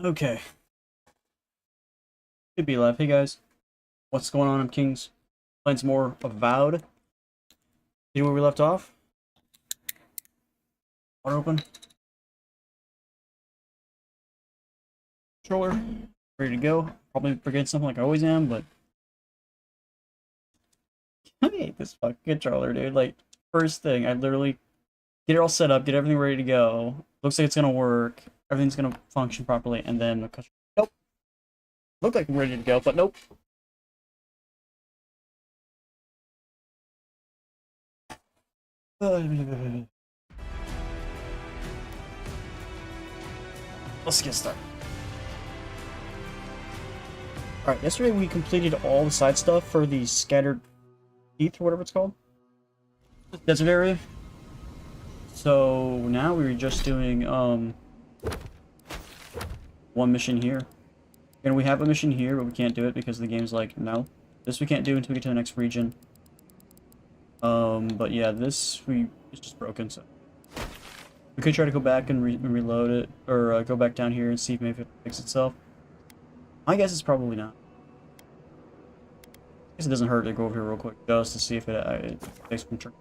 Okay. Could be live. Hey guys, what's going on? I'm Kings. Playing some more Avowed. See where we left off? Water open. Controller. Ready to go. Probably forgetting something like I always am, but I hate this fucking controller, dude. Like, first thing, I literally get it all set up, get everything ready to go. Looks like it's gonna work. Everything's gonna function properly, and then the controller. Nope. Looked like I'm ready to go, but nope. Let's get started. Alright, yesterday we completed all the side stuff for the scattered heath or whatever it's called. Desert area. So now we're just doing one mission here. And we have a mission here, but we can't do it because the game's like, no. This we can't do until we get to the next region. But yeah, it's just broken, so we could try to go back and reload it, or go back down here and see if maybe it fixes itself. My guess is probably not. I guess it doesn't hurt to go over here real quick just to see if it takes from turn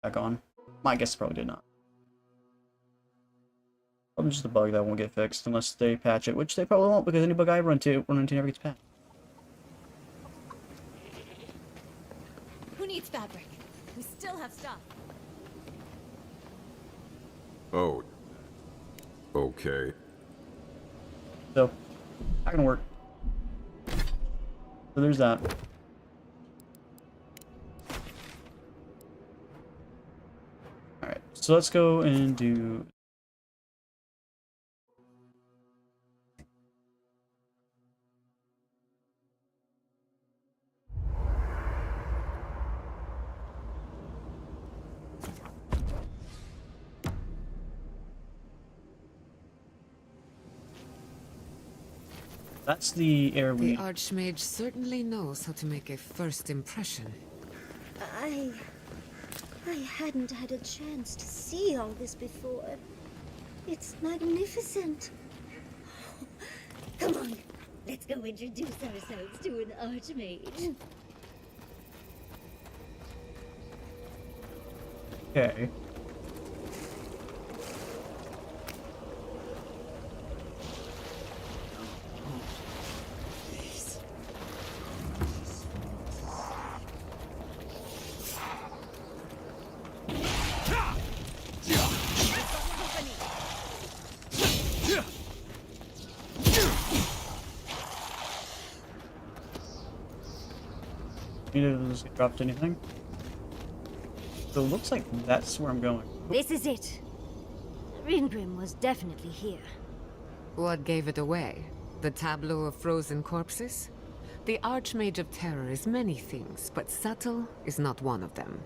back on. My guess probably did not. Probably just a bug that won't get fixed unless they patch it, which they probably won't because any bug I run into never gets patched. Who needs fabric? We still have stuff. Oh. Okay. So, not gonna work. So there's that. Alright, so let's go and do... That's the air we... The Archmage certainly knows how to make a first impression. I hadn't had a chance to see all this before. It's magnificent. Come on, let's go introduce ourselves to an Archmage. Okay. Does it dropped anything? So it looks like that's where I'm going. This is it. Ringrim was definitely here. What gave it away? The tableau of frozen corpses? The Archmage of Terror is many things, but subtle is not one of them.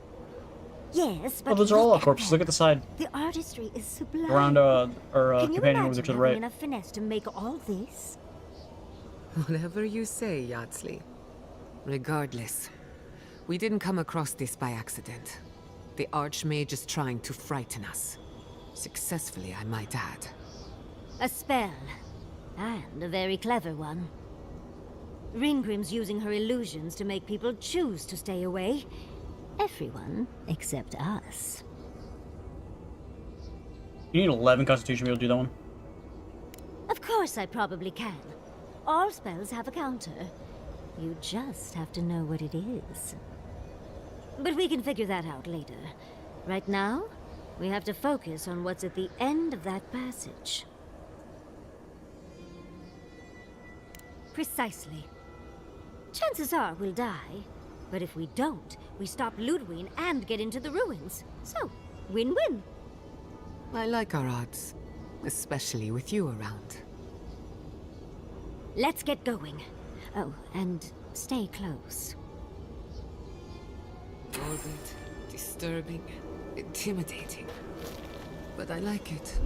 Yes, but Oh, those are all corpses. Look at the side. the artistry is sublime. Around our Can you companion over imagine to the having right. enough finesse to make all this? Whatever you say, Yardsley. Regardless, we didn't come across this by accident. The Archmage is trying to frighten us. Successfully, I might add. A spell. And a very clever one. Ringrim's using her illusions to make people choose to stay away. Everyone except us. You need 11 constitution to be able to do that one. Of course I probably can. All spells have a counter. You just have to know what it is. But we can figure that out later. Right now, we have to focus on what's at the end of that passage. Precisely. Chances are we'll die, but if we don't, we stop Ludwig and get into the ruins. So, win-win. I like our odds, especially with you around. Let's get going. Oh, and stay close. Morbid, disturbing, intimidating. But I like it.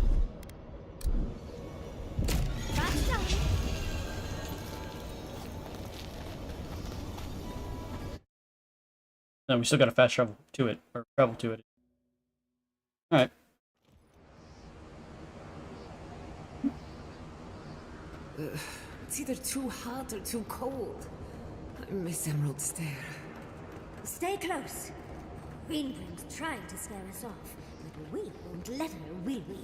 That's done. No, we still got to fast travel to it, or travel to it. Alright. It's either too hot or too cold. I miss Emerald Stair. Stay close. Greenbrim's trying to scare us off, but we won't let her, will we?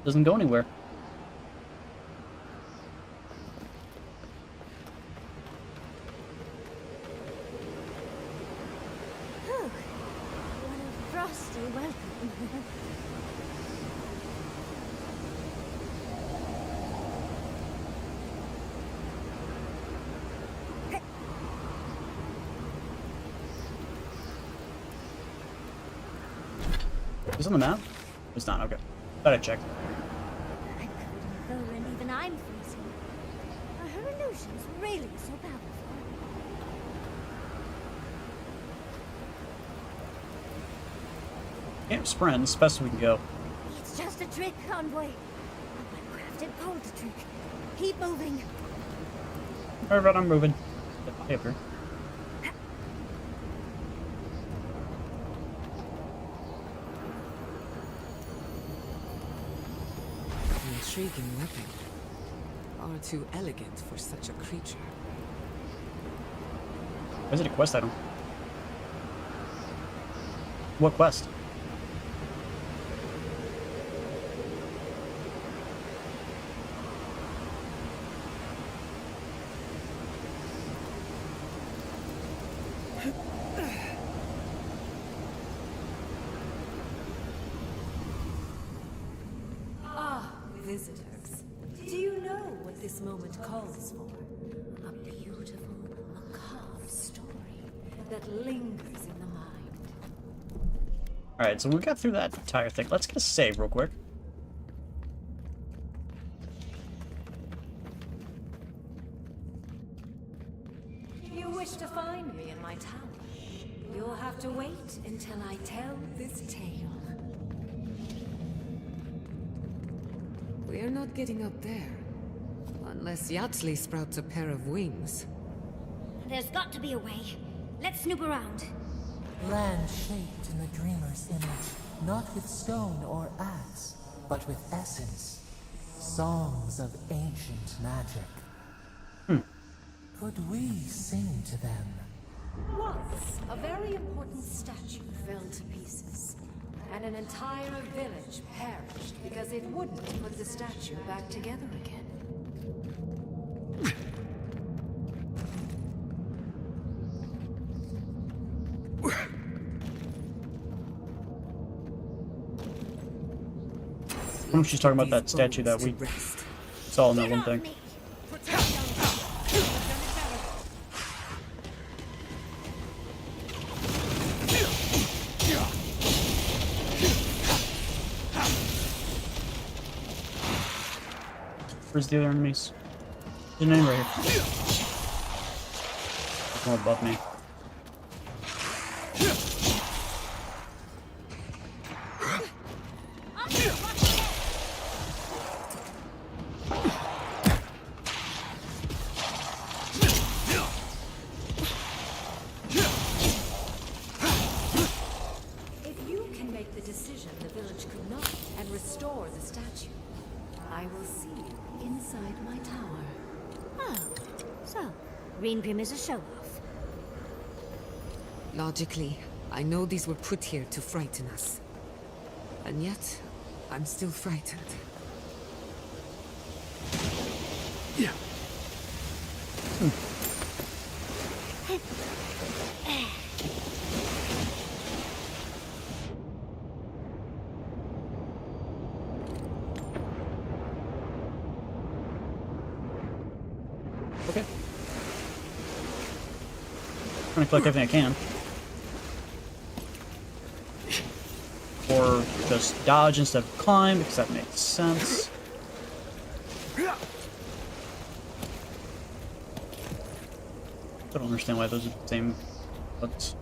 Doesn't go anywhere. Whew. What a frosty welcome. Is it on the map? It's not. Okay. Thought I checked. I'm covered in fur and even I'm freezing. Are her illusions really so powerful? Can't sprint. It's best we can go. It's just a trick, Convoy. A well-crafted bolt trick. Keep moving. Alright, I'm moving. Paper. An intriguing weapon. Far too elegant for such a creature. Why is it a quest item? What quest? Visitors, do you know what this moment calls for? A beautiful, macabre story that lingers in the mind. Alright, so we got through that entire thing. Let's get a save real quick. You wish to find me in my tower? You'll have to wait until I tell this tale. We're not getting up there. Unless Yatsley sprouts a pair of wings. There's got to be a way. Let's snoop around. Land shaped in the dreamer's image, not with stone or axe, but with essence. Songs of ancient magic. Could we sing to them? Once, a very important statue fell to pieces, and an entire village perished because it wouldn't put the statue back together again. I don't know if she's talking about that statue that we saw in that one thing. Where's the other enemies? There's an enemy right here. There's one above me. If you can make the decision the village could not and restore the statue, I will see you inside my tower. Oh, so Greenbrim is a show-off. Logically, I know these were put here to frighten us. And yet, I'm still frightened. Okay. Trying to collect everything I can. Or just dodge instead of climb, because that makes sense. I don't understand why those are the same buttons.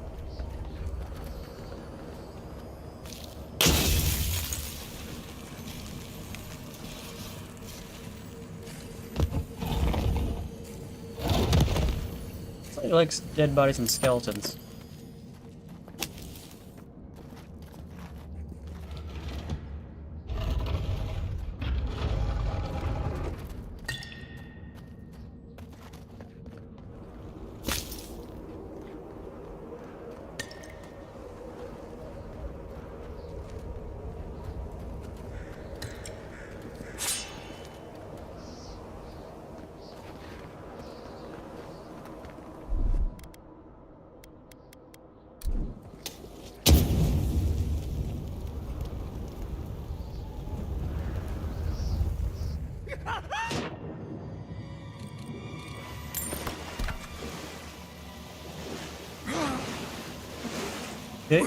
He likes dead bodies and skeletons. Okay.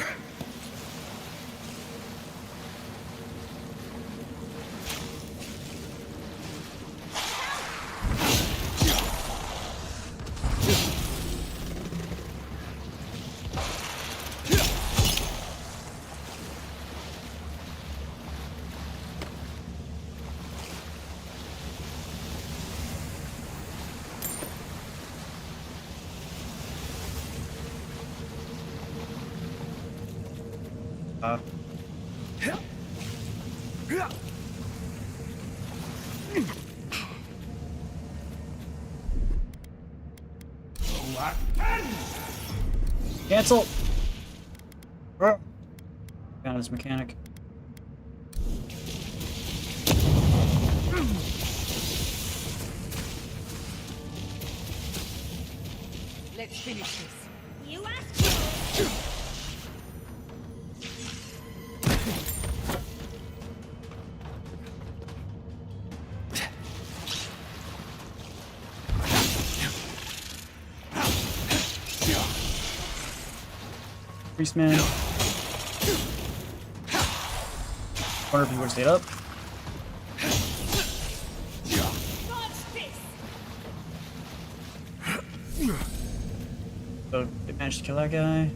Uh, cancel! Kind of this mechanic. Let's finish this. You asked for it. Priestman. Wonder if he would have stayed up. So they managed to kill that guy.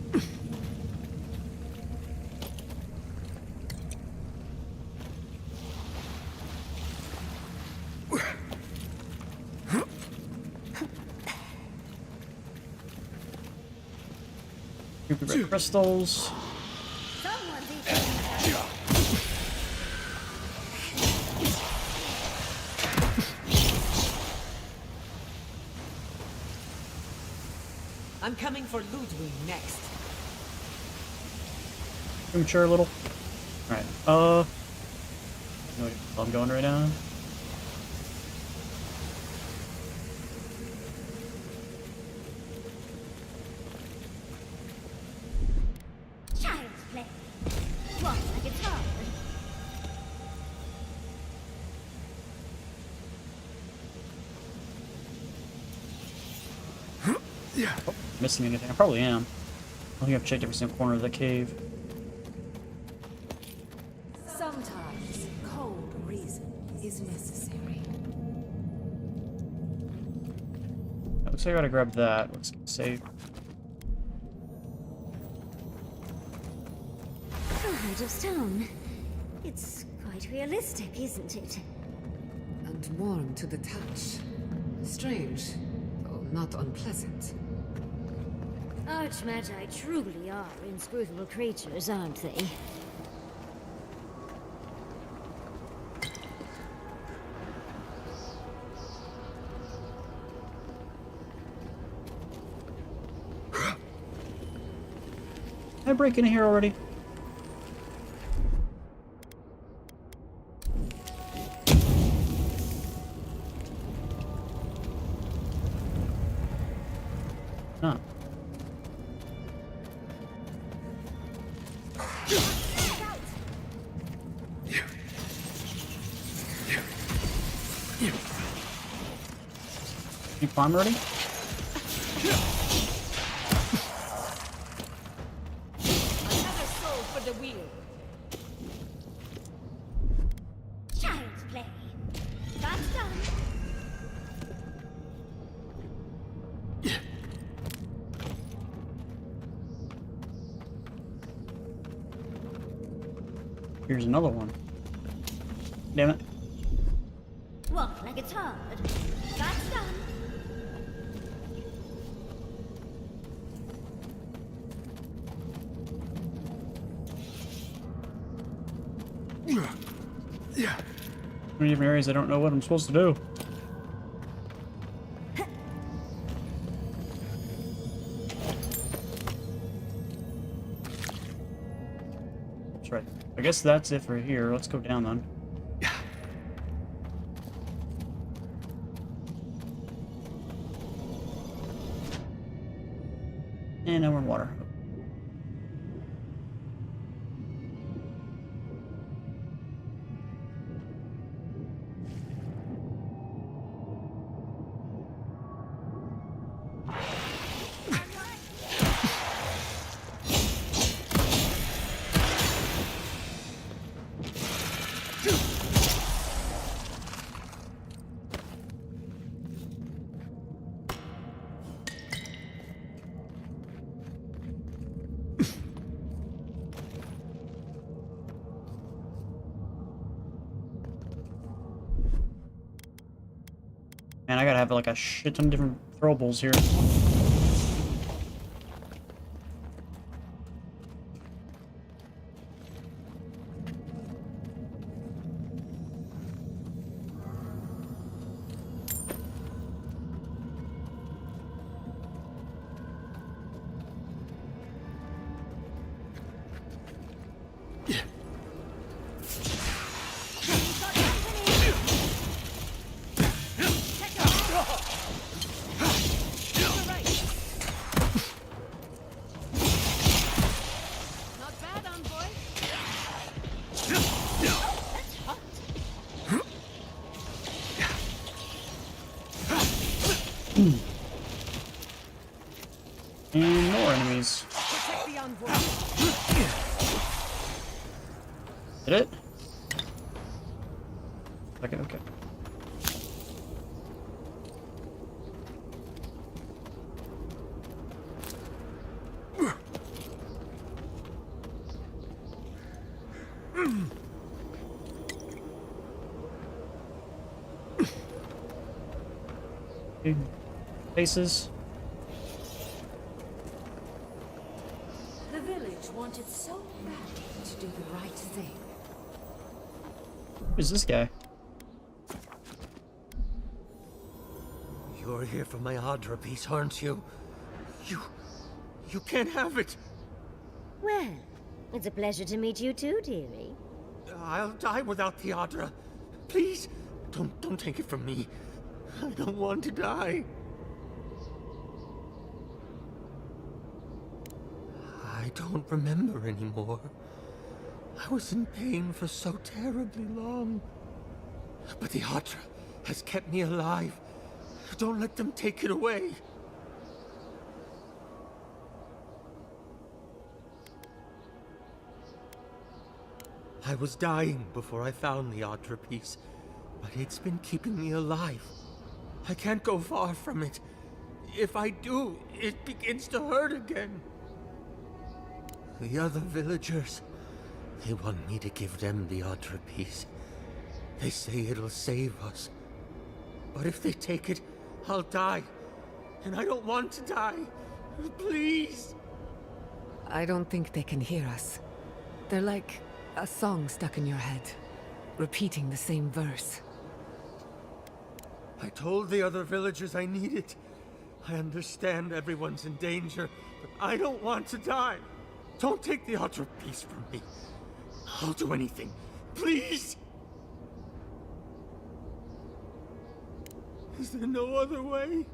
Stupid red crystals. Someone's eating. I'm coming for Ludwig next. Immature a little. Alright, no idea where I'm going right now. Child's play. Walk like it's hard. Missing anything? I probably am. I don't think I've checked every single corner of the cave. Sometimes cold reason is necessary. Looks like I gotta grab that. Let's save. A heart of stone. It's quite realistic, isn't it? And warm to the touch. Strange, though not unpleasant. Archmagi truly are inscrutable creatures, aren't they? Did I break in here already? Huh. You climb already? Another soul for the wheel. Child's play. That's done. Here's another one. Damn it. Walk like it's hard. That's done. Many different areas I don't know what I'm supposed to do. That's right. I guess that's it for here. Let's go down then. And now we're in water. And I gotta have like a shit ton of different throwables here. Not bad, envoy. And more enemies. Protect the envoy. Did it? Okay, okay. Big faces. The village wanted so badly to do the right thing. Who's this guy? You're here for my Adra piece, aren't you? You can't have it! Well, it's a pleasure to meet you too, dearie. I'll die without the Adra. Please, don't take it from me. I don't want to die. I don't remember anymore. I was in pain for so terribly long. But the Adra has kept me alive. Don't let them take it away. I was dying before I found the Adra piece, but it's been keeping me alive. I can't go far from it. If I do, it begins to hurt again. The other villagers, they want me to give them the Adra piece. They say it'll save us. But if they take it, I'll die. And I don't want to die. Please! I don't think they can hear us. They're like a song stuck in your head, repeating the same verse. I told the other villagers I need it. I understand everyone's in danger, but I don't want to die. Don't take the Adra piece from me. I'll do anything. Please! Is there no other way?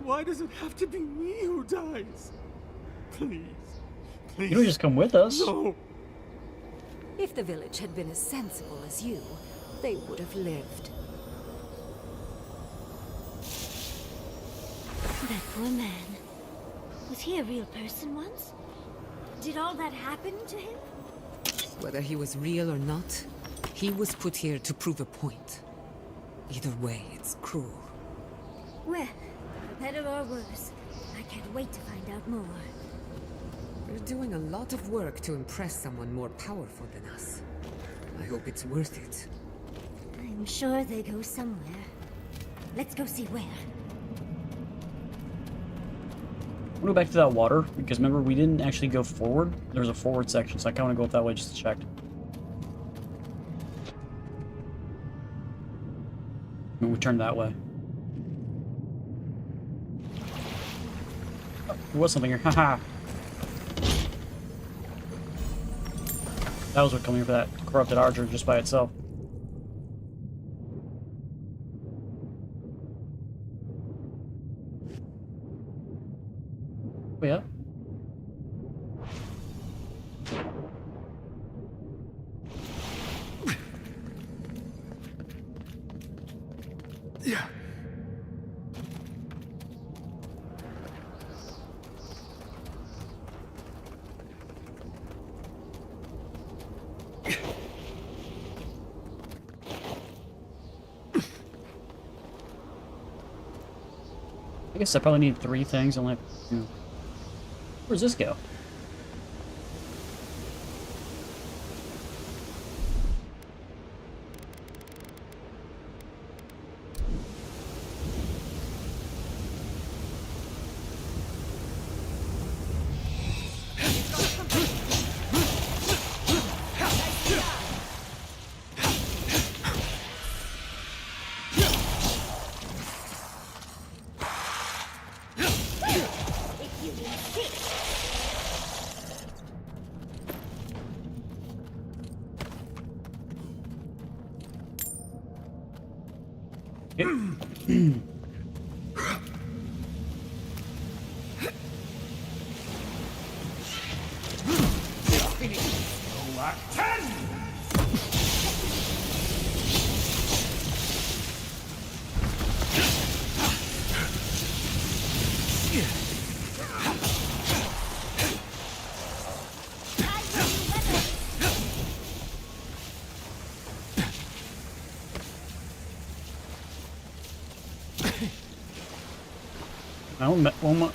Why does it have to be me who dies? Please. Please. You don't just come with us. No. If the village had been as sensible as you, they would have lived. That poor man. Was he a real person once? Did all that happen to him? Whether he was real or not, he was put here to prove a point. Either way, it's cruel. Well, for better or worse, I can't wait to find out more. We're doing a lot of work to impress someone more powerful than us. I hope it's worth it. I'm sure they go somewhere. Let's go see where. I'll go back to that water, because remember, we didn't actually go forward. There's a forward section, so I kind of want to go up that way just to check. And we turned that way. Oh, there was something here. Haha! That was what coming here for that corrupted archer just by itself. Oh, yeah. Yeah. I guess I probably need 3 things. I only have 2. Where's this go?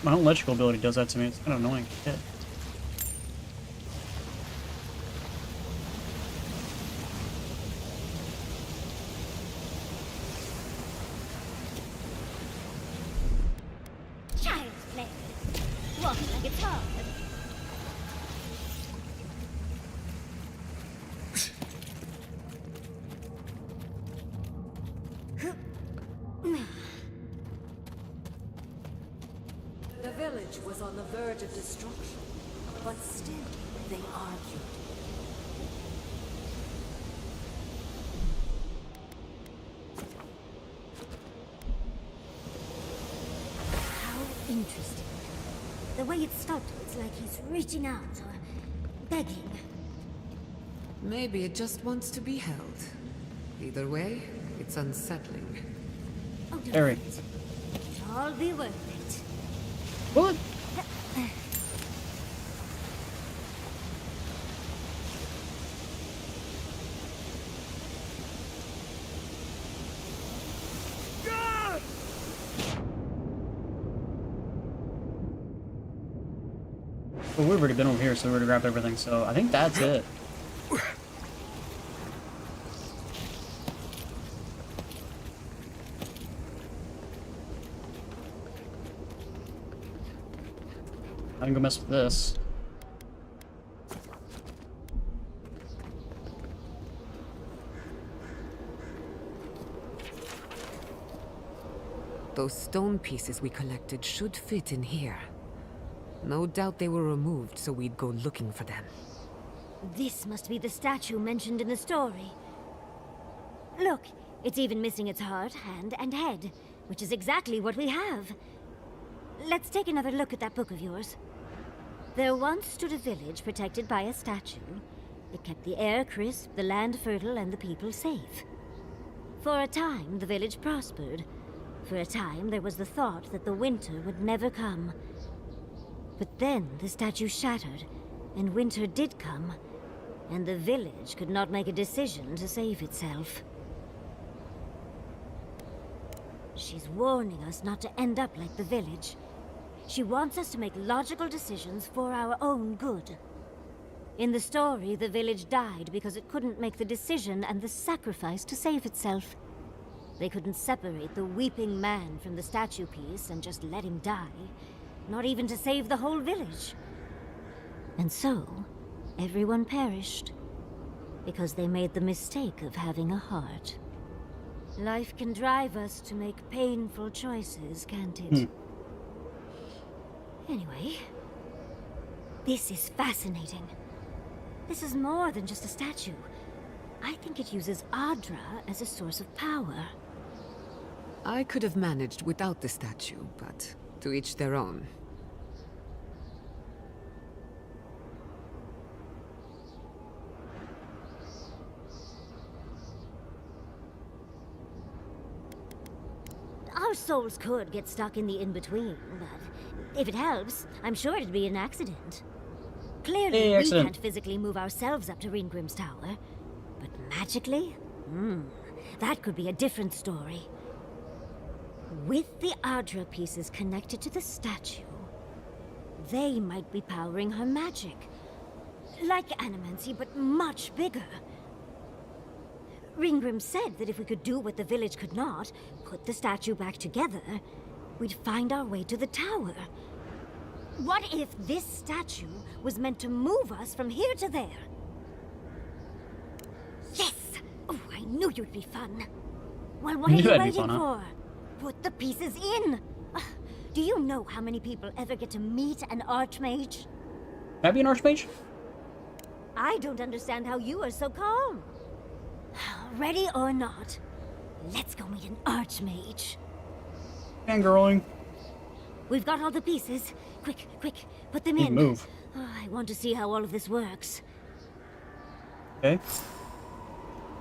My own electrical ability does that to me. It's kind of annoying. Shit. Child's play. Walking like it's hard. The village was on the verge of destruction, but still they argued. How interesting. The way it's stopped, it's like he's reaching out or begging. Maybe it just wants to be held. Either way, it's unsettling. Oh, don't Harry. worry. It'll all be worth it. What? Well, we've already been over here, so we already grabbed everything, so I think that's it. I can go mess with this. Those stone pieces we collected should fit in here. No doubt they were removed so we'd go looking for them. This must be the statue mentioned in the story. Look, it's even missing its heart, hand, and head, which is exactly what we have. Let's take another look at that book of yours. There once stood a village protected by a statue. It kept the air crisp, the land fertile, and the people safe. For a time, the village prospered. For a time, there was the thought that the winter would never come. But then the statue shattered, and winter did come, and the village could not make a decision to save itself. She's warning us not to end up like the village. She wants us to make logical decisions for our own good. In the story, the village died because it couldn't make the decision and the sacrifice to save itself. They couldn't separate the weeping man from the statue piece and just let him die. Not even to save the whole village. And so, everyone perished. Because they made the mistake of having a heart. Life can drive us to make painful choices, can't it? Anyway, this is fascinating. This is more than just a statue. I think it uses Adra as a source of power. I could have managed without the statue, but to each their own. Our souls could get stuck in the in-between, but if it helps, I'm sure it'd be an accident. Clearly, Hey, we accident. can't physically move ourselves up to Ringrim's tower. But magically? That could be a different story. With the Adra pieces connected to the statue, they might be powering her magic. Like animancy, but much bigger. Ringrim said that if we could do what the village could not, put the statue back together, we'd find our way to the tower. What if this statue was meant to move us from here to there? Yes! Oh, I knew you'd be fun. Well, what are Knew you I'd be waiting fun, huh? for? Put the pieces in! Do you know how many people ever get to meet an archmage? Can I be an archmage? I don't understand how you are so calm. Ready or not, Let's go meet an archmage. Fangirling. We've got all the pieces. Quick, quick, put them Need in. move. Oh, I want to see how all of this works. Okay.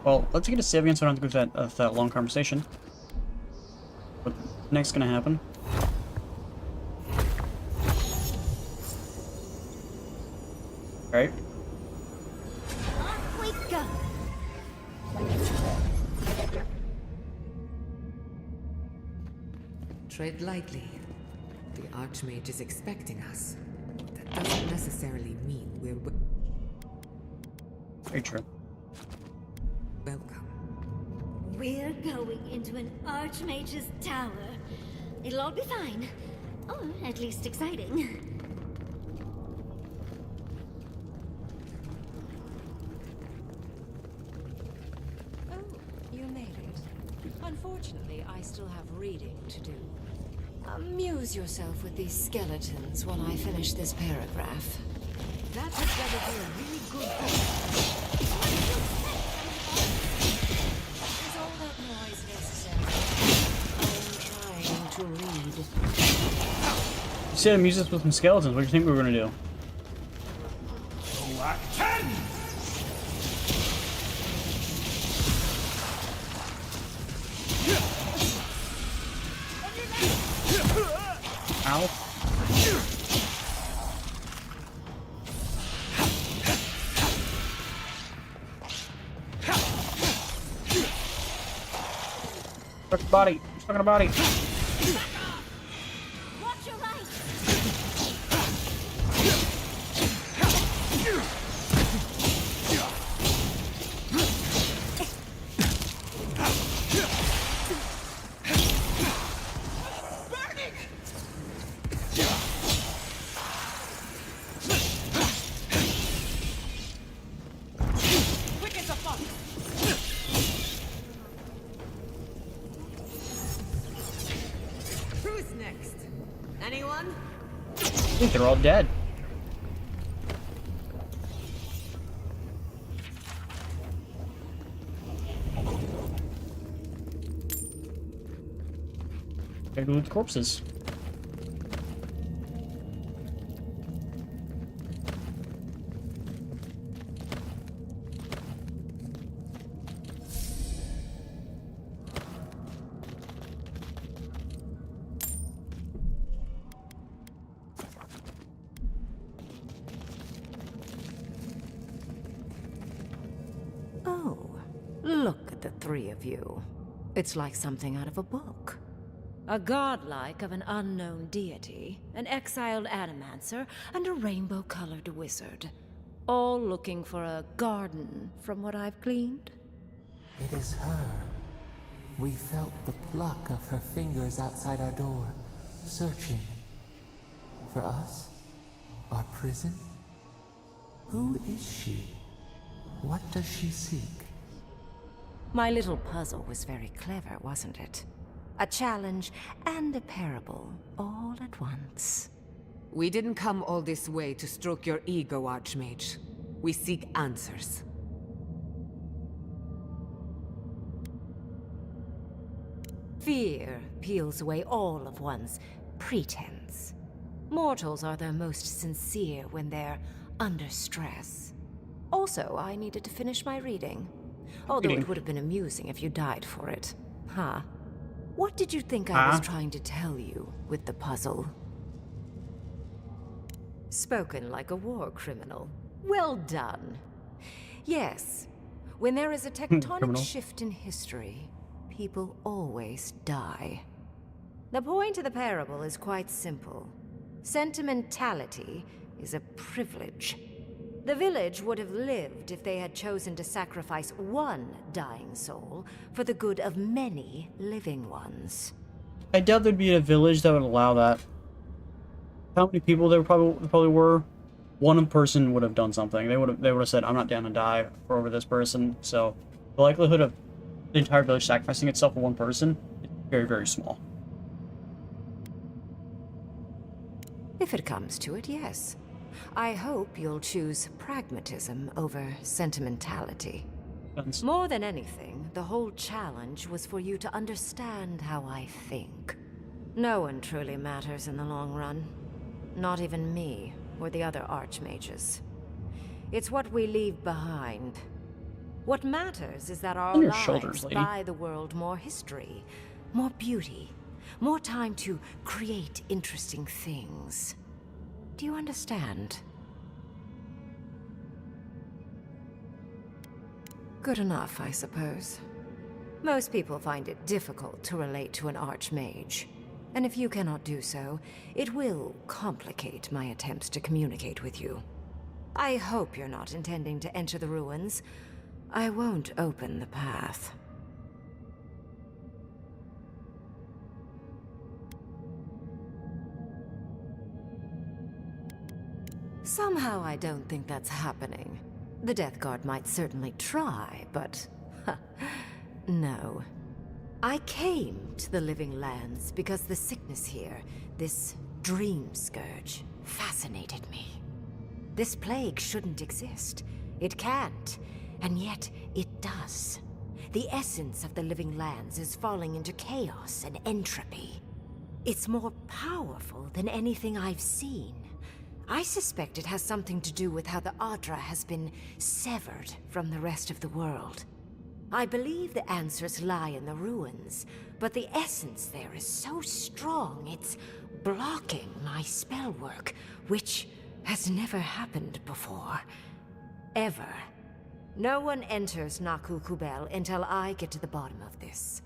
Well, let's get a save again so I don't have to go through that long conversation. What's next gonna happen? Alright. Off we go. Tread lightly. The Archmage is expecting us. That doesn't necessarily mean we're Very true. welcome. We're going into an archmage's tower. It'll all be fine. Or at least exciting. Oh, you made it. Unfortunately, I still have reading to do. Amuse yourself with these skeletons while I finish this paragraph. That would better be a really good book. Is all that noise necessary? I'm trying to read. You said amuse us with some skeletons. What do you think we were gonna do? Ow. Stuck the body. Stuck in a body. Watch your right. Who's next? Anyone? I think they're all dead. Gotta go with the corpses. Oh, look at the three of you. It's like something out of a book. A godlike of an unknown deity, an exiled animancer, and a rainbow-colored wizard. All looking for a garden, from what I've gleaned. It is her. We felt the pluck of her fingers outside our door, searching. For us? Our prison? Who is she? What does she seek? My little puzzle was very clever, wasn't it? A challenge and a parable, all at once. We didn't come all this way to stroke your ego, Archmage. We seek answers. Fear peels away all of one's pretense. Mortals are their most sincere when they're under stress. Also, I needed to finish my reading. Although it would have been amusing if you died for it. Huh? What did you think I was trying to tell you with the puzzle? Spoken like a war criminal. Well done. Yes, when there is a tectonic Criminal. shift in history, people always die. The point of the parable is quite simple. Sentimentality is a privilege. The village would have lived if they had chosen to sacrifice one dying soul for the good of many living ones. I doubt there'd be a village that would allow that. How many people there probably were? One person would have done something. They would have said, "I'm not down to die for over this person." So the likelihood of the entire village sacrificing itself for one person is very, very small. If it comes to it, yes. I hope you'll choose pragmatism over sentimentality. Guns. More than anything, the whole challenge was for you to understand how I think. No one truly matters in the long run. Not even me, or the other archmages. It's what we leave behind. What matters is that our On your lives shoulders, lady. buy the world more history, more beauty, more time to create interesting things. Do you understand? Good enough, I suppose. Most people find it difficult to relate to an archmage. And if you cannot do so, it will complicate my attempts to communicate with you. I hope you're not intending to enter the ruins. I won't open the path. Somehow I don't think that's happening. The Death Guard might certainly try, but... no. I came to the Living Lands because the sickness here, this dream scourge, fascinated me. This plague shouldn't exist. It can't, and yet it does. The essence of the Living Lands is falling into chaos and entropy. It's more powerful than anything I've seen. I suspect it has something to do with how the Adra has been severed from the rest of the world. I believe the answers lie in the ruins, but the essence there is so strong it's blocking my spell work, which has never happened before. Ever. No one enters Naku Kubel until I get to the bottom of this.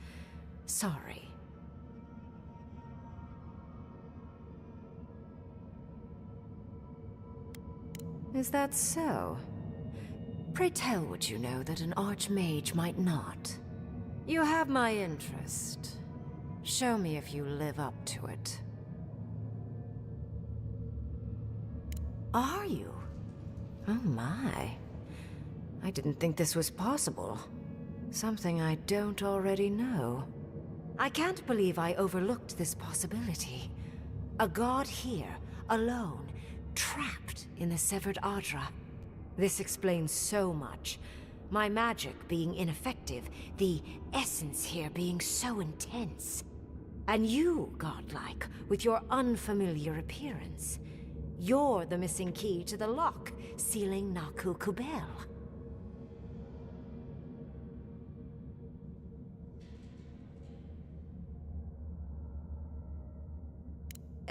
Sorry. Is that so? Pray tell what you know that an archmage might not. You have my interest. Show me if you live up to it. Are you? Oh my. I didn't think this was possible. Something I don't already know. I can't believe I overlooked this possibility. A god here, alone, trapped in the severed Adra. This explains so much. My magic being ineffective, the essence here being so intense. And you, godlike, with your unfamiliar appearance. You're the missing key to the lock, sealing Naku Kubel.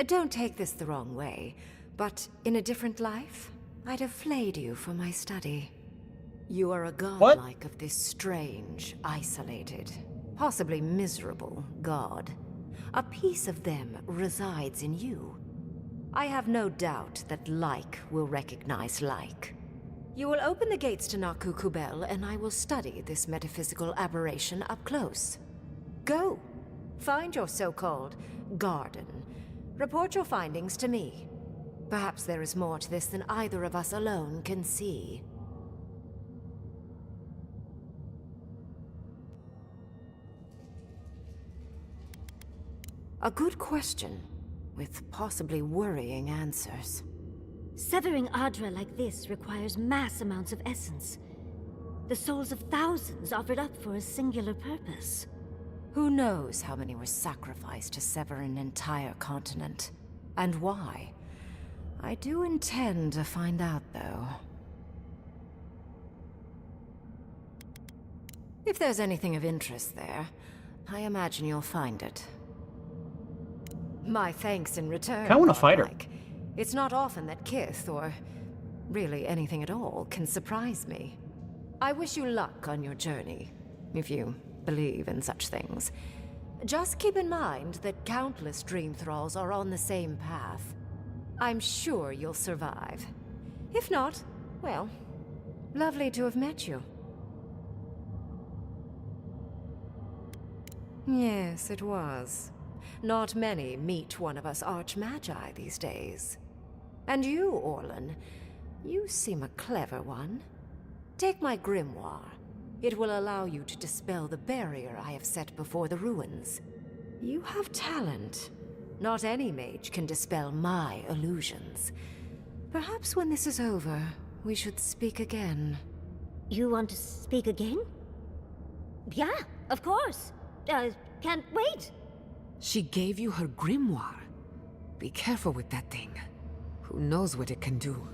Don't take this the wrong way, but in a different life, I'd have flayed you for my study. You are a godlike of this strange, isolated, possibly miserable god. A piece of them resides in you. I have no doubt that like will recognize like. You will open the gates to Naku Kubel, and I will study this metaphysical aberration up close. Go. Find your so-called garden. Report your findings to me. Perhaps there is more to this than either of us alone can see. A good question, with possibly worrying answers. Severing Adra like this requires mass amounts of essence. The souls of thousands offered up for a singular purpose. Who knows how many were sacrificed to sever an entire continent? And why? I do intend to find out, though. If there's anything of interest there, I imagine you'll find it. My thanks in return. I want to fight her. godlike. It's not often that Kith, or really anything at all, can surprise me. I wish you luck on your journey, if you believe in such things. Just keep in mind that countless dream thralls are on the same path. I'm sure you'll survive. If not, well, lovely to have met you. Yes, it was. Not many meet one of us archmagi these days. And you, Orlan, you seem a clever one. Take my grimoire. It will allow you to dispel the barrier I have set before the ruins. You have talent. Not any mage can dispel my illusions. Perhaps when this is over, we should speak again. You want to speak again? Yeah, of course. Can't wait. She gave you her grimoire. Be careful with that thing. Who knows what it can do?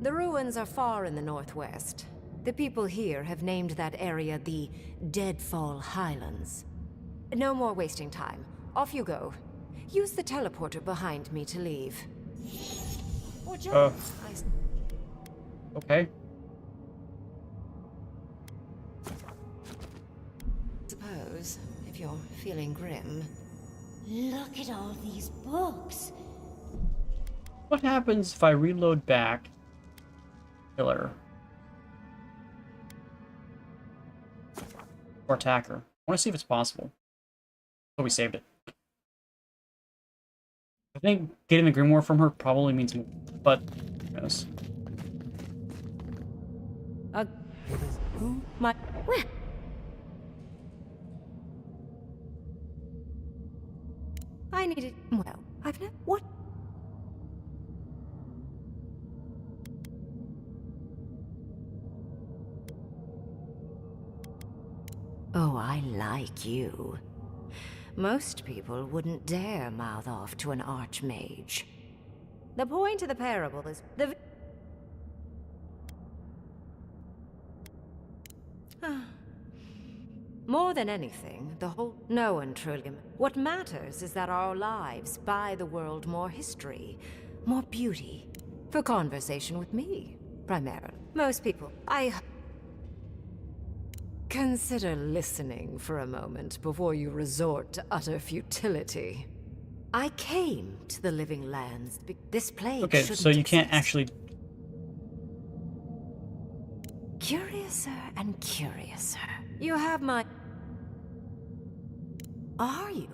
The ruins are far in the northwest. The people here have named that area the Deadfall Highlands. No more wasting time. Off you go. Use the teleporter behind me to leave. Or jump. Okay. Suppose, if you're feeling grim. Look at all these books. What happens if I reload back? Killer. Or attacker. I want to see if it's possible. So we saved it. I think getting the grimoire from her probably means more, but yes. It is who? My. Well, I needed. Well, I've never. What? Oh, I like you. Most people wouldn't dare mouth off to an archmage. The point of the parable is the. More than anything, the whole. No one truly. What matters is that our lives buy the world more history, more beauty. For conversation with me, primarily. Most people. Consider listening for a moment before you resort to utter futility. I came to the Living Lands. This place. Okay, so you can't actually. Curiouser and curiouser. You have my. Are you?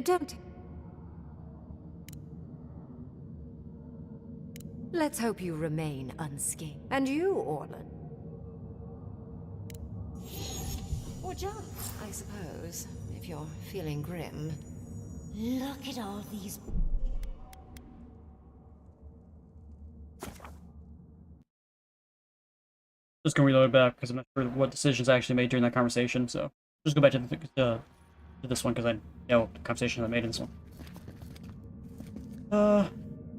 Don't. Let's hope you remain unscathed. And you, Orlan? Or jump, I suppose, if you're feeling grim. look at all these. Just gonna reload back because I'm not sure what decisions I actually made during that conversation. So just go back to to this one because I know the conversation I made in this one.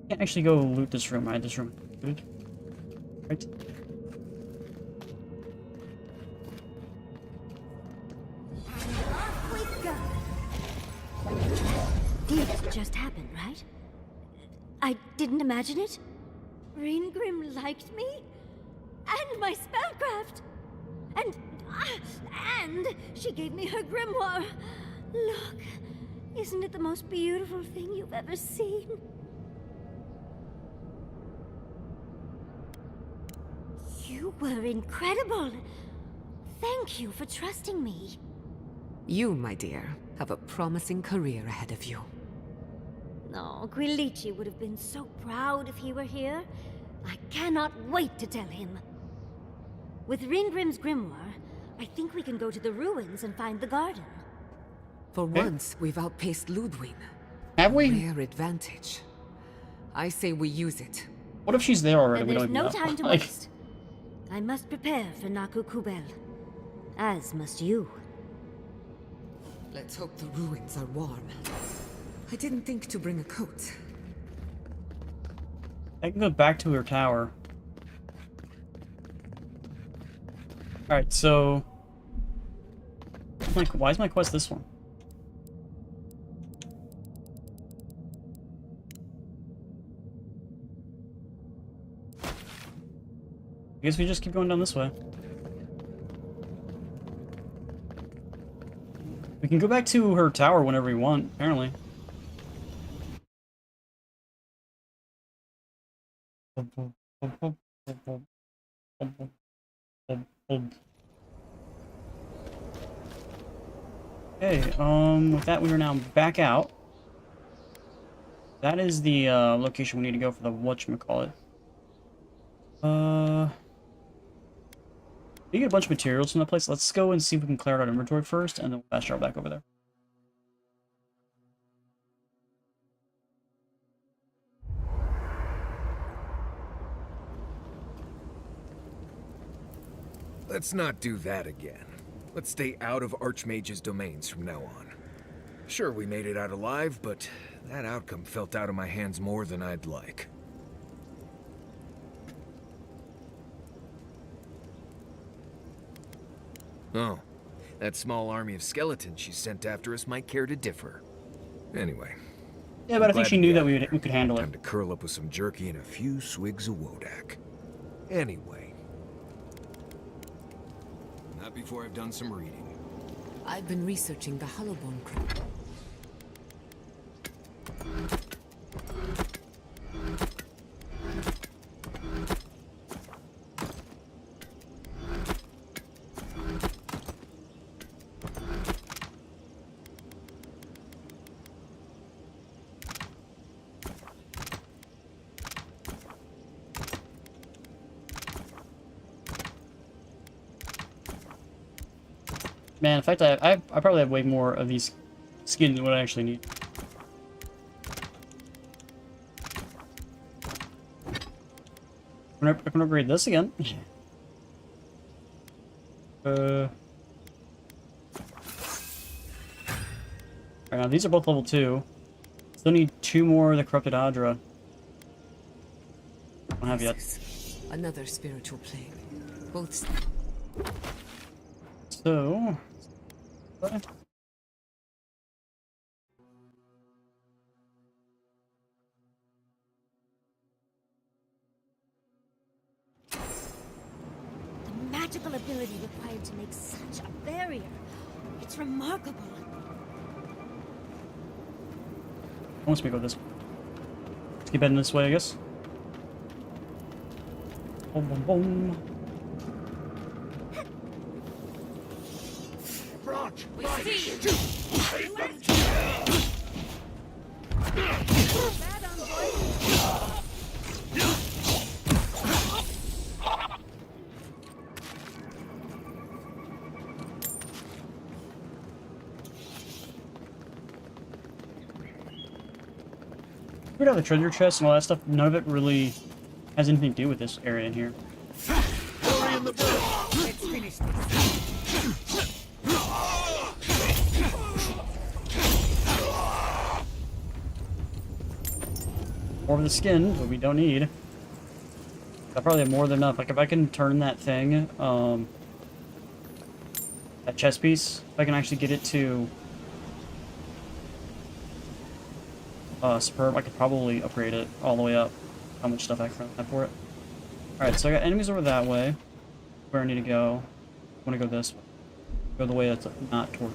Can't actually go loot this room. Right, this room looted. Right. This just happened, right? I didn't imagine it. Ringrim liked me, and my spellcraft, and she gave me her grimoire. Look, isn't it the most beautiful thing you've ever seen? You were incredible. Thank you for trusting me. You, my dear, have a promising career ahead of you. Oh, Quilici would have been so proud if he were here. I cannot wait to tell him. With Ringrim's grimoire, I think we can go to the ruins and find the garden. For once, we've outpaced Ludwig. Have we? Rare advantage. I say we use it. What if she's there already? And We there's don't no even know. time to Like, waste. I must prepare for Naku Kubel. As must you. Let's hope the ruins are warm. I didn't think to bring a coat. I can go back to her tower. Alright, so... Like, why is my quest this one? I guess we just keep going down this way. We can go back to her tower whenever we want, apparently. Okay, with that we are now back out. That is the location we need to go for the whatchamacallit. We get a bunch of materials from that place. Let's go and see if we can clear out our inventory first, and then we'll fast travel back over there. Let's not do that again. Let's stay out of Archmage's domains from now on. Sure, we made it out alive, but that outcome felt out of my hands more than I'd like. Oh, that small army of skeletons she sent after us might care to differ. Anyway. Yeah, but I think glad she to knew be that out we could handle Time it. to curl up with some jerky and a few swigs of Wodak. Anyway. Not before I've done some reading. I've been researching the Hollowbone crypt. Man, in fact, I probably have way more of these skins than what I actually need. I can upgrade this again. Alright, now these are both level 2. Still need 2 more of the Corrupted Adra. Don't have yet. Another spiritual plane. Both. So... The magical ability required to make such a barrier. It's remarkable. wants me to go this way. Let's keep heading this way, I guess. Boom, boom, boom. We have the treasure chest and all that stuff. None of it really has anything to do with this area in here. Let's finish this. More of the skin, but we don't need. I probably have more than enough. Like if I can turn that thing, that chest piece, if I can actually get it to superb, I could probably upgrade it all the way up. How much stuff I can have for it. Alright, so I got enemies over that way. Where I need to go. I want to go this way. Go the way that's not toward.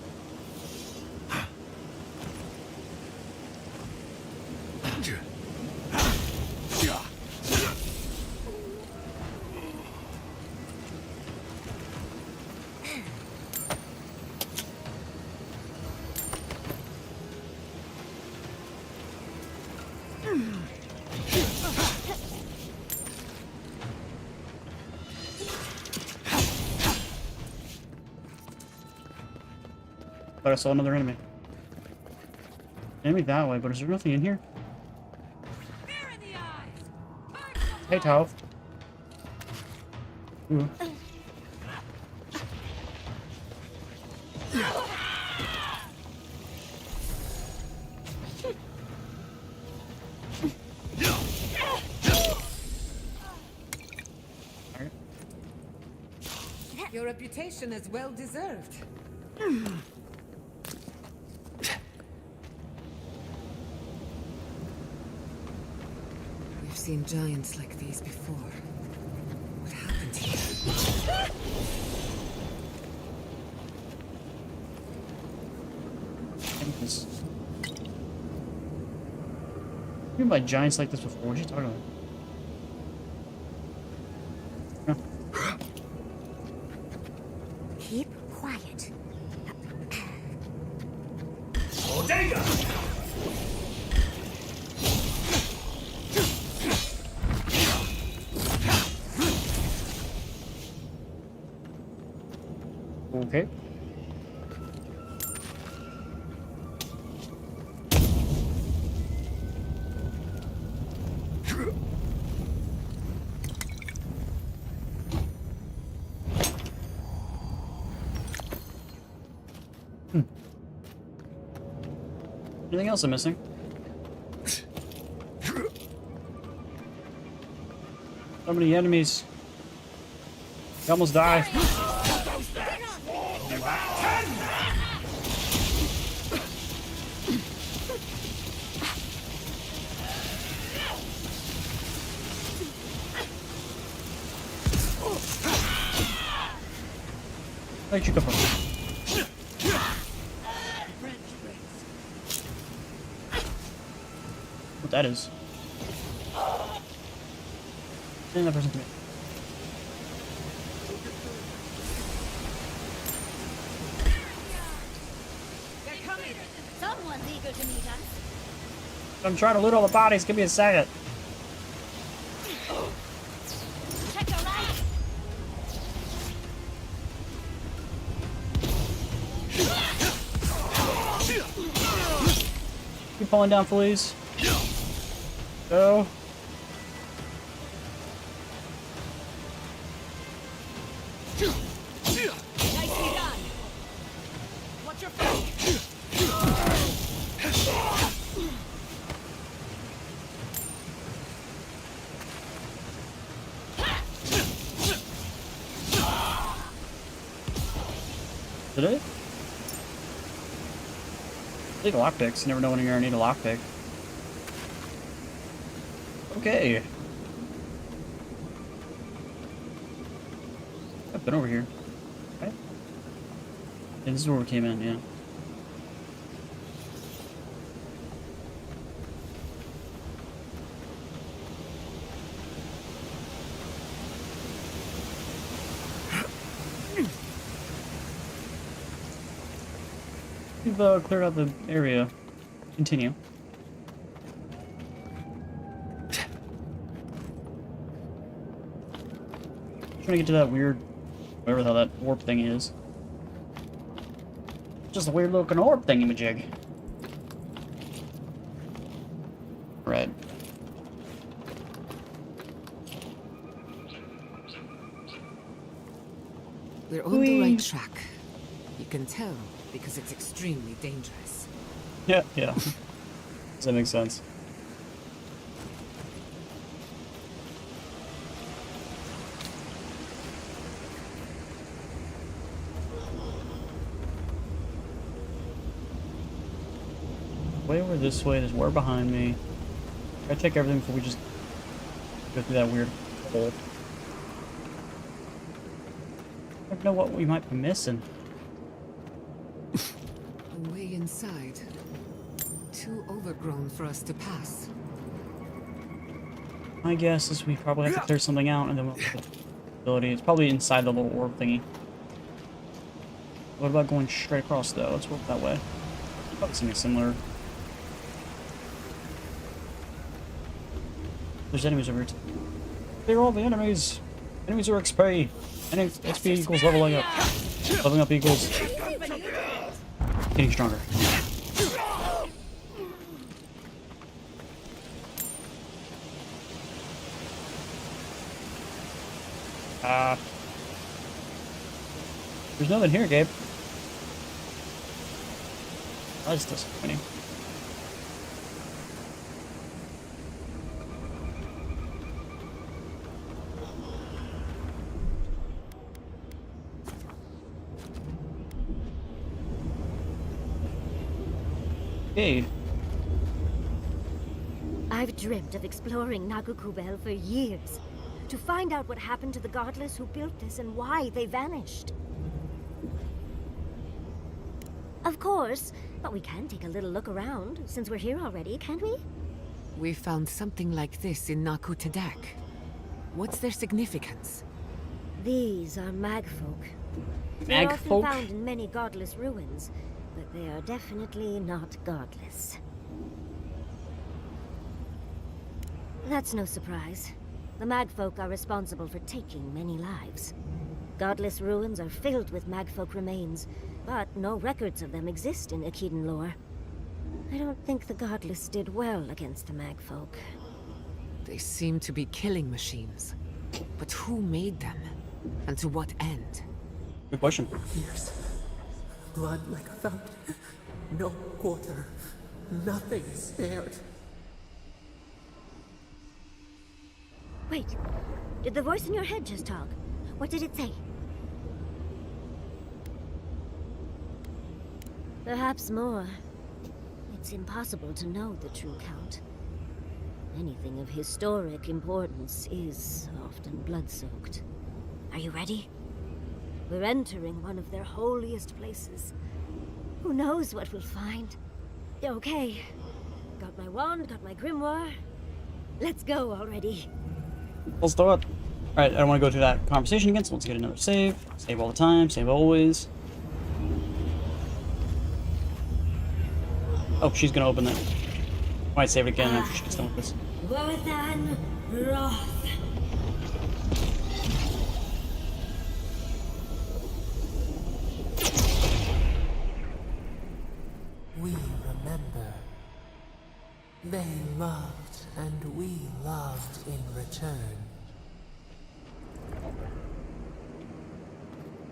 Thought I saw another enemy. Enemy that way, but is there nothing in here? Hey, Tao. Ooh. Your reputation is well deserved. We've seen giants like these before. What happened here? Enemies. You've been by giants like this before. What are you talking about? Keep quiet. Okay. Anything else I'm missing? So many enemies. You almost die. Where'd you come from? What that is? And that person to me. Someone's eager to meet us. I'm trying to loot all the bodies. Give me a second. Check your right. Keep falling down, please. Go. Nicely done. What's your flank? Did it? I think lockpicks. You never know when you're gonna need a lockpick. Okay. I've been over here. Right? Yeah, this is where we came in, yeah. We've cleared out the area. Continue. Trying to get to that weird, whatever the hell that orb thing is. Just a weird looking orb thingy-majig. Right. We're on the right track. You can tell because it's extremely dangerous. Yeah, yeah. Does that make sense? Way over this way, there's war behind me. I check everything before we just go through that weird hole. I don't know what we might be missing. A way inside. Too overgrown for us to pass. My guess is we probably have to clear something out and then we'll have the ability. It's probably inside the little orb thingy. What about going straight across though? Let's work that way. Probably something similar. There's enemies over here. Clear all the enemies. Enemies are XP. XP equals leveling up. Leveling up equals getting stronger. There's nothing here, Gabe. That's disappointing. Hey. I've dreamt of exploring Nagukubel for years. To find out what happened to the godless who built this and why they vanished. Of course, but we can take a little look around, since we're here already, can't we? We found something like this in Naku Tadak. What's their significance? These are magfolk. They're often Magfolk? found in many godless ruins, but they are definitely not godless. That's no surprise. The magfolk are responsible for taking many lives. Godless ruins are filled with magfolk remains, but no records of them exist in Akedan lore. I don't think the godless did well against the magfolk. They seem to be killing machines. But who made them? And to what end? Good question. Fierce. blood like a fountain. No quarter. Nothing spared. Wait, did the voice in your head just talk? What did it say? Perhaps more. It's impossible to know the true count. Anything of historic importance is often blood-soaked. Are you ready? We're entering one of their holiest places. Who knows what we'll find? Okay. Got my wand, got my grimoire. Let's go already. Let's do it. Alright, I don't want to go through that conversation again, so let's get another save. Save all the time, save always. Oh, she's gonna open that. Might save it again after she gets done with this. Worthan Roth. We remember. They loved, and we loved in return.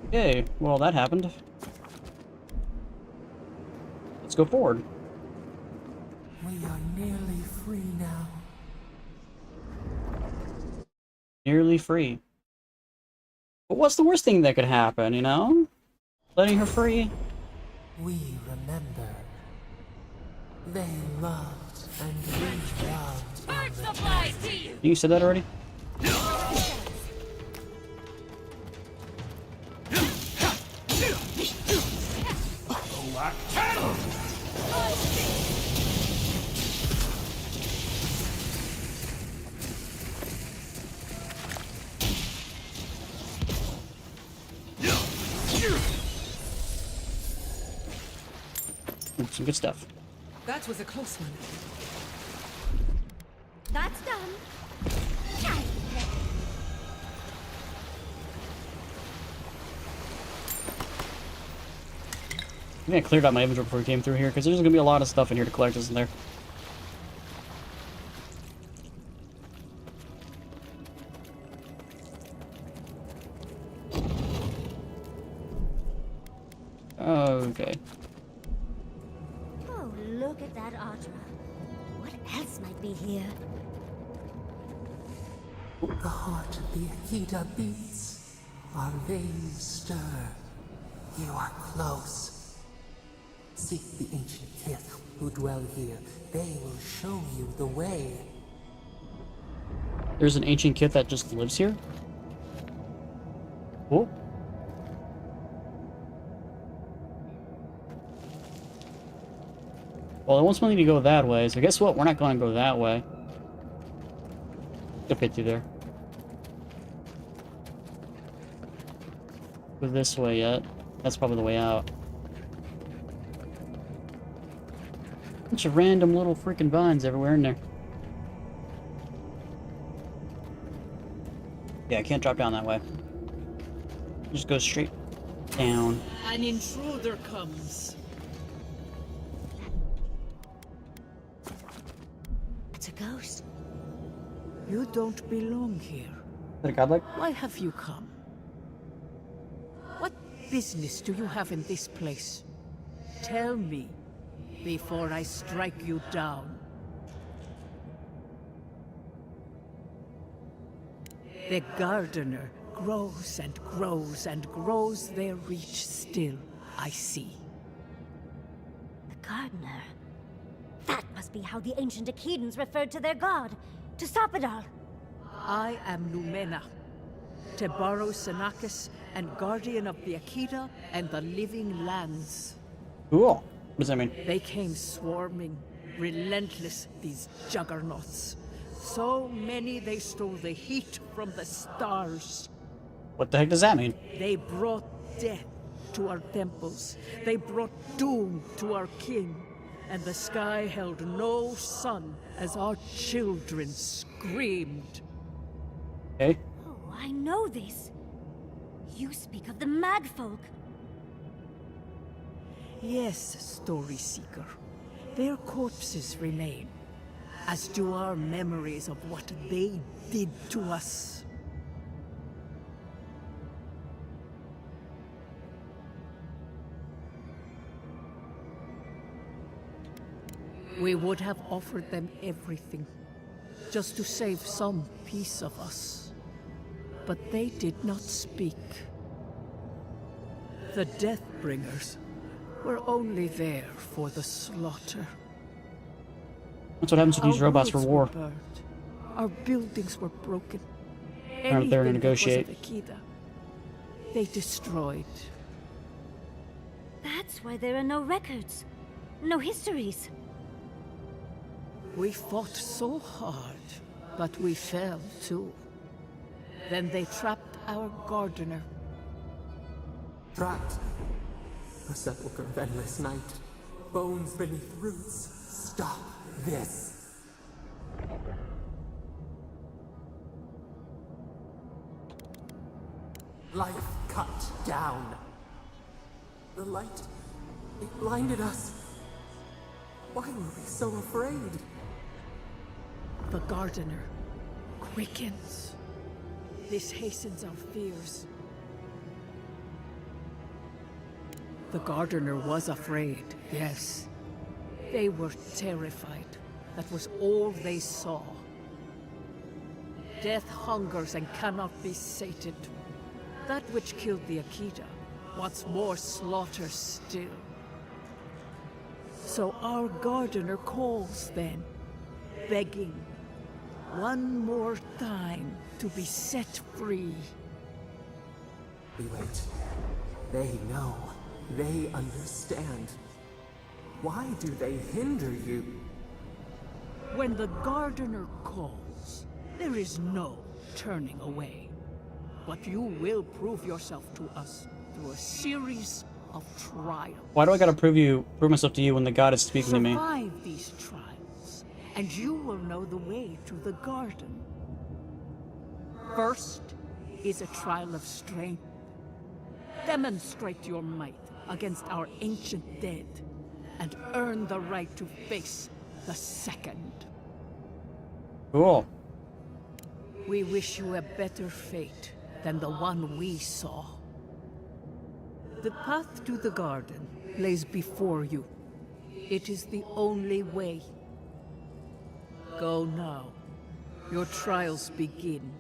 Okay, well that happened. Let's go forward. We are nearly free now. Nearly free. But what's the worst thing that could happen, you know? Letting her free? We remember. They loved, and we loved in return. You said that already? Ooh, some good stuff. That was a close one. That's done. I think I cleared out my inventory before we came through here, because there's gonna be a lot of stuff in here to collect, isn't there? Okay. Oh, look at that Audra. What else might be here? The heart of the Akita beats. Our veins stir. You are close. Seek the ancient kith who dwell here. They will show you the way. There's an ancient kit that just lives here? Cool. Well, it wants me to go that way, so guess what? We're not going to go that way. Go fit through there. Go this way yet. That's probably the way out. Bunch of random little freaking vines everywhere in there. Yeah, I can't drop down that way. Just go straight down. An intruder comes. It's a ghost. You don't belong here. Is that a godlike? Why have you come? What business do you have in this place? Tell me, before I strike you down. The gardener grows and grows and grows their reach still, I see. The gardener. That must be how the ancient Akidans referred to their god. To stop it all. I am Numena, Tebaro Senakis, and guardian of the Akita and the living lands. Cool. What does that mean? They came swarming, relentless, these juggernauts. So many they stole the heat from the stars. What the heck does that mean? They brought death to our temples. They brought doom to our king. And the sky held no sun as our children screamed. Okay. Oh, I know this. You speak of the Magfolk. Yes, Story Seeker. Their corpses remain, as do our memories of what they did to us. We would have offered them everything, just to save some piece of us. But they did not speak. The Deathbringers were only there for the slaughter. That's what happens with these Our robots for roads war. were burned. Our buildings were broken. They're not there to Anything that was of negotiate. Akida, they destroyed. That's why there are no records. No histories. We fought so hard, but we fell too. Then they trapped our gardener. Trapped. A sepulchre of endless night. Bones beneath roots. Stop this. Life cut down. The light, it blinded us. Why were we so afraid? The gardener quickens. This hastens our fears. The gardener was afraid, yes. They were terrified. That was all they saw. Death hungers and cannot be sated. That which killed the Akita wants more slaughter still. So our gardener calls then, begging one more time to be set free. We wait. They know. They understand. Why do they hinder you? When the gardener calls, there is no turning away. But you will prove yourself to us through a series of trials. Why do I gotta prove myself to you when the god is speaking to me? Survive these trials, and you will know the way to the garden. First is a trial of strength. Demonstrate your might against our ancient dead, and earn the right to face the second. Cool. We wish you a better fate than the one we saw. The path to the garden lays before you. It is the only way. Go now. Your trials begin.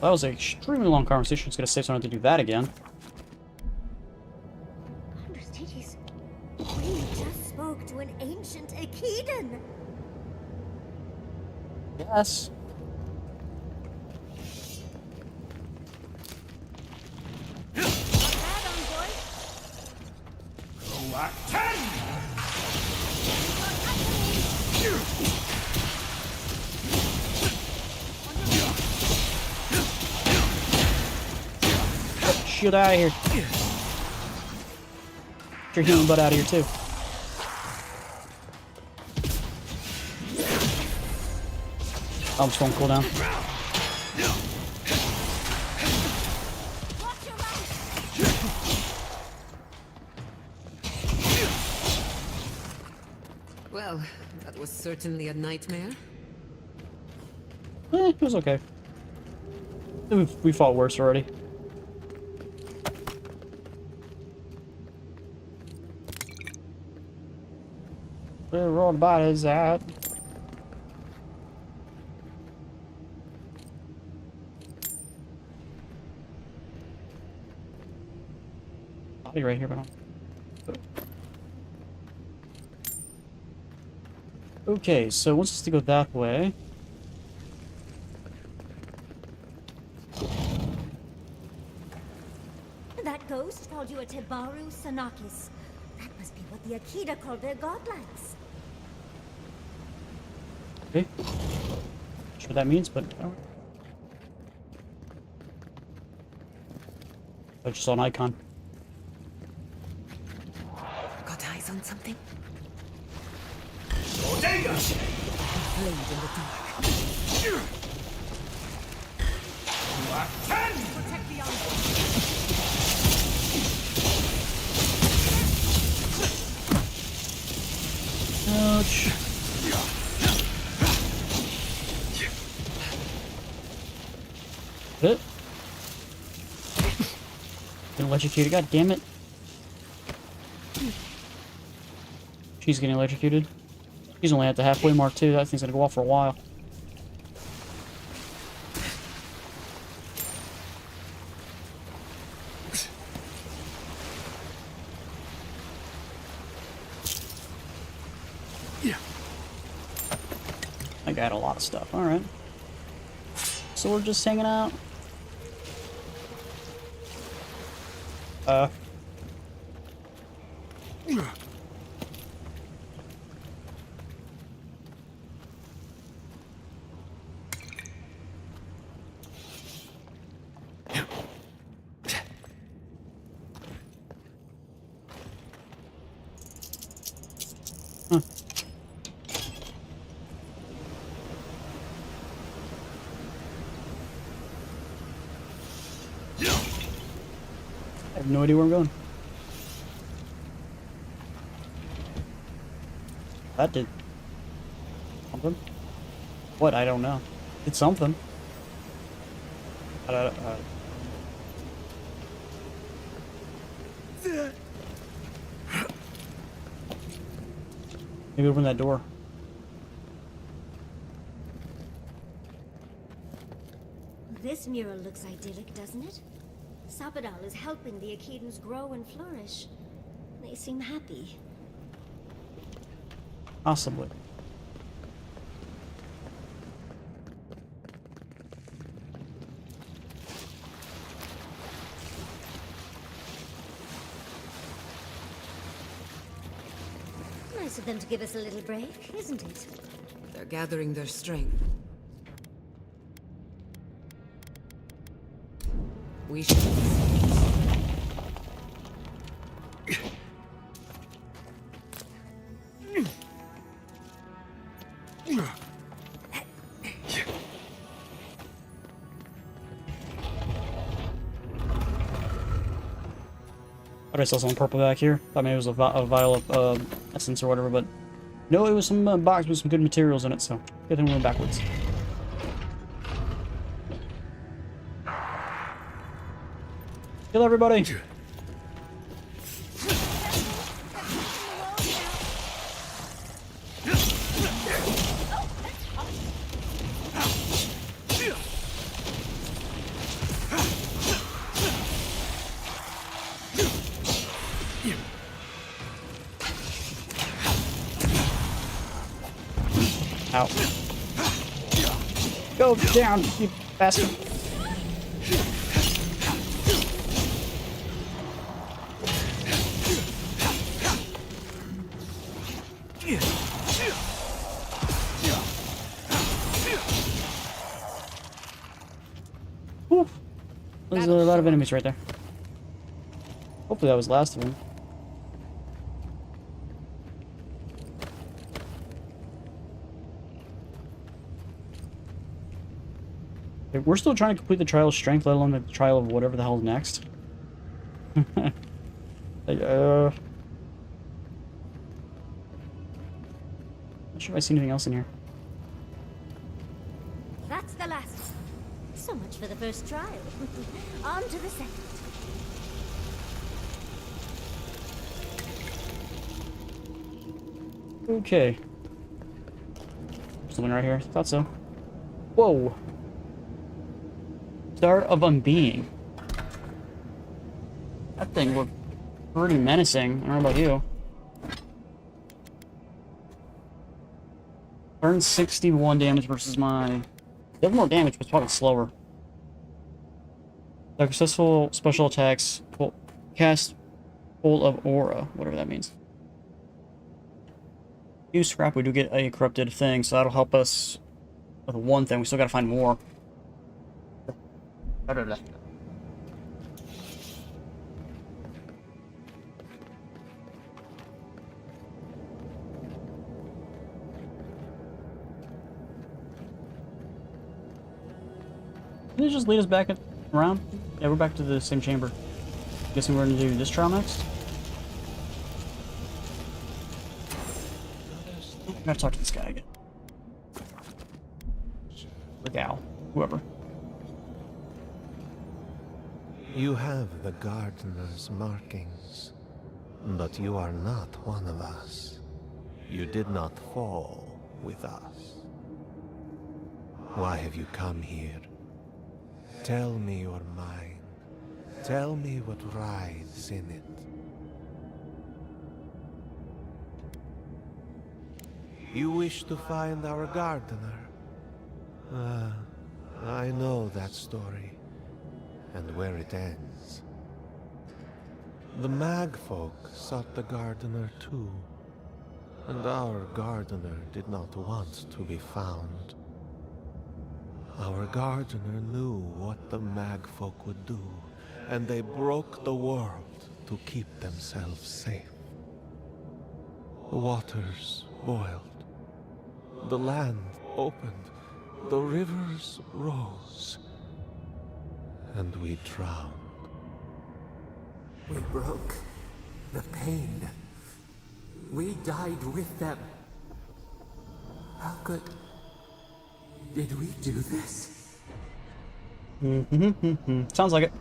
That was an extremely long conversation. It's gonna save someone to do that again. Understudies, we just spoke to an ancient Akidan. Yes. Get out of here. Get your human butt out of here too. I'm just going to cool down. Well, that was certainly a nightmare. It was okay. We fought worse already. Where all the bodies at? Body right here, but okay, so once it's to go that way. That ghost called you a Tebaru Sanakis. That must be what the Akita called their godlings. Okay. Not sure what that means, but I just saw an icon. Got eyes on something? Bodega! Blade in the dark. Protect the envoy! Ouch. Hit. Been electrocuted, god damn it. She's getting electrocuted. She's only at the halfway mark too. That thing's gonna go off for a while. I got a lot of stuff. All right. So we're just hanging out. Huh. I have no idea where I'm going. That did something. What? I don't know. It's something. Maybe open that door. This mural looks idyllic, doesn't it? Sabadal is helping the Akedans grow and flourish. They seem happy. Possibly. Nice of them to give us a little break, isn't it? They're gathering their strength. We should. I saw something purple back here. Thought maybe it was a vial of essence or whatever, but no, it was some box with some good materials in it, so good thing we went backwards. Kill everybody! Ow. Go down, you bastard! Whew. There's a lot of enemies right there. Hopefully that was the last of them. Okay, we're still trying to complete the trial of strength, let alone the trial of whatever the hell's next. Like, not sure if I see anything else in here. That's the last. So much for the first trial. On to the second. Okay. Something right here. Thought so. Whoa. Star of Unbeing. That thing looked pretty menacing. I don't know about you. Turn 61 damage versus my... They have more damage, but it's probably slower. Successful special attacks. Cast Full of Aura. Whatever that means. Use scrap, we do get a corrupted thing, so that'll help us with one thing. We still gotta find more. Did it just lead us back around? Yeah, we're back to the same chamber. Guessing we're gonna do this trial next? I gotta talk to this guy again. Or gal. Whoever. You have the gardener's markings, but you are not one of us. You did not fall with us. Why have you come here? Tell me your mind. Tell me what rides in it. You wish to find our gardener? I know that story, and where it ends. The Magfolk sought the gardener too, and our gardener did not want to be found. Our gardener knew what the Magfolk would do, and they broke the world to keep themselves safe. The waters boiled, the land opened, the rivers rose, and we drowned. We broke the pain. We died with them. How could... Did we do this? Sounds like it.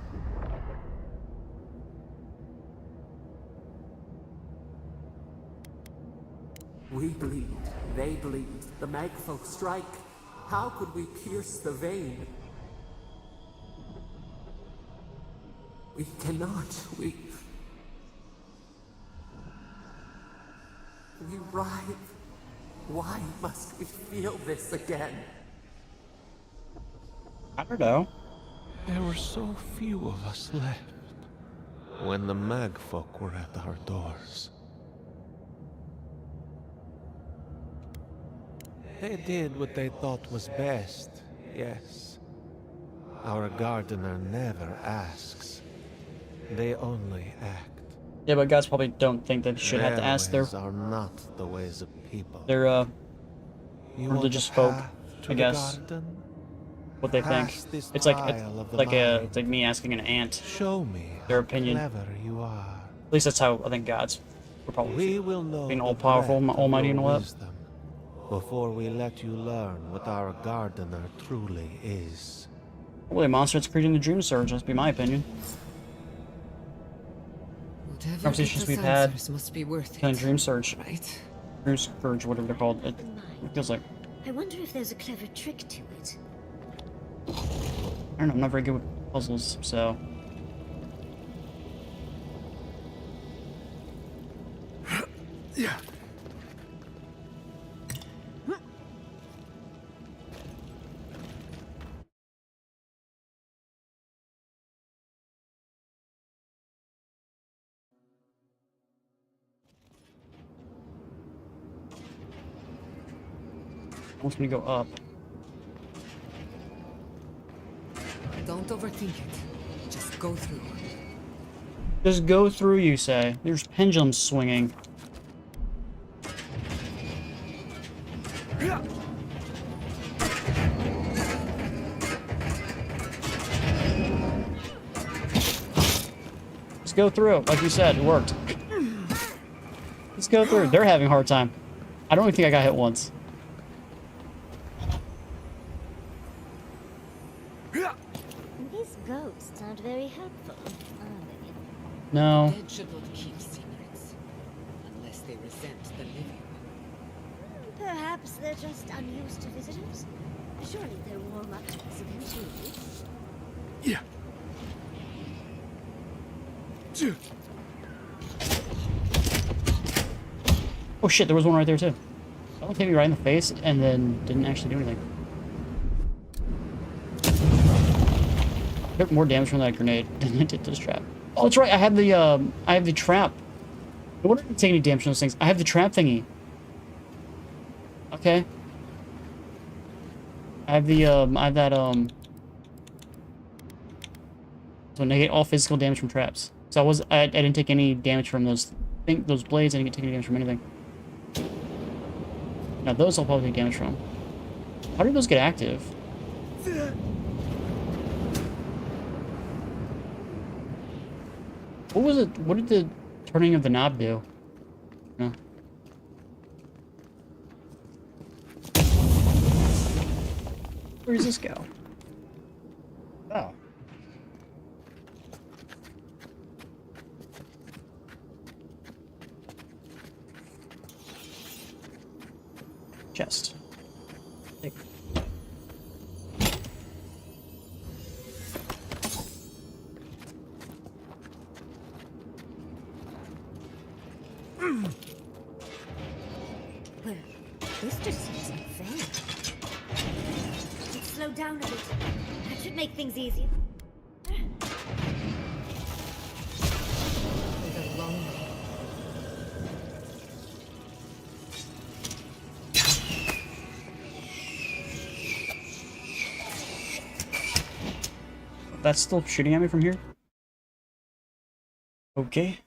We bleed, they bleed, the Magfolk strike. How could we pierce the vein? We cannot, we writhe. Why must we feel this again? I don't know. There were so few of us left when the Magfolk were at our doors. They did what they thought was best, yes. Our gardener never asks. They only act. Yeah, but guys probably don't think they should have to ask their ways are not the ways of people. You religious want a folk, path to I the guess. garden? what they think. Past this It's like trial of the like mind. it's like me asking an ant Show me their how opinion. clever you are. At least that's how I think God's would probably We will know being the all powerful, breadth of almighty, and your all that. wisdom before we let you learn what our gardener truly is. Probably a monster that's creating the dream surge. That's be my opinion. Whatever Conversations gets us we've had, answers must be worth Kind it. of dream surge, Right? dream surge, whatever they're called. It feels like I wonder if there's a clever trick to it. I don't know. I'm not very good with puzzles, so. Yeah. Wants me to go up. Don't overthink it. Just go through. Just go through, you say. There's pendulums swinging. Just go through, like you said, it worked. Let's go through. They're having a hard time. I don't even think I got hit once. These ghosts aren't very helpful, are they? No. Dead should not keep secrets. Unless they resent the living. Perhaps they're just unused to visitors. Surely they'll warm up to us eventually. Yeah. Oh shit, there was one right there too. That one hit me right in the face and then didn't actually do anything. I took more damage from that grenade than I did this trap. Oh, that's right. I have the trap. I wouldn't take any damage from those things. I have the trap thingy. Okay. I have the I have that so negate all physical damage from traps. So I didn't take any damage from those blades. I didn't take any damage from anything. Now those I'll probably take damage from. How did those get active? What was it? What did the turning of the knob do? No. Where does this go? Oh. Well, this just seems unfair. Let's slow down a bit. That should make things easier. There's a long way. That's still shooting at me from here? Okay.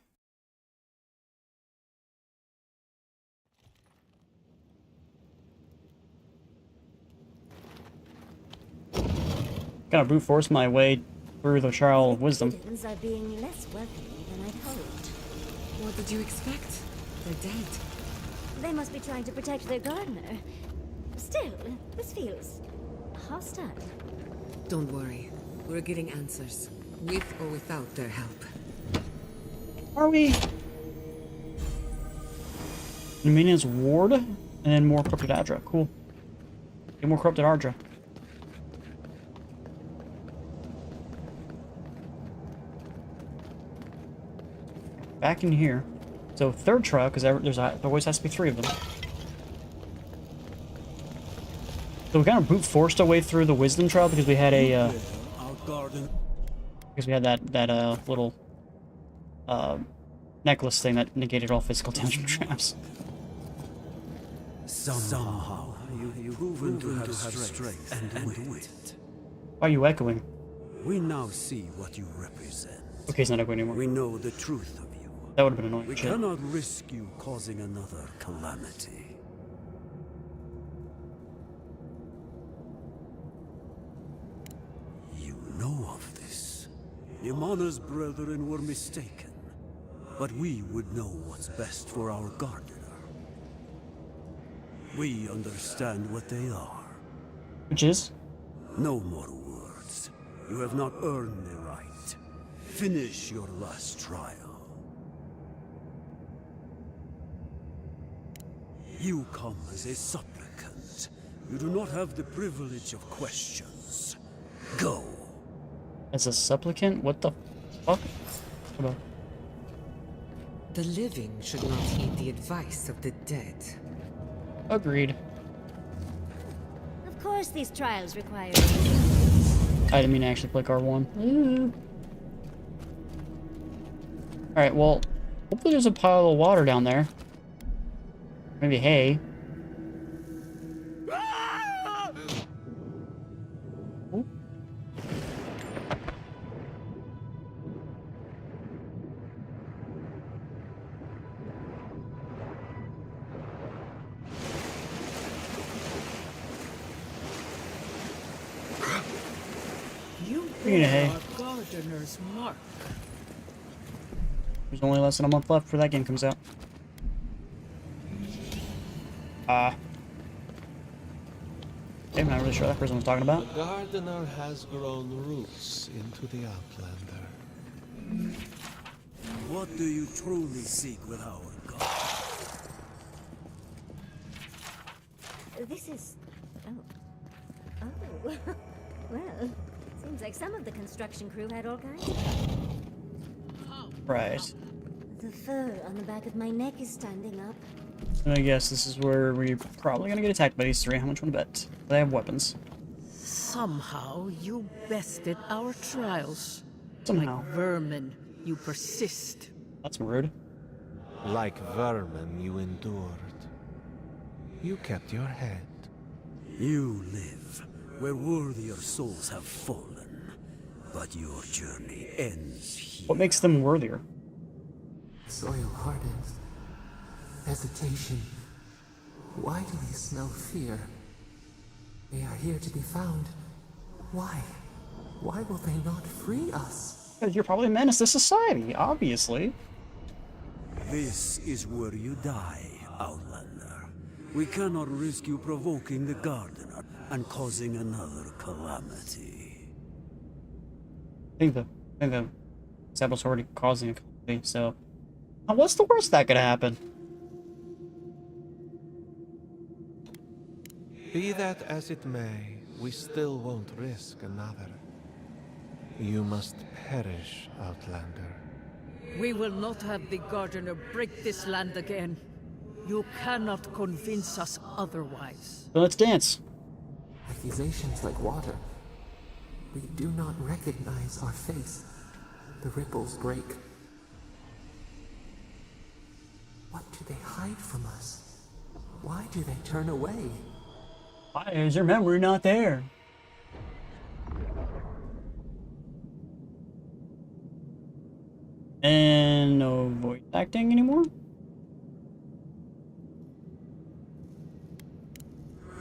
Gotta brute force my way through the trial of wisdom. Citizens are being less welcoming than I'd hoped. What did you expect? They're dead. They must be trying to protect their gardener. Still, this feels hostile. Don't worry. We're getting answers, with or without their help. Are we? Dominions Ward, and then more corrupted Adra. Cool. Get more corrupted Adra. Back in here. So third trial, because there always has to be 3 of them. So we kind of brute forced our way through the wisdom trial because we had a that little necklace thing that negated all physical damage from traps. Somehow you've proven to have strength and wit. Why are you echoing? We now see what you represent. Okay, it's not echoing anymore. We know the truth of you. That would have been annoying. We Shit. cannot risk you causing another calamity. You know of this. Nimana's brethren were mistaken, but we would know what's best for our gardener. We understand what they are. Which is? No more words. You have not earned the right. Finish your last trial. You come as a supplicant. You do not have the privilege of questions. Go. As a supplicant? What the fuck? Hold on. The living should not heed the advice of the dead. Agreed. Of course, these trials require. I didn't mean to actually click R1. Alright, well, hopefully there's a pile of water down there. Maybe hay. Ooh. You Speaking of hay. bear our gardener's mark. There's only less than a month left before that game comes out. Okay, I'm not really sure that person was talking about. The gardener has grown roots into the Outlander. What do you truly seek with our God? This is. Oh. Oh. Well, seems like some of the construction crew had all kinds of. Right. The fur on the back of my neck is standing up. And I guess this is where we're probably gonna get attacked by these 3. How much wanna bet? They have weapons. Somehow you bested our trials. Somehow. Like vermin, you persist. That's rude. Like vermin, you endured. You kept your head. You live where worthier souls have fallen, but your journey ends here. What makes them worthier? Soil hardens. Hesitation. Why do they smell fear? They are here to be found. Why? Why will they not free us? Because you're probably a menace to society, obviously. This is where you die, Outlander. We cannot risk you provoking the Gardener and causing another calamity. I think the Sable's already causing a calamity, so... What's the worst that could happen? Be that as it may, we still won't risk another. You must perish, Outlander. We will not have the Gardener break this land again. You cannot convince us otherwise. So let's dance. Accusations like water. We do not recognize our face. The ripples break. What do they hide from us? Why do they turn away? Why is your memory not there? And no voice acting anymore?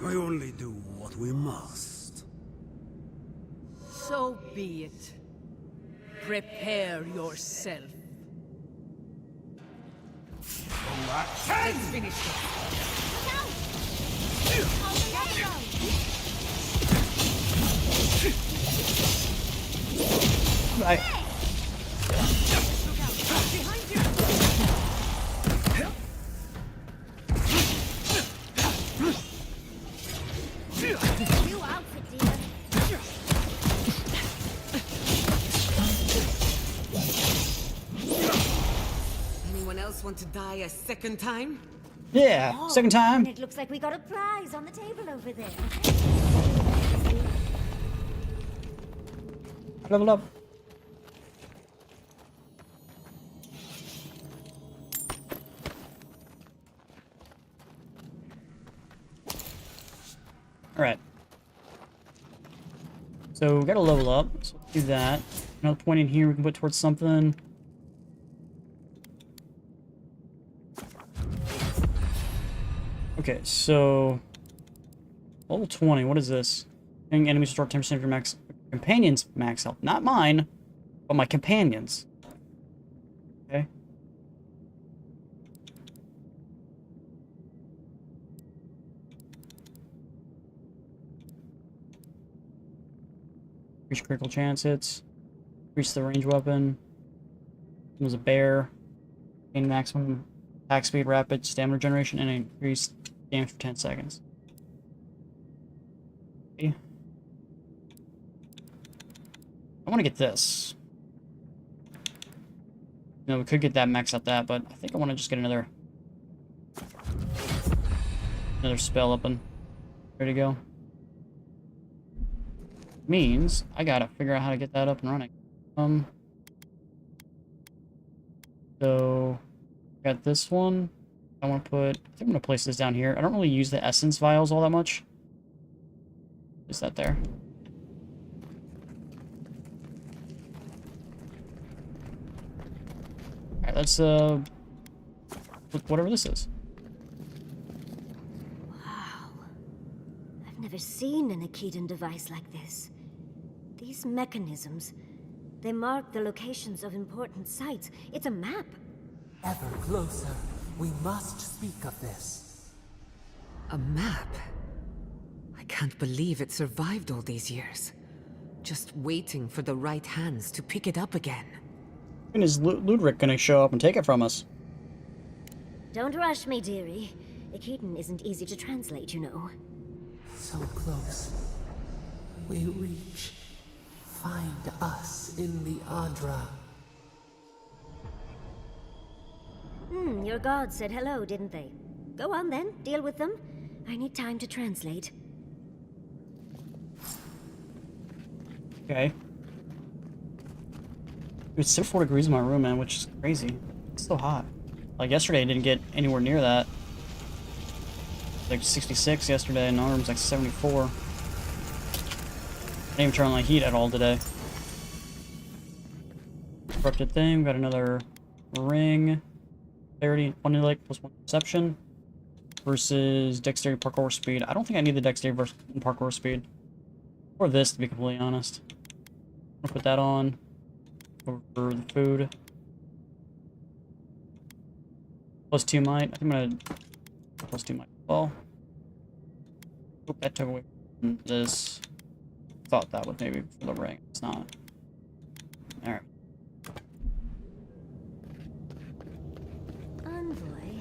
We only do what we must. So be it. Prepare yourself. Let's finish this. New outfit, dear. Anyone else want to die a second time? Yeah, Oh, second time. And it looks like we got a prize on the table over there. Level up. Alright. So we gotta level up, so let's do that. Another point in here we can put towards something. Okay, so level 20, what is this? Enemies restore 10% of your max companions max health. Not mine, but my companions. Okay. Increase critical chance hits. Increase the range weapon. It was a bear. Gain maximum attack speed, rapid stamina generation, and increase damage for 10 seconds. Okay. I want to get this. No, we could get that max out that, but I think I want to just get another spell up and ready to go. Means I gotta figure out how to get that up and running. So got this one. I want to put. I think I'm gonna place this down here. I don't really use the essence vials all that much. Is that there? Alright, let's put whatever this is. Wow. I've never seen an Akedan device like this. These mechanisms, they mark the locations of important sites. It's a map. Ever closer. We must speak of this. A map? I can't believe it survived all these years. Just waiting for the right hands to pick it up again. When is Ludwig gonna show up and take it from us? Don't rush me, dearie. Akedan isn't easy to translate, you know. So close. We reach. Find us in the Adra. Your gods said hello, didn't they? Go on then, deal with them. I need time to translate. Okay. It's 74 degrees in my room, man, which is crazy. It's so hot. Like yesterday, I didn't get anywhere near that. Like 66 yesterday, and my room's like 74. I didn't even turn on my heat at all today. Corrupted thing, got another ring. Clarity, 1 intellect plus 1 perception. Versus dexterity, parkour speed. I don't think I need the dexterity versus parkour speed. Or this, to be completely honest. I'm gonna put that on. For the food. Plus 2 might. I think I'm gonna plus 2 might. Well. Oop, that took away from this. Thought that would maybe for the ring. It's not. Alright. Envoy,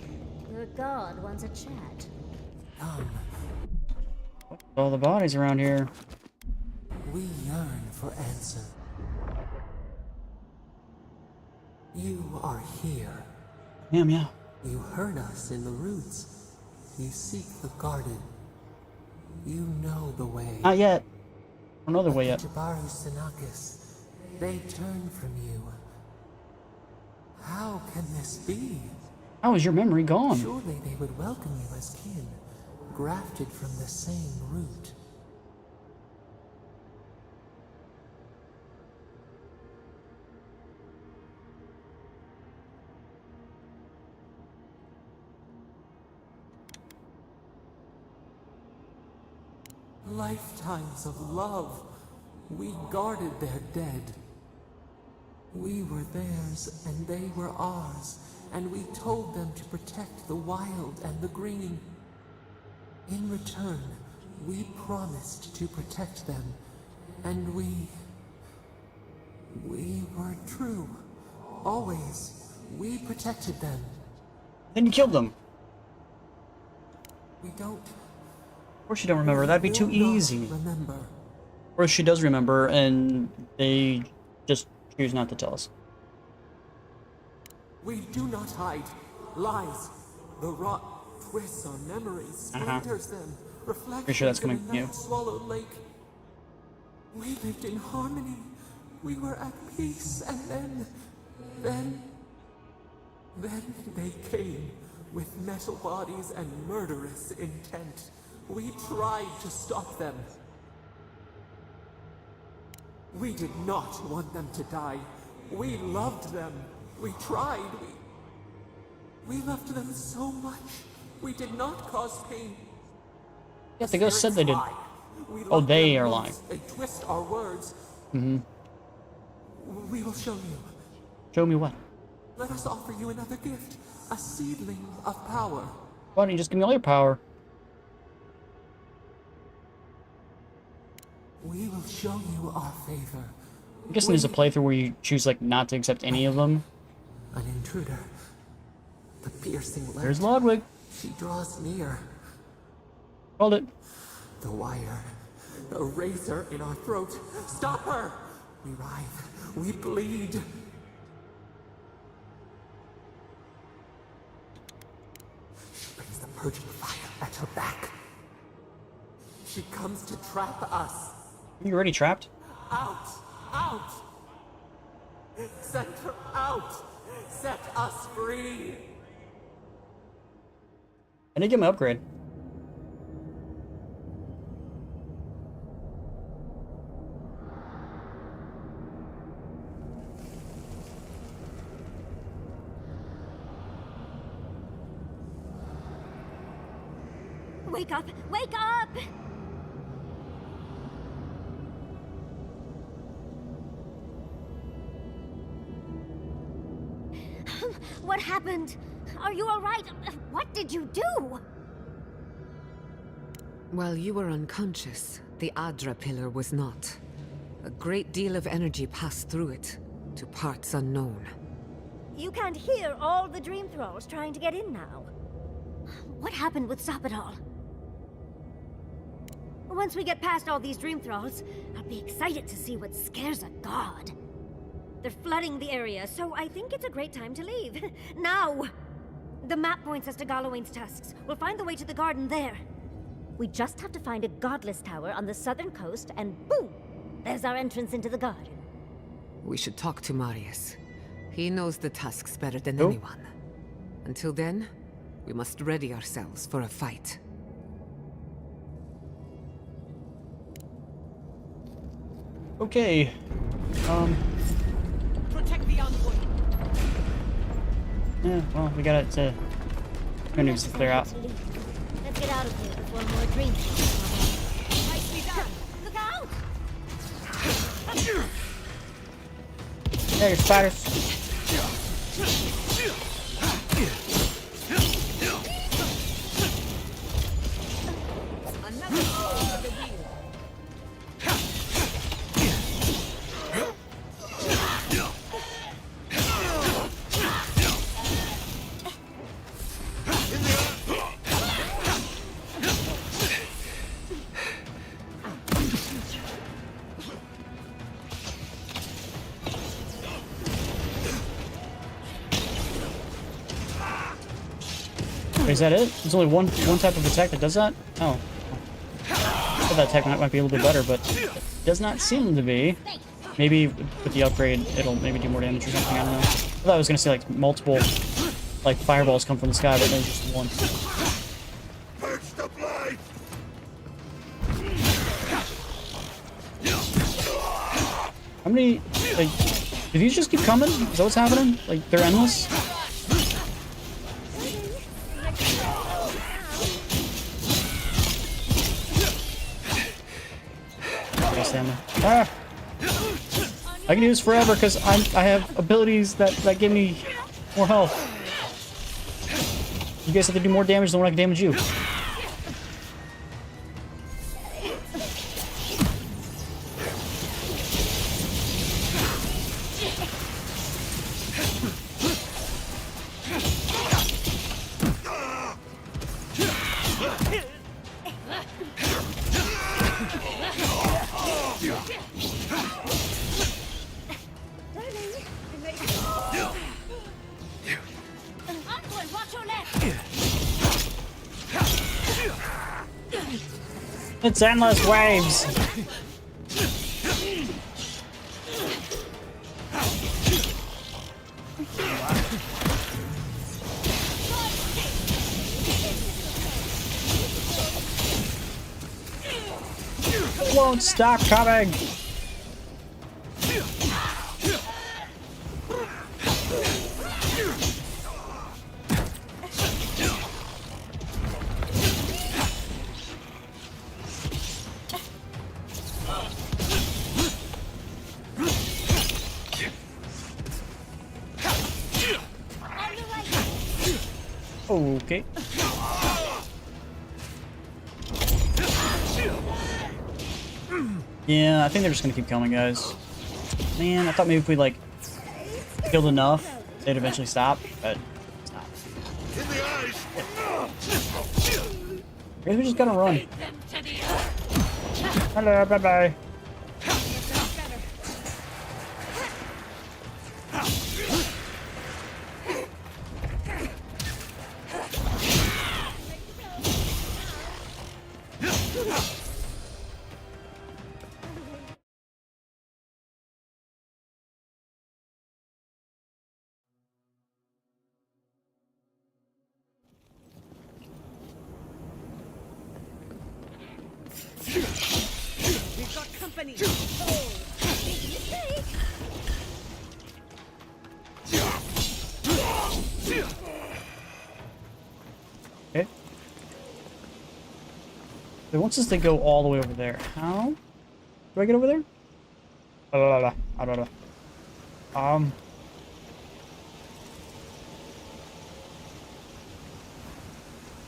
your god wants a chat. Come. What's with all the bodies around here? We yearn for answer. You are here. Damn, yeah. You heard us in the roots. You seek the garden. You know the way. Not yet. I don't know the way yet. Jabaru Sinakis, they turn from you. How can this be? How is your memory gone? Surely they would welcome you as kin, grafted from the same root. Lifetimes of love. We guarded their dead. We were theirs and they were ours, and we told them to protect the wild and the green. In return, we promised to protect them, and we were true. Always. We protected them. Then you killed them. We don't. Of course you don't remember. That'd be too will not easy. Remember. Or she does remember, and they just choose not to tell us. We do not hide. Lies. The rot twists our memories, splinters them, reflections Pretty sure that's coming in from a you. night-swallowed lake. We lived in harmony. We were at peace, and then they came with metal bodies and murderous intent. We tried to stop them. We did not want them to die. We loved them. We tried. We loved them so much. We did not cause pain. Yeah, the ghost said they did. We Oh, love they them are most. lying. They twist our words. Mm-hmm. We will show you. Show me what? Let us offer you another gift. A seedling of power. Why don't you just give me all your power? We will show you our favor. I'm guessing there's a playthrough where you choose, like, not to accept any of them. An intruder. The piercing light. There's Ludwig. She draws near. Called it. The wire. The razor in our throat. Stop her! We writhe. We bleed. She brings the purging fire at her back. She comes to trap us. You already trapped? Out! Out! Send her out! Set us free! I didn't get my upgrade. Wake up! Wake up! What happened? Are you all right? What did you do? While you were unconscious, the Adra pillar was not. A great deal of energy passed through it, to parts unknown. You can't hear all the dream thralls trying to get in now. What happened with Sapidal? Once we get past all these dream thralls, I'll be excited to see what scares a god. They're flooding the area, so I think it's a great time to leave. Now! The map points us to Galawain's tusks. We'll find the way to the garden there. We just have to find a godless tower on the southern coast, and boom! There's our entrance into the garden. We should talk to Marius. He knows the tusks better than Nope. anyone. Until then, we must ready ourselves for a fight. Okay. Protect the envoy. Yeah, well, we got it to... Good news to clear out. Let's get out of here before more dream thralls. Nicely done! Look out! There, spiders. Wait, is that it? There's only one type of attack that does that? Oh. I thought that attack might be a little bit better, but it does not seem to be. Maybe with the upgrade, it'll maybe do more damage or something, I don't know. I thought I was gonna see like multiple like fireballs come from the sky, but then just one. How many, like, do these just keep coming? Is that what's happening? Like, they're endless? Ah! I can do this forever because I have abilities that give me more health. You guys have to do more damage than when I can damage you. It's endless waves. It won't stop coming. Okay. Yeah, I think they're just gonna keep coming, guys. Man, I thought maybe if we like killed enough, they'd eventually stop, but it's not. Maybe we just gotta run. Hello, bye bye. We've got company. Oh, big mistake. Okay. So once they go all the way over there, how do I get over there? I don't know.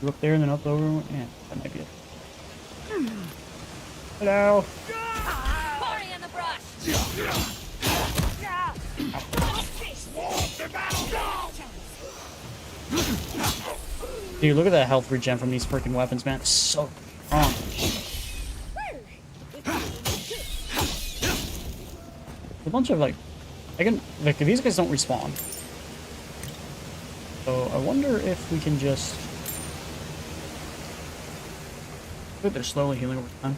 Go up there and then up over. Yeah, that might be it. Hello. Party in the brush! Dude, look at that health regen from these freaking weapons, man. It's so strong. A bunch of like, these guys don't respawn. So I wonder if we can just. Good, they're slowly healing over time.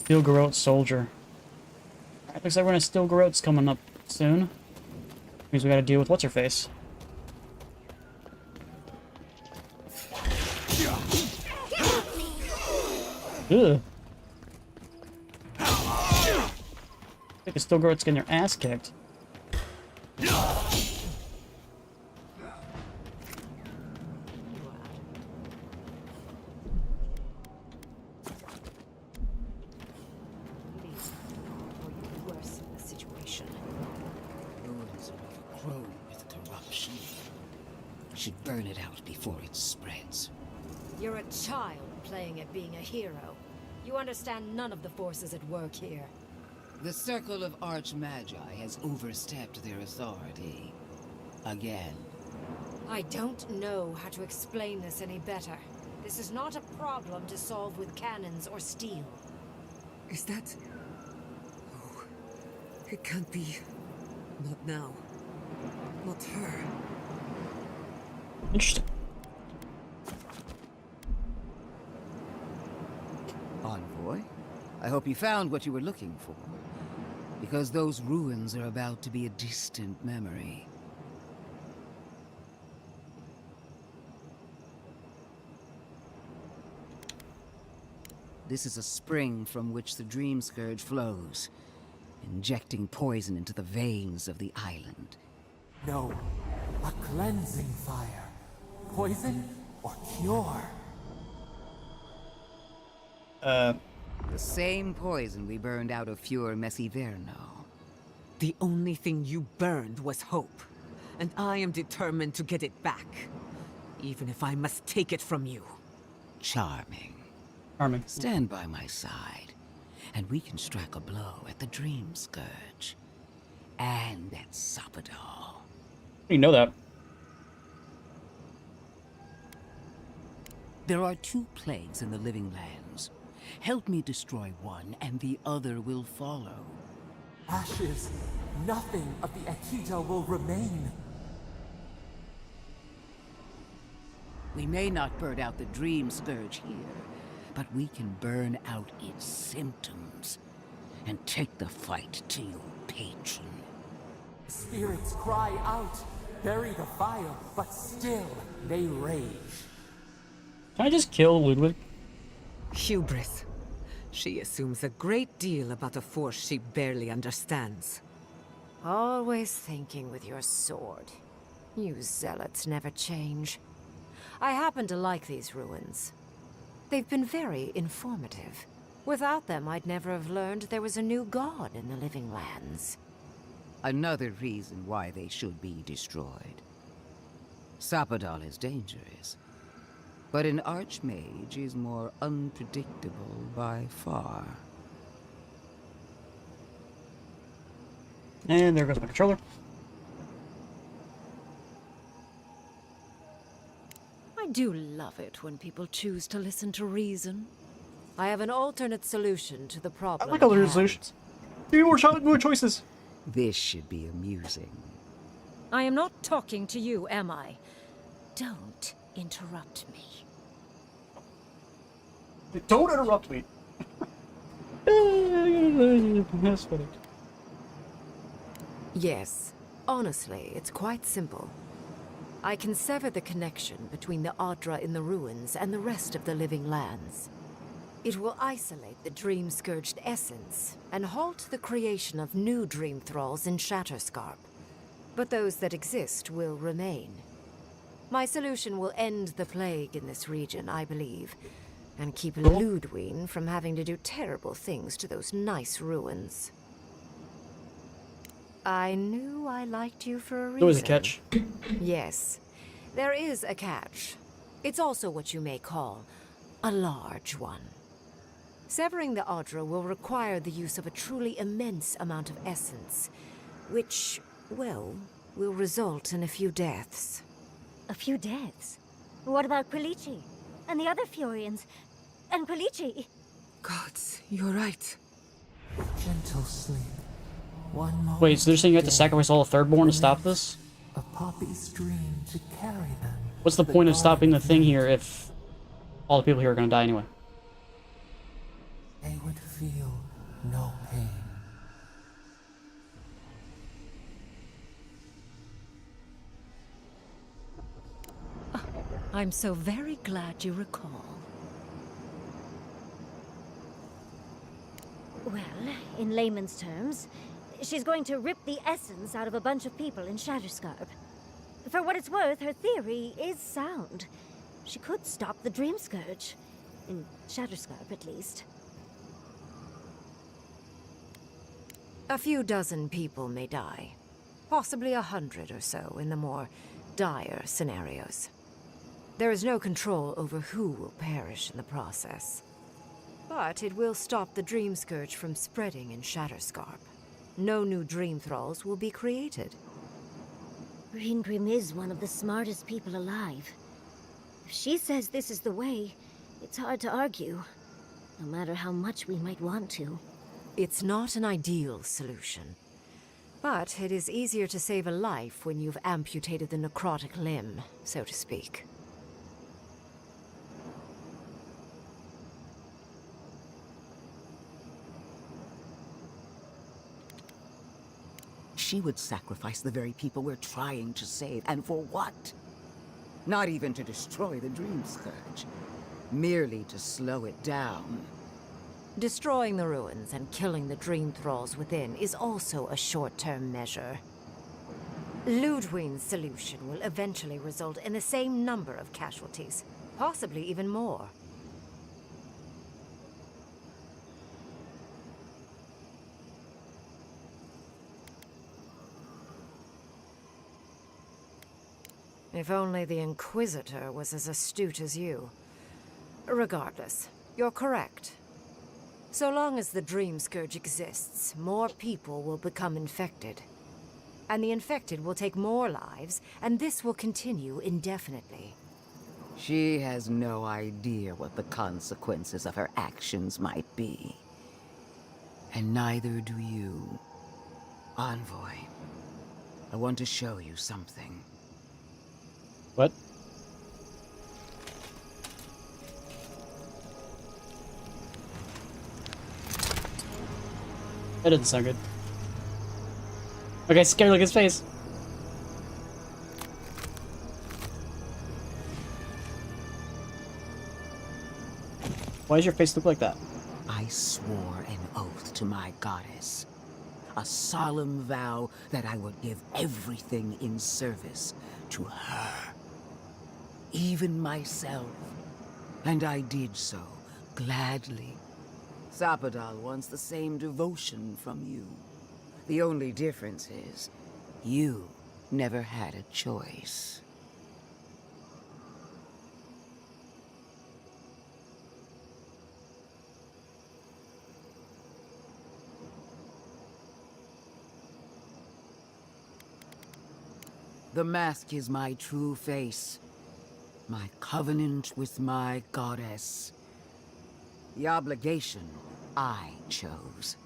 Steel Garrote Soldier. Alright, looks like we're gonna Steel Garrote's coming up soon. Means we gotta deal with what's-her-face. Ugh. I think the Steel Garrote's getting their ass kicked. Should burn it out before it spreads. You're a child playing at being a hero. You understand none of the forces at work here. The Circle of Archmagi has overstepped their authority. Again. I don't know how to explain this any better. This is not a problem to solve with cannons or steel. Is that... Oh, it can't be. Not now. Not her. Interesting. Envoy, I hope you found what you were looking for. Because those ruins are about to be a distant memory. This is a spring from which the Dream Scourge flows, injecting poison into the veins of the island. No, a cleansing fire. Poison or cure? The same poison we burned out of Fior Messiverno. The only thing you burned was hope. And I am determined to get it back. Even if I must take it from you. Charming. Charming. Stand by my side, and we can strike a blow at the Dream Scourge. And at Sapadal. You know that. There are two plagues in the Living Lands. Help me destroy one, and the other will follow. Ashes. Nothing of the Akita will remain. We may not burn out the Dream Scourge here, but we can burn out its symptoms and take the fight to your patron. Spirits cry out, bury the fire, but still they rage. Can I just kill Ludwig? Hubris. She assumes a great deal about a force she barely understands. Always thinking with your sword. You zealots never change. I happen to like these ruins. They've been very informative. Without them, I'd never have learned there was a new god in the Living Lands. Another reason why they should be destroyed. Sapadal is dangerous, but an Archmage is more unpredictable by far. And there goes my controller. I do love it when people choose to listen to reason. I have an alternate solution to the I problem. like alternate solutions. Give me more choices. This should be amusing. I am not talking to you, am I? Don't interrupt me. Don't interrupt me. That's funny. Yes, honestly, it's quite simple. I can sever the connection between the Adra in the ruins and the rest of the Living Lands. It will isolate the dream-scourged essence and halt the creation of new dream thralls in Shatterscarp. But those that exist will remain. My solution will end the plague in this region, I believe, and keep Ludwig from having to do terrible things to those nice ruins. I knew I liked you for a reason. There was a catch. Yes, there is a catch. It's also what you may call a large one. Severing the Adra will require the use of a truly immense amount of essence, which, well, will result in a few deaths. A few deaths? What about Quilici? And the other Furians? And Quilici? Gods, you're right. Gentle sleep. One moment. Wait, so they're saying you have to sacrifice all the Thirdborn to stop this? A poppy's dream to carry them. What's the point of stopping the thing here if all the people here are gonna die anyway? They would feel no pain. I'm so very glad you recall. Well, in layman's terms, she's going to rip the essence out of a bunch of people in Shatterscarp. For what it's worth, her theory is sound. She could stop the Dream Scourge. In Shatterscarp, at least. A few dozen people may die. Possibly 100 or so in the more dire scenarios. There is no control over who will perish in the process. But it will stop the Dream Scourge from spreading in Shatterscarp. No new Dream Thralls will be created. Green Grim is one of the smartest people alive. If she says this is the way, it's hard to argue, no matter how much we might want to. It's not an ideal solution. But it is easier to save a life when you've amputated the necrotic limb, so to speak. She would sacrifice the very people we're trying to save, and for what? Not even to destroy the Dream Scourge, merely to slow it down. Destroying the ruins and killing the dream thralls within is also a short-term measure. Ludwig's solution will eventually result in the same number of casualties, possibly even more. If only the Inquisitor was as astute as you. Regardless, you're correct. So long as the Dream Scourge exists, more people will become infected. And the infected will take more lives, and this will continue indefinitely. She has no idea what the consequences of her actions might be. And neither do you. Envoy, I want to show you something. What? That didn't sound good. Okay, scary, look at his face. Why does your face look like that? I swore an oath to my goddess. A solemn vow that I would give everything in service to her. Even myself. And I did so, gladly. Sapadal wants the same devotion from you. The only difference is, you never had a choice. The mask is my true face. My covenant with my goddess. The obligation I chose.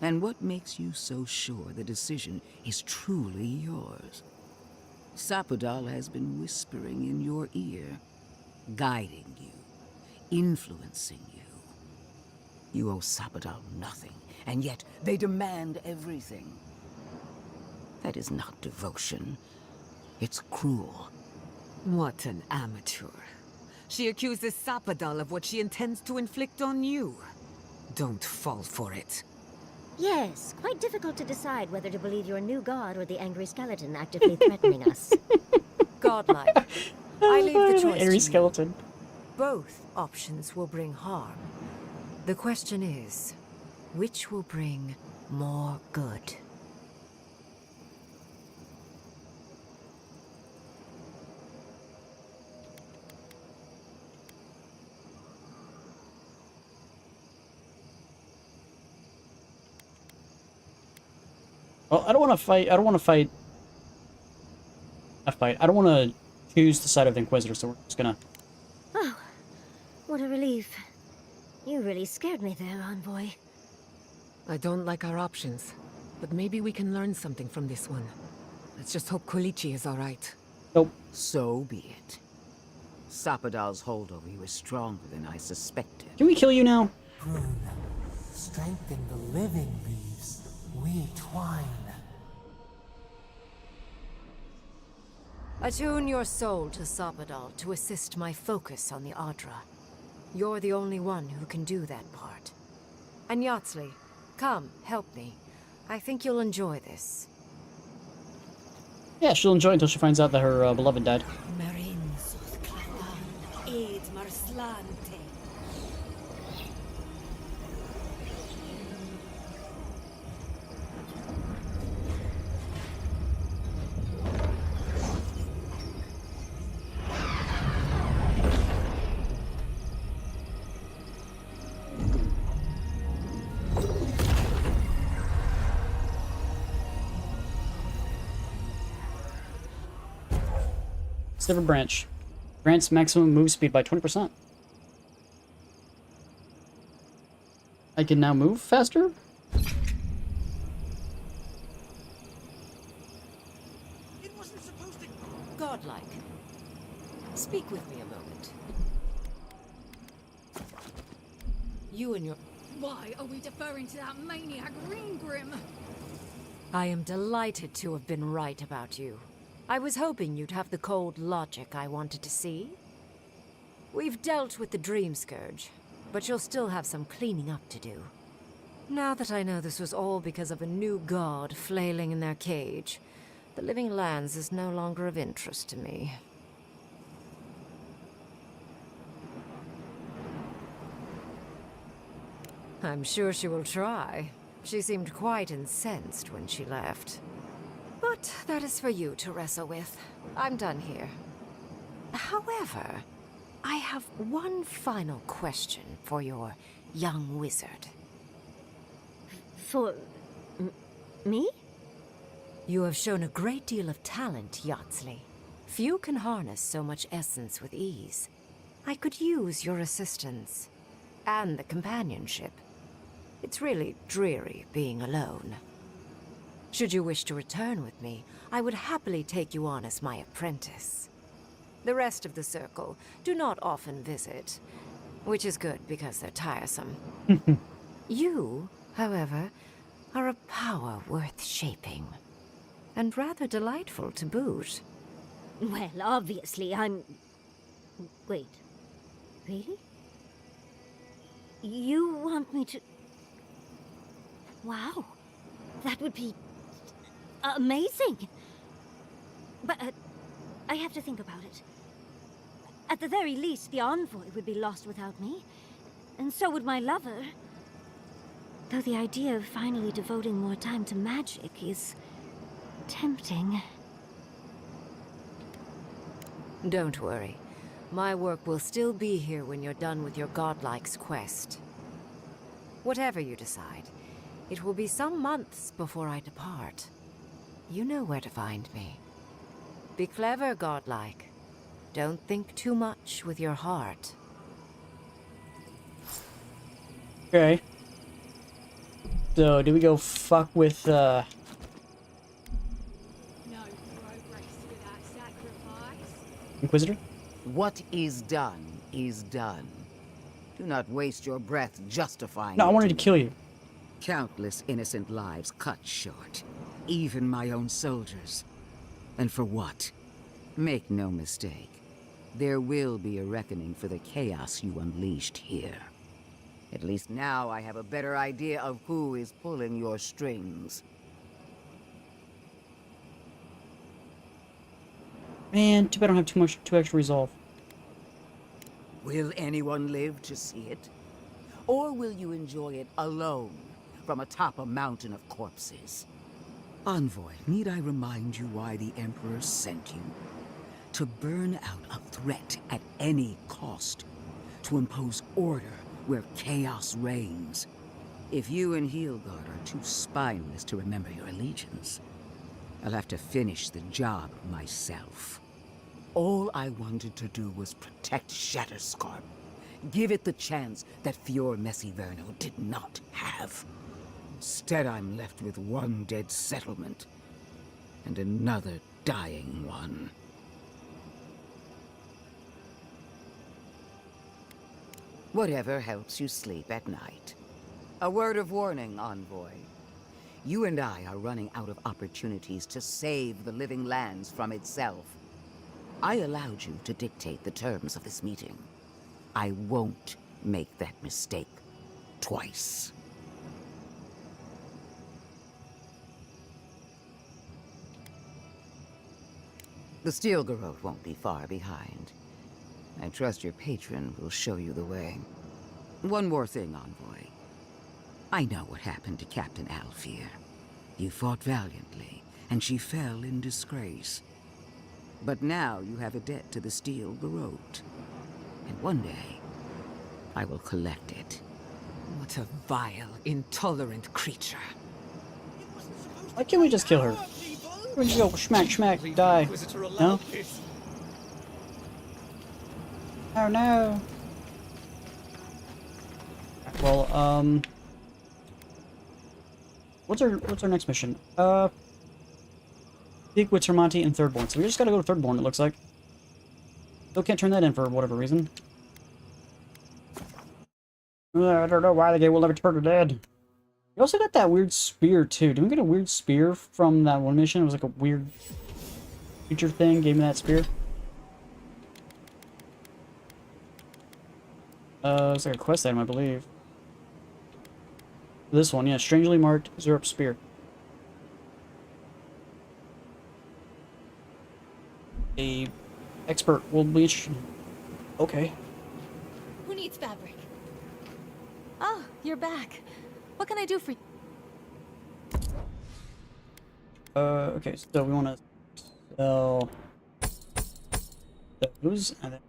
And what makes you so sure the decision is truly yours? Sapadal has been whispering in your ear, guiding you, influencing you. You owe Sapadal nothing, and yet they demand everything. That is not devotion. It's cruel. What an amateur. She accuses Sapadal of what she intends to inflict on you. Don't fall for it. Yes, quite difficult to decide whether to believe your new god or the angry skeleton actively threatening us. Godlike. I leave the choice Angry to you. skeleton. Both options will bring harm. The question is, which will bring more good? Well, I don't want to fight. I don't want to fight. Not fight. I don't want to choose the side of the Inquisitor, so we're just gonna. Oh, what a relief. You really scared me there, Envoy. I don't like our options, but maybe we can learn something from this one. Let's just hope Kolichi is all right. Nope. So be it. Sapadal's hold over you is stronger than I suspected. Can we kill you now? Rune, strengthen the living leaves. We twine. Attune your soul to Sapadal to assist my focus on the Adra. You're the only one who can do that part. And Yatsley, come, help me. I think you'll enjoy this. Yeah, she'll enjoy it until she finds out that her beloved died. Silver branch. Grants maximum move speed by 20%. I can now move faster? It wasn't supposed to... Godlike. Speak with me a moment. You and your... Why are we deferring to that maniac Ringgrim? I am delighted to have been right about you. I was hoping you'd have the cold logic I wanted to see. We've dealt with the Dream Scourge, but you'll still have some cleaning up to do. Now that I know this was all because of a new god flailing in their cage, the Living Lands is no longer of interest to me. I'm sure she will try. She seemed quite incensed when she left. But that is for you to wrestle with. I'm done here. However, I have one final question for your young wizard. For... me? You have shown a great deal of talent, Yatsley. Few can harness so much essence with ease. I could use your assistance. And the companionship. It's really dreary being alone. Should you wish to return with me, I would happily take you on as my apprentice. The rest of the circle do not often visit, which is good because they're tiresome. You, however, are a power worth shaping, and rather delightful to boot. Well, obviously, I'm... Wait. Really? You want me to... Wow. That would be... amazing! But, I have to think about it. At the very least, the envoy would be lost without me. And so would my lover. Though the idea of finally devoting more time to magic is... tempting. Don't worry. My work will still be here when you're done with your godlike's quest. Whatever you decide, it will be some months before I depart. You know where to find me. Be clever, godlike. Don't think too much with your heart. Okay. So, do we go fuck with, No progress without sacrifice. Inquisitor? What is done is done. Do not waste your breath justifying No, I it wanted to me. kill you. Countless innocent lives cut short. Even my own soldiers. And for what? Make no mistake. There will be a reckoning for the chaos you unleashed here. At least now I have a better idea of who is pulling your strings. Man, too bad I don't have too extra resolve. Will anyone live to see it? Or will you enjoy it alone, from atop a mountain of corpses? Envoy, need I remind you why the Emperor sent you? To burn out a threat at any cost. To impose order where chaos reigns. If you and Heelgard are too spineless to remember your allegiance, I'll have to finish the job myself. All I wanted to do was protect Shatterscarp. Give it the chance that Fior Messiverno did not have. Instead, I'm left with one dead settlement, and another dying one. Whatever helps you sleep at night. A word of warning, Envoy. You and I are running out of opportunities to save the Living Lands from itself. I allowed you to dictate the terms of this meeting. I won't make that mistake twice. The Steel Garrote won't be far behind. I trust your patron will show you the way. One more thing, Envoy. I know what happened to Captain Alfear. You fought valiantly, and she fell in disgrace. But now you have a debt to the Steel Garrote. And one day, I will collect it. What a vile, intolerant creature. Why can't we just kill her? We just go schmack, schmack, die. No? Oh no. Well, what's our next mission? Peak with Tremonti and Thirdborn. So we just gotta go to Thirdborn, it looks like. Still can't turn that in for whatever reason. I don't know why the game will never turn it in. We also got that weird spear too. Didn't we get a weird spear from that one mission? It was like a weird creature thing, gave me that spear. It's like a quest item, I believe. This one, yeah, strangely marked Zerup spear. A expert will bleach. Okay. Who needs fabric? Oh, you're back. What can I do for you? Okay, so we want to sell those, and then,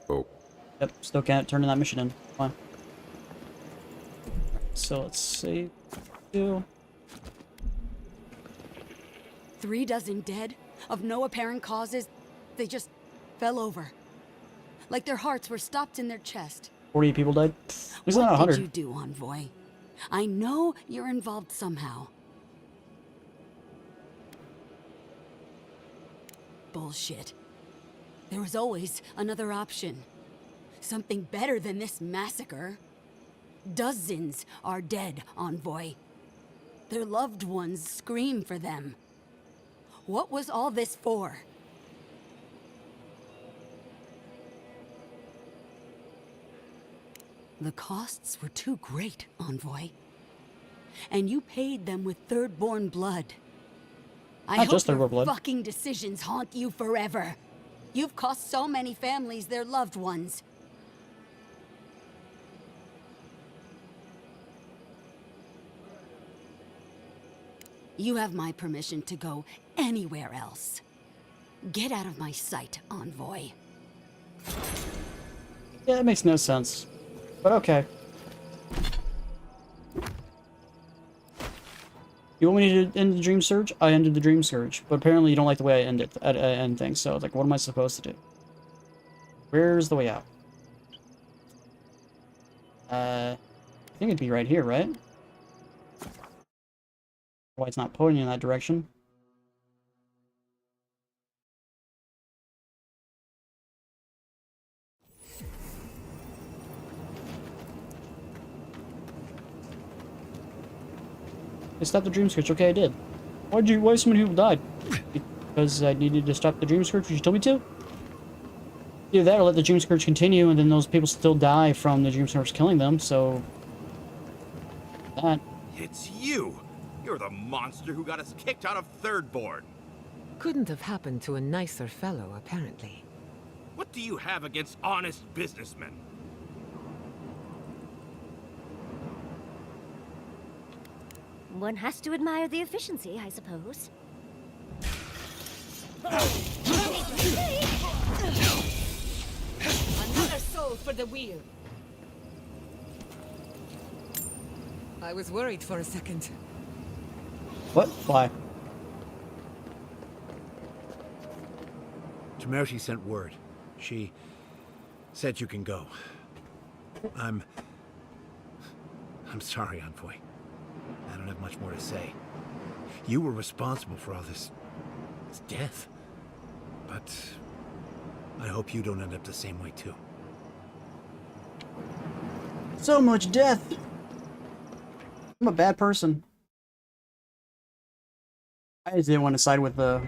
Oh. Yep, still can't turn that mission in. Fine. So let's save. 3 dozen dead, of no apparent causes. They just fell over. Like their hearts were stopped in their chest. 40 people died? It's not What 100. did you do, Envoy? I know you're involved somehow. Bullshit. There was always another option. Something better than this massacre. Dozens are dead, Envoy. Their loved ones scream for them. What was all this for? The costs were too great, Envoy. And you paid them with Thirdborn blood. I Not hope just your Thirdborn blood. fucking decisions haunt you forever. You've cost so many families their loved ones. You have my permission to go anywhere else. Get out of my sight, Envoy. Yeah, that makes no sense. But okay. You want me to end the Dream Surge? I ended the Dream Surge, but apparently you don't like the way I end things, so like, what am I supposed to do? Where's the way out? I think it'd be right here, right? Why it's not pointing in that direction? I stopped the Dream Surge. Okay, I did. Why so many people died? Because I needed to stop the Dream Surge, which you told me to? Either that or let the Dream Surge continue, and then those people still die from the Dream Surge killing them, so... That. It's you! You're the monster who got us kicked out of Thirdborn! Couldn't have happened to a nicer fellow, apparently. What do you have against honest businessmen? One has to admire the efficiency, I suppose. Another soul for the wheel. I was worried for a second. What? Why? Temerity sent word. She said you can go. I'm sorry, Envoy. I don't have much more to say. You were responsible for all this death. But I hope you don't end up the same way, too. So much death! I'm a bad person. I just didn't want to side with the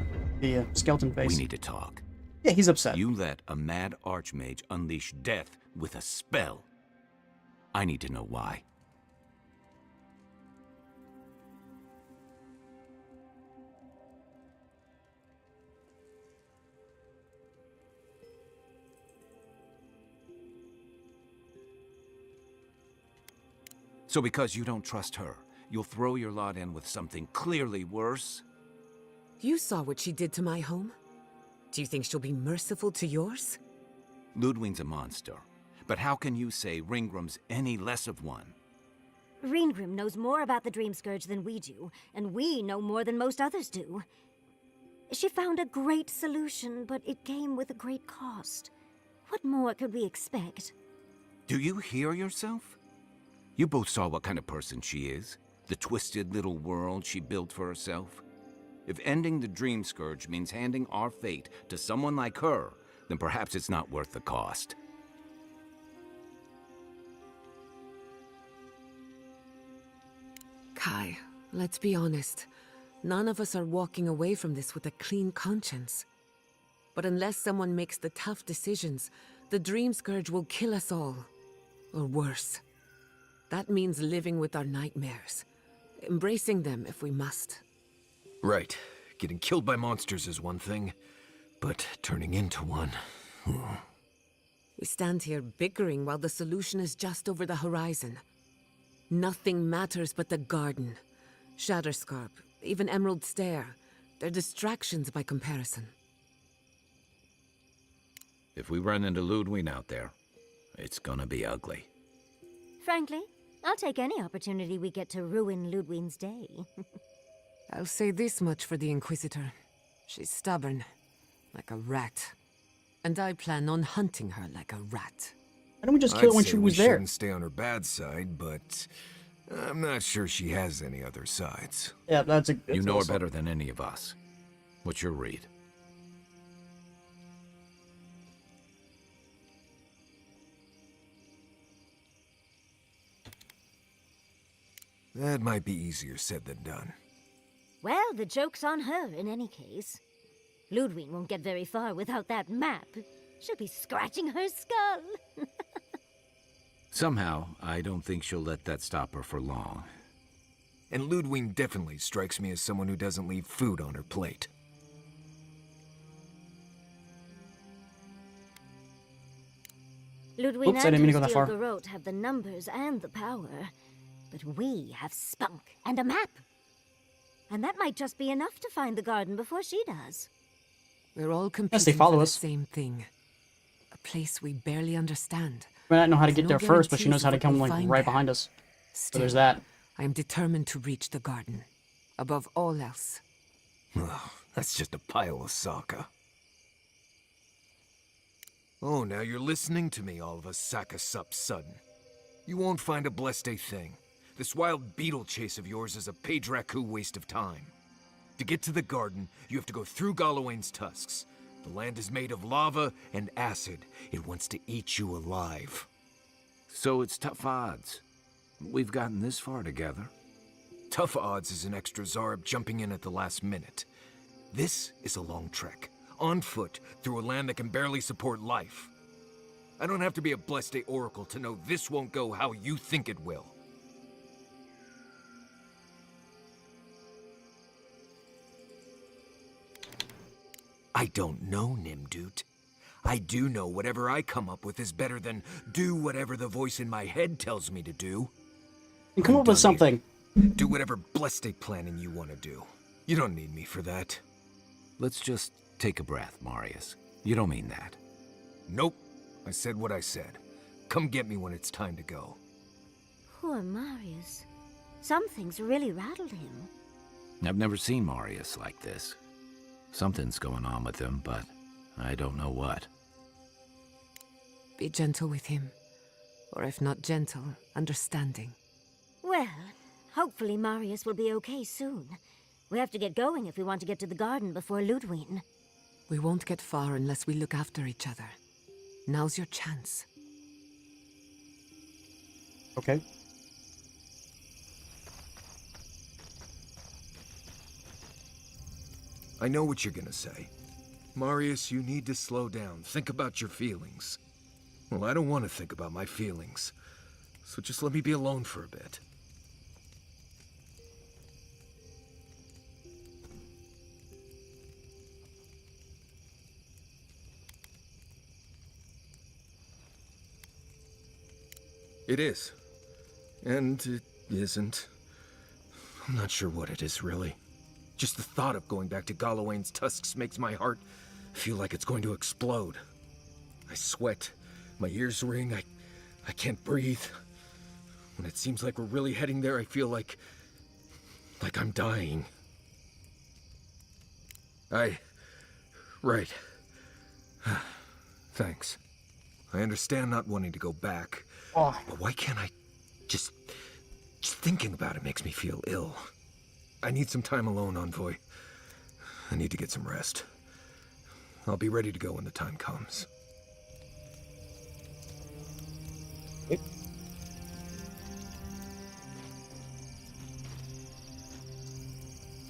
skeleton face. We need to talk. Yeah, he's upset. You let a mad archmage unleash death with a spell. I need to know why. So because you don't trust her, you'll throw your lot in with something clearly worse? You saw what she did to my home. Do you think she'll be merciful to yours? Ludwig's a monster. But how can you say Ringgrim's any less of one? Ringgrim knows more about the Dream Scourge than we do, and we know more than most others do. She found a great solution, but it came with a great cost. What more could we expect? Do you hear yourself? You both saw what kind of person she is. The twisted little world she built for herself. If ending the Dream Scourge means handing our fate to someone like her, then perhaps it's not worth the cost. Kai, let's be honest. None of us are walking away from this with a clean conscience. But unless someone makes the tough decisions, the Dream Scourge will kill us all. Or worse. That means living with our nightmares. Embracing them if we must. Right. Getting killed by monsters is one thing, but turning into one... We stand here bickering while the solution is just over the horizon. Nothing matters but the garden. Shatterscarp, even Emerald Stair. They're distractions by comparison. If we run into Ludwig out there, it's gonna be ugly. Frankly, I'll take any opportunity we get to ruin Ludwig's day. I'll say this much for the Inquisitor. She's stubborn, like a rat. And I plan on hunting her like a rat. Why don't we just kill her when she was there? Shouldn't stay on her bad side, but I'm not sure she has any other sides. Yeah, that's a. You know her better than any of us. What's your read? That might be easier said than done. Well, the joke's on her in any case. Ludwig won't get very far without that map. She'll be scratching her skull. Somehow, I don't think she'll let that stop her for long. And Ludwig definitely strikes me as someone who doesn't leave food on her plate. Ludwig Oops, I didn't mean to go that far. Garrote have the numbers and the power, but we have spunk and a map. And that might just be enough to find the garden before she does. We're all Yes, they competing follow for us. the same thing. A place we barely understand. I might not know how to There's get no there first, but she knows guarantees how of to what come we'll like find right there. behind us. So Still, there's that. I am determined to reach the garden. Above all else. Oh, that's just a pile of Sokka. Oh, now you're listening to me, all of a sack of sup sudden. You won't find a blessed a thing. This wild beetle chase of yours is a Padraku waste of time. To get to the garden, you have to go through Galawain's tusks. The land is made of lava and acid. It wants to eat you alive. So it's tough odds. We've gotten this far together. Tough odds is an extra Zarb jumping in at the last minute. This is a long trek, on foot, through a land that can barely support life. I don't have to be a Blessed Oracle to know this won't go how you think it will. I don't know, Nimdut. I do know whatever I come up with is better than do whatever the voice in my head tells me to do. And come up with something. Do whatever blessed planning you want to do. You don't need me for that. Let's just take a breath, Marius. You don't mean that. Nope. I said what I said. Come get me when it's time to go. Poor Marius. Some things really rattled him. I've never seen Marius like this. Something's going on with him, but I don't know what. Be gentle with him. Or if not gentle, understanding. Well, hopefully Marius will be okay soon. We have to get going if we want to get to the garden before Ludwig. We won't get far unless we look after each other. Now's your chance. Okay. I know what you're gonna say. Marius, you need to slow down. Think about your feelings. Well, I don't want to think about my feelings. So just let me be alone for a bit. It is. And it isn't. I'm not sure what it is, really. Just the thought of going back to Galawain's tusks makes my heart feel like it's going to explode. I sweat, my ears ring, I can't breathe. When it seems like we're really heading there, I feel like I'm dying. Right. Thanks. I understand not wanting to go back, but why can't I just thinking about it makes me feel ill. I need some time alone, Envoy. I need to get some rest. I'll be ready to go when the time comes.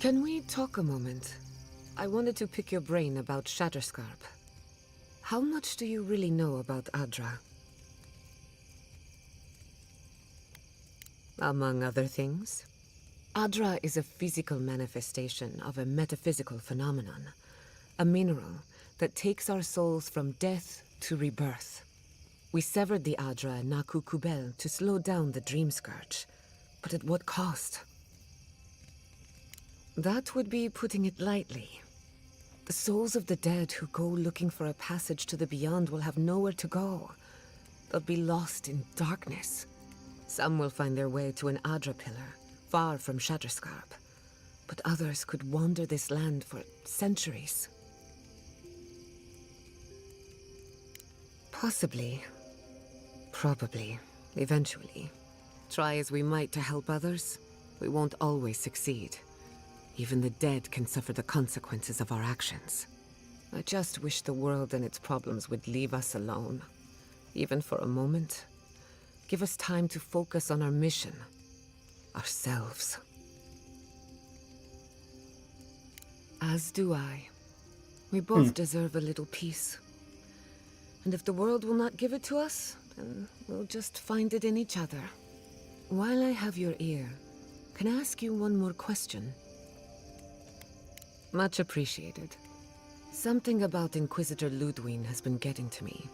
Can we talk a moment? I wanted to pick your brain about Shatterscarp. How much do you really know about Adra? Among other things, Adra is a physical manifestation of a metaphysical phenomenon, a mineral that takes our souls from death to rebirth. We severed the Adra and Naku Kubel to slow down the Dream Scourge, but at what cost? That would be putting it lightly. The souls of the dead who go looking for a passage to the beyond will have nowhere to go. They'll be lost in darkness. Some will find their way to an Adra pillar, far from Shatterscarp. But others could wander this land for centuries. Possibly. Probably. Eventually. Try as we might to help others, we won't always succeed. Even the dead can suffer the consequences of our actions. I just wish the world and its problems would leave us alone. Even for a moment. Give us time to focus on our mission. Ourselves. As do I. We both deserve a little peace. And if the world will not give it to us, then we'll just find it in each other. While I have your ear, can I ask you one more question? Much appreciated. Something about Inquisitor Ludwig has been getting to me.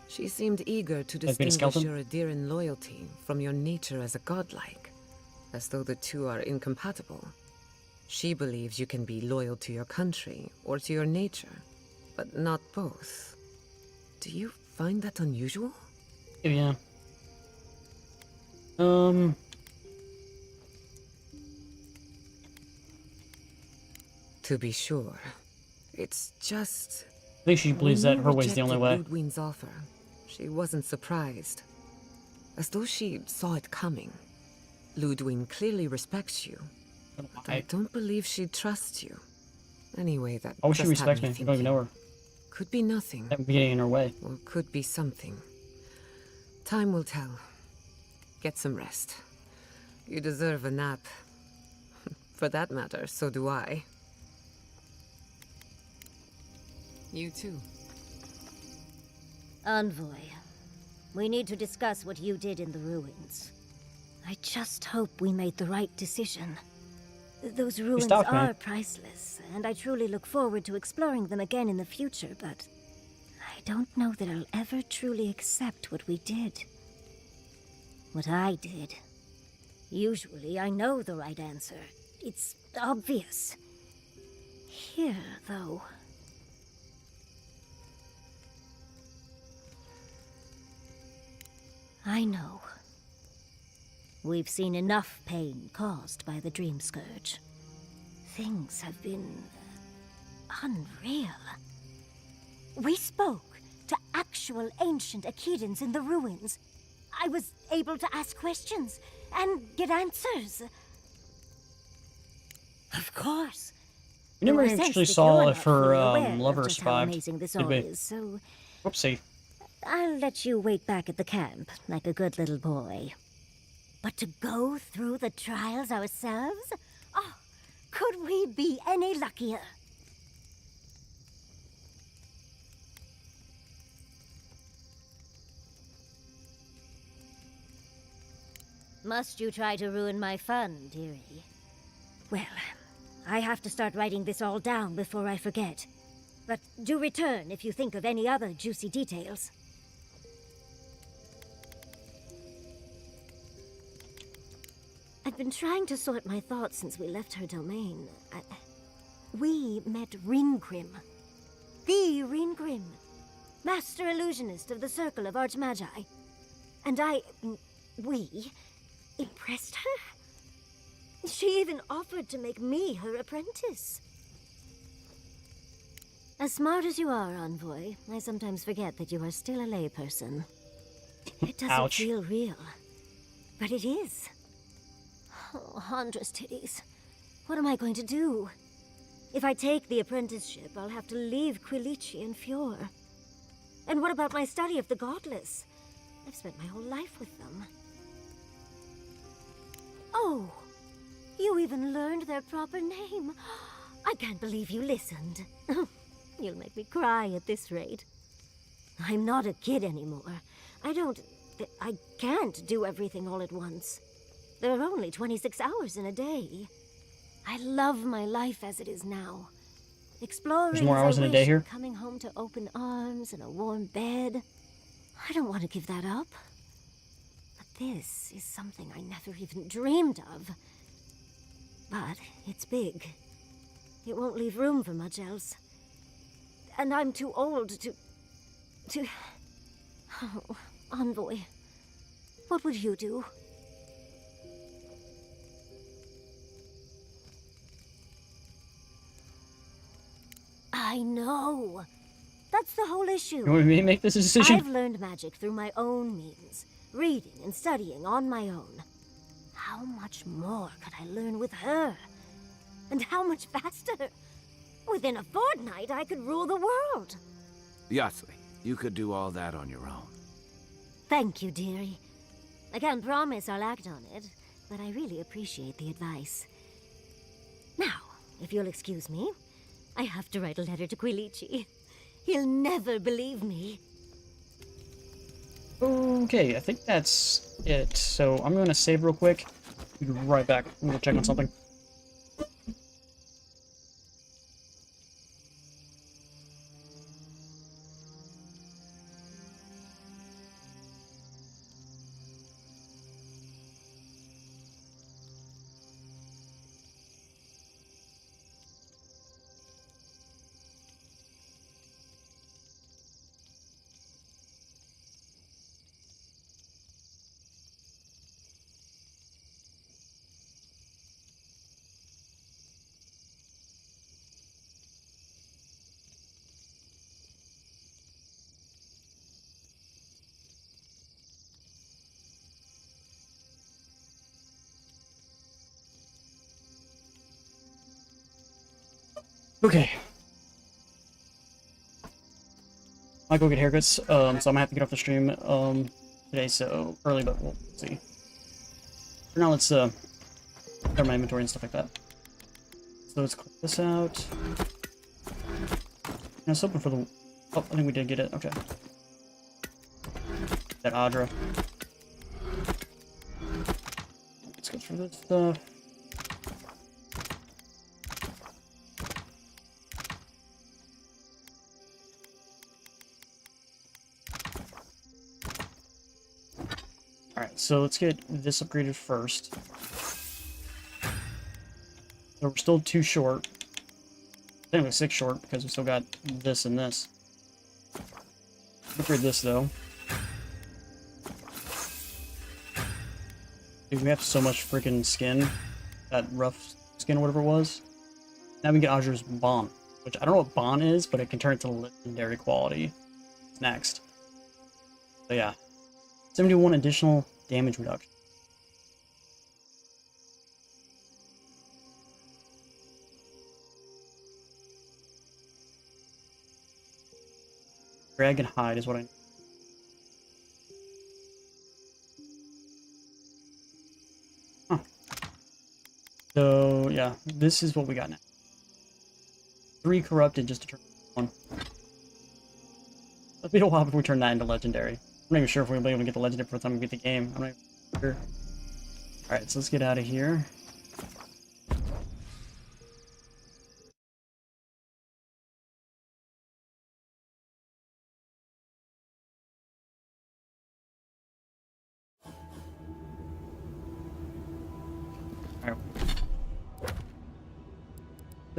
She seemed eager to distinguish your Adiran loyalty from your nature as a godlike, as though the two are incompatible. She believes you can be loyal to your country or to your nature, but not both. Do you find that unusual? Yeah. To be sure. It's just... I think she believes that her way's the only way. Ludwig's offer. She wasn't surprised. As though she saw it coming. Ludwig clearly respects you. But I don't believe she trusts you. Anyway, that Why would she respect me? I don't even know her. Could be nothing. That would be getting in her way. Or could be something. Time will tell. Get some rest. You deserve a nap. For that matter, so do I. You too. Envoy, we need to discuss what you did in the ruins. I just hope we made the right decision. Those ruins are priceless, and I truly look forward to exploring them again in the future, but I don't know that I'll ever truly accept what we did. What I did. Usually I know the right answer. It's obvious. Here, though... I know. We've seen enough pain caused by the Dream Scourge. Things have been... unreal. We spoke to actual ancient Akedans in the ruins. I was able to ask questions and get answers. Of course. We never Though I actually sense that saw you're if not her fully aware of lover just how survived. amazing this Did all we? is, so Whoopsie. I'll let you wait back at the camp, like a good little boy. But to go through the trials ourselves? Oh, could we be any luckier? Must you try to ruin my fun, dearie? Well, I have to start writing this all down before I forget. But do return if you think of any other juicy details. I've been trying to sort my thoughts since we left her domain. We met Ringrim. The Ringrim. Master illusionist of the Circle of Archmagi. And we impressed her? She even offered to make me her apprentice. As smart as you are, Envoy, I sometimes forget that you are still a layperson. It doesn't Ouch. feel real, but it is. Oh, Handra's titties. What am I going to do? If I take the apprenticeship, I'll have to leave Quilici and Fjord. And what about my study of the Godless? I've spent my whole life with them. Oh, you even learned their proper name. I can't believe you listened. You'll make me cry at this rate. I'm not a kid anymore. I can't do everything all at once. There are only 26 hours in a day. I love my life as it is now. Exploring There's more hours as I in a day wish, here? coming home to open arms and a warm bed. I don't want to give that up. But this is something I never even dreamed of. But it's big. It won't leave room for much else. And I'm too old to... Oh, Envoy. What would you do? I know. That's the whole issue. You want me to make this decision? I've learned magic through my own means, reading and studying on my own. How much more could I learn with her? And how much faster? Within a fortnight, I could rule the world. Yahtzee, you could do all that on your own. Thank you, dearie. I can't promise I'll act on it, but I really appreciate the advice. Now, if you'll excuse me, I have to write a letter to Quilici. He'll never believe me. Okay, I think that's it. So I'm going to save real quick. Be right back. I'm going to check on something. Okay. Might go get haircuts, so I'm gonna have to get off the stream today, so early, but we'll see. For now, let's start my inventory and stuff like that. So let's click this out. I was hoping for the... Oh, I think we did get it. Okay. That Audra. Let's go through this stuff. Alright, so let's get this upgraded first. So we're still 2 short. Technically 6 short, because we still got this and this. Upgrade this, though. Dude, we have so much freaking skin. That rough skin or whatever it was. Now we can get Audra's Bon, which I don't know what Bon is, but it can turn into legendary quality. It's next. So yeah. 71 additional damage reduction. Dragon hide is what I need. Huh. So yeah, this is what we got now. 3 corrupted just to turn 1. It'll be a while before we turn that into legendary. I'm not even sure if we'll be able to get the legendary before the time we beat the game. I'm not even sure. Alright, so let's get out of here.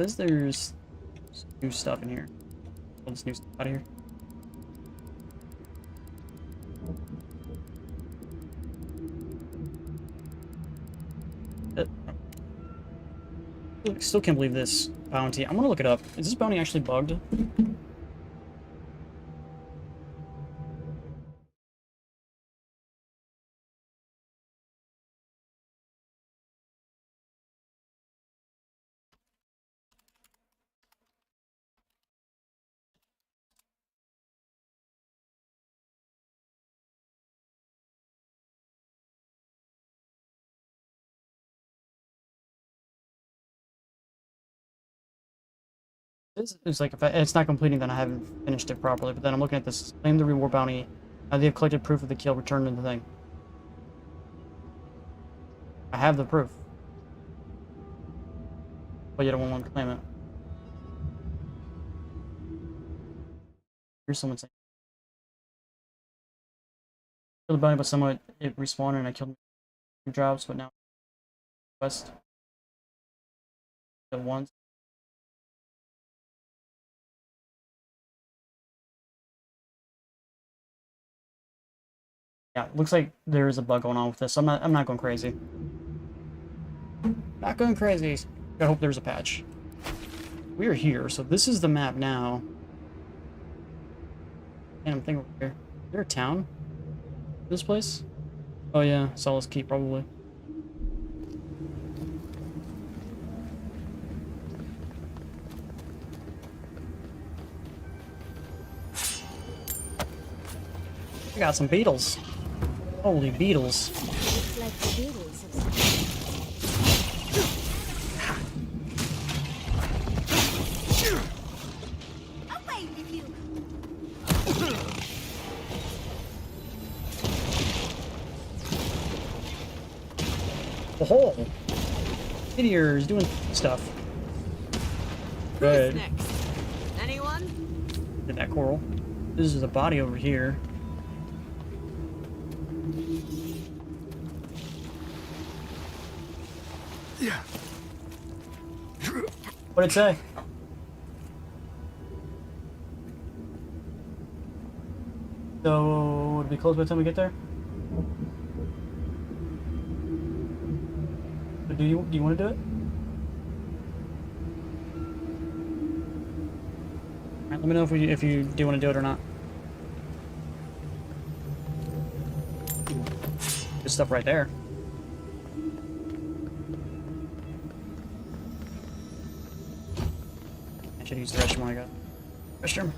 Says there's new stuff in here. All this new stuff out of here. I still can't believe this bounty. I'm gonna look it up. Is this bounty actually bugged? It's like if it's not completing, then I haven't finished it properly. But then I'm looking at this. Claim the reward bounty. They have collected proof of the kill. Returned in the thing. I have the proof. But you don't want to claim it. Here's someone saying. Killed the bounty, but somewhat it respawned and I killed 2 drops, but now quest at once. Yeah, looks like there is a bug going on with this. I'm not going crazy. Not going crazy. I hope there's a patch. We are here, so this is the map now. And I'm thinking over here. Is there a town? This place? Oh yeah, Solace Keep probably. I got some beetles. Holy beetles. Looks like the beetles have Away with you! Oh, Meteor is doing stuff. Good. Next. Anyone? Did that coral. This is a body over here. Yeah. What'd it say? So, would it be close by the time we get there? But do you want to do it? Alright, let me know if you do want to do it or not. Good stuff right there. I should use the restroom when I got restroom.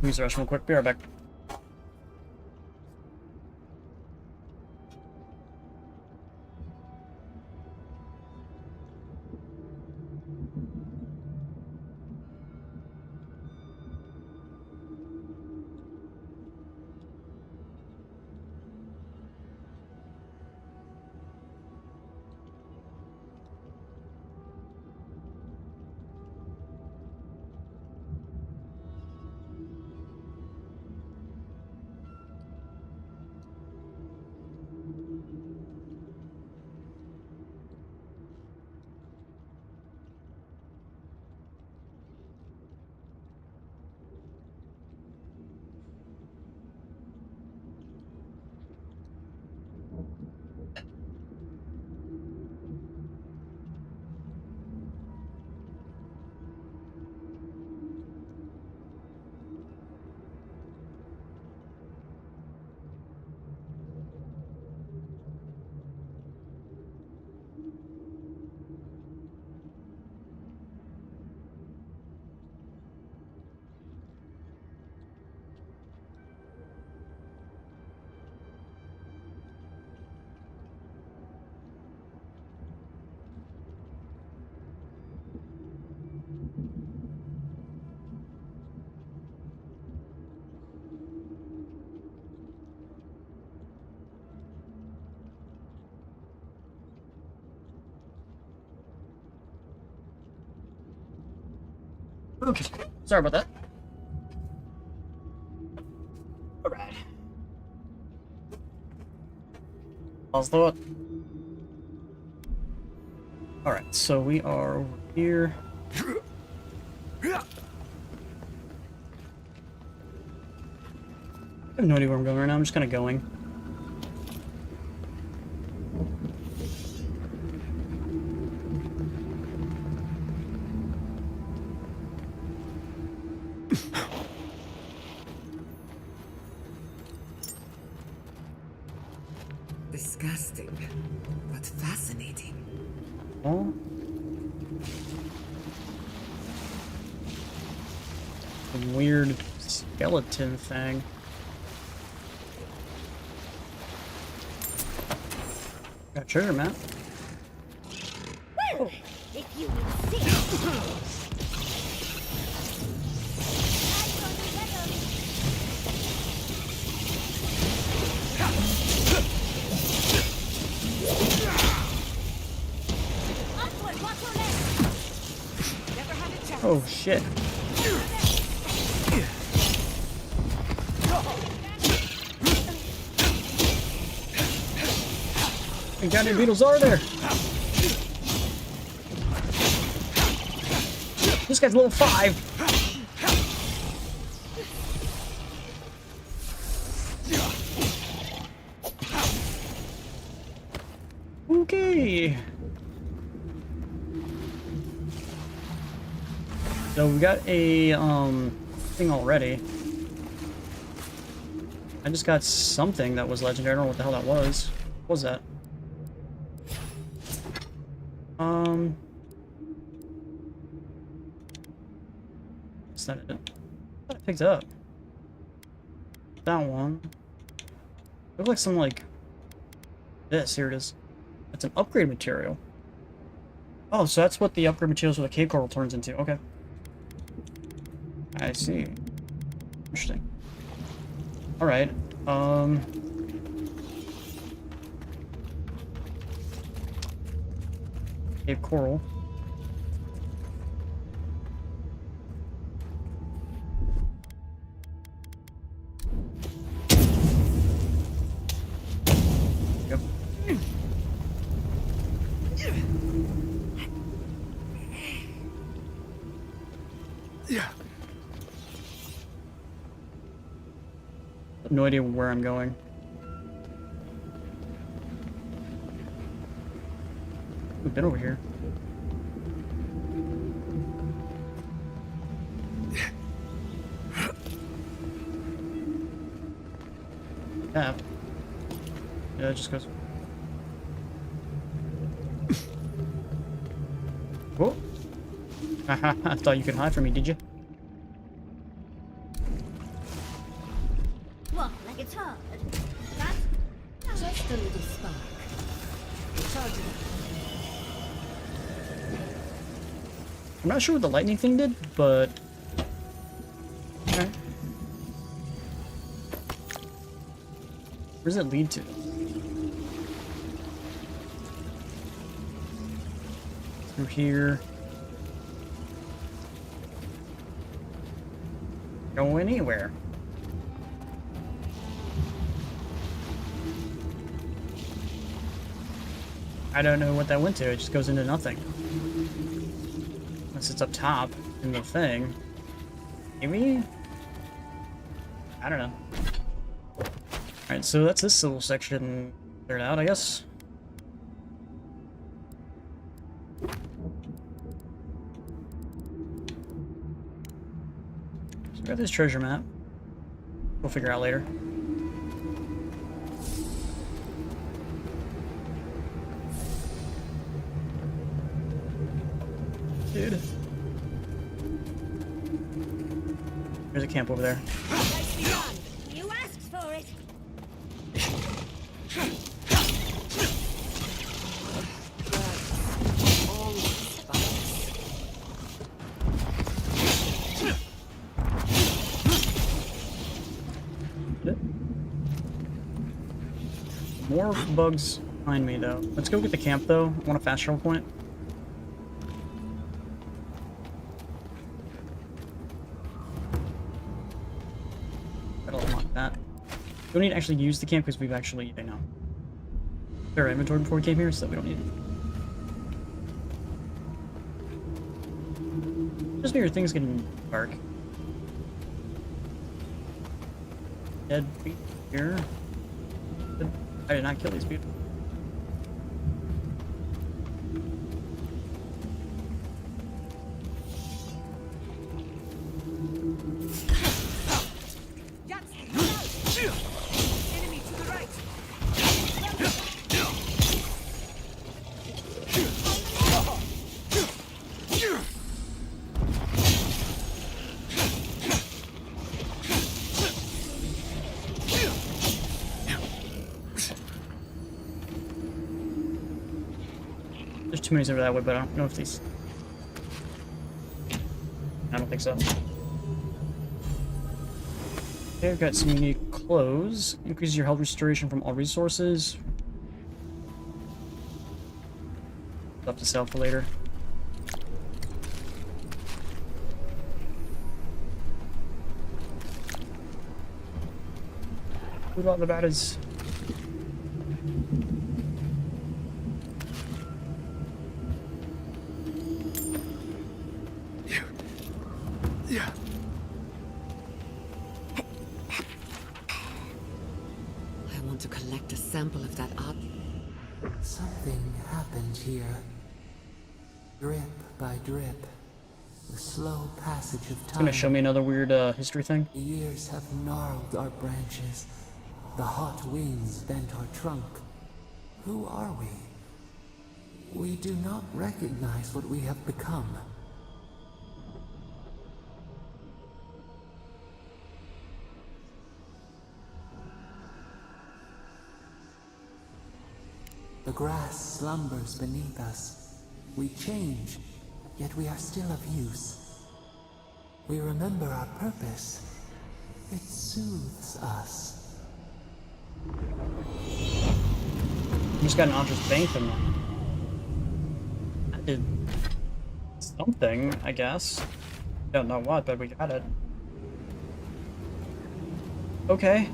Use the restroom real quick. Be right back. Okay, sorry about that. Alright. Let's do it. Alright, so we are over here. I have no idea where I'm going right now. I'm just kind of going. Disgusting, but fascinating. Oh. A weird skeleton thing. Got trigger map. Well, if you insist. Oh shit. What kind of beetles are there? This guy's level 5. Okay. So we got a thing already. I just got something that was legendary. I don't know what the hell that was. What was that? Is that it? I thought I picked up that one. Looked like some like this. Here it is. It's an upgrade material. Oh, so that's what the upgrade materials for the cave coral turns into. Okay. I see. Interesting. Alright. Cave coral. Yep. Yeah. No idea where I'm going. We've been over here. Yeah. Yeah, it just goes. Whoa. Haha, I thought you could hide from me, did you? What, like it's hard? That? Just a little spark. Charge it up. I'm not sure what the lightning thing did, but... Okay. Where does it lead to? Through here. Go anywhere. I don't know what that went to. It just goes into nothing. Unless it's up top in the thing. Maybe? I don't know. Alright, so that's this little section cleared out, I guess. So we got this treasure map. We'll figure out later. Dude. There's a camp over there. Nicely done. You asked for it. More bugs behind me, though. Let's go get the camp, though. I want a fast travel point. Gotta unlock that. Don't need to actually use the camp because we've actually, you know, cleared our inventory before we came here, so we don't need it. Just near things getting dark. dead people here. I did not kill these people. Enemy to the right. There's too many over that way, but I don't know if these... I don't think so. Okay, I've got some unique clothes. Increases your health restoration from all resources. Stuff to sell for later. What about the bad is... Yeah. I want to collect a sample of that art. Something happened here. Drip by drip. The slow passage of It's time. gonna show me another weird history thing. The years have gnarled our branches. The hot winds bent our trunk. Who are we? We do not recognize what we have become. The grass slumbers beneath us. We change, yet we are still of use. We remember our purpose. It soothes us. Just got an Andres Bank in there. I did something, I guess. Don't know what, but we got it. Okay.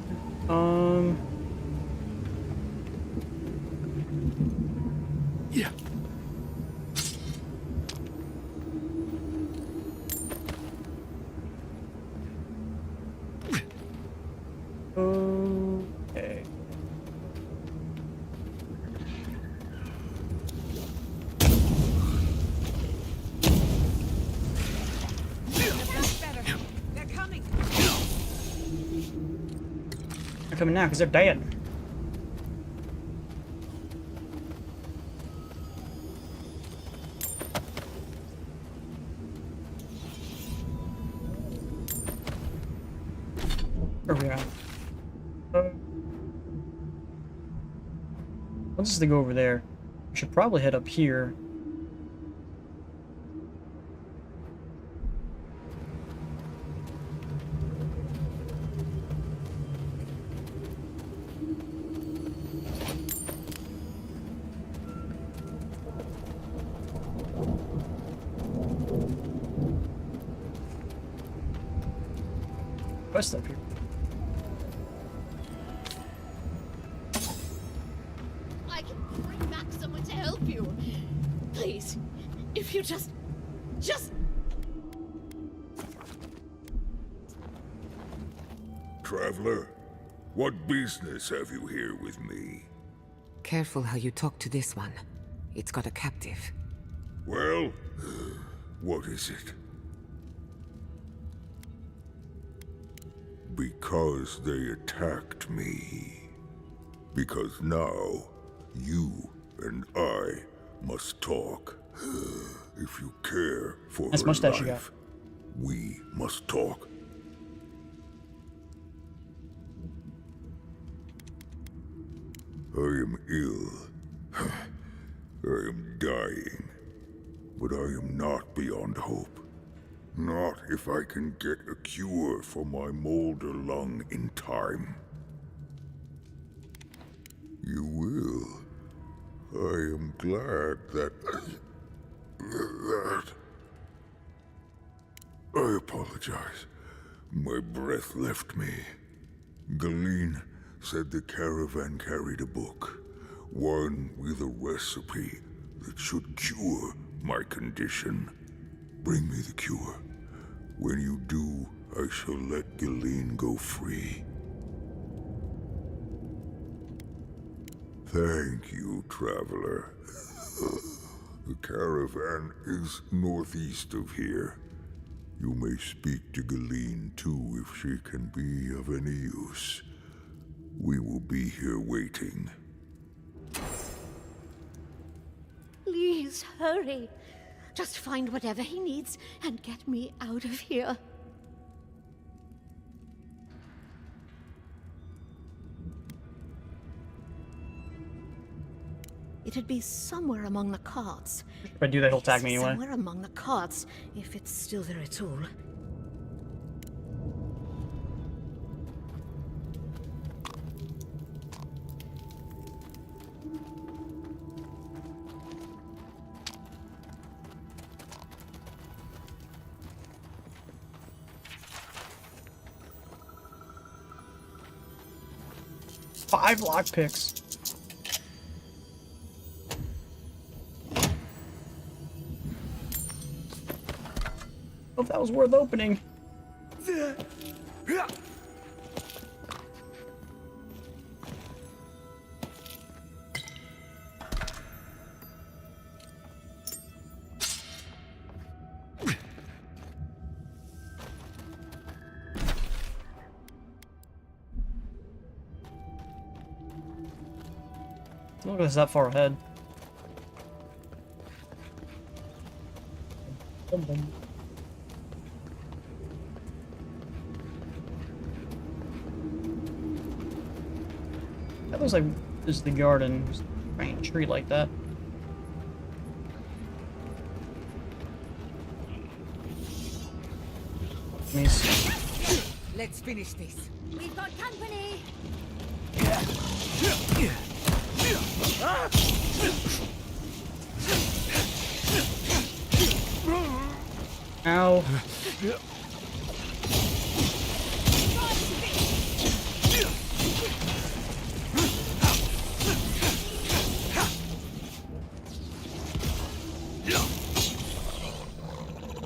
Yeah. Okay. They're coming. They're coming now because they're dead. Where are we at? Once they go over there, we should probably head up here. Quest up here. I can bring back someone to help you. Please, if you just... Traveler, what business have you here with me? Careful how you talk to this one. It's got a captive. Well, what is it? Because they attacked me. Because now, you and I must talk. If you care for Nice her mustache you got. life, we must talk. I am ill. I am dying. But I am not beyond hope. Not if I can get a cure for my molder lung in time. You will. I am glad that... I apologize. My breath left me. Galeen said the caravan carried a book. One with a recipe that should cure my condition. Bring me the cure. When you do, I shall let Galeen go free. Thank you, traveler. The caravan is northeast of here. You may speak to Galeen too if she can be of any use. We will be here waiting. Please hurry. Just find whatever he needs and get me out of here. It'd be somewhere among the carts. If I do that, he'll tag me anyway. Somewhere among the carts, if it's still there at all. Five lockpicks. Oh, if that was worth opening. Look at us that far ahead. Boom, boom. That looks like this is the garden. Just a giant tree like that. Let me see. Let's finish this. We've got company! Ow.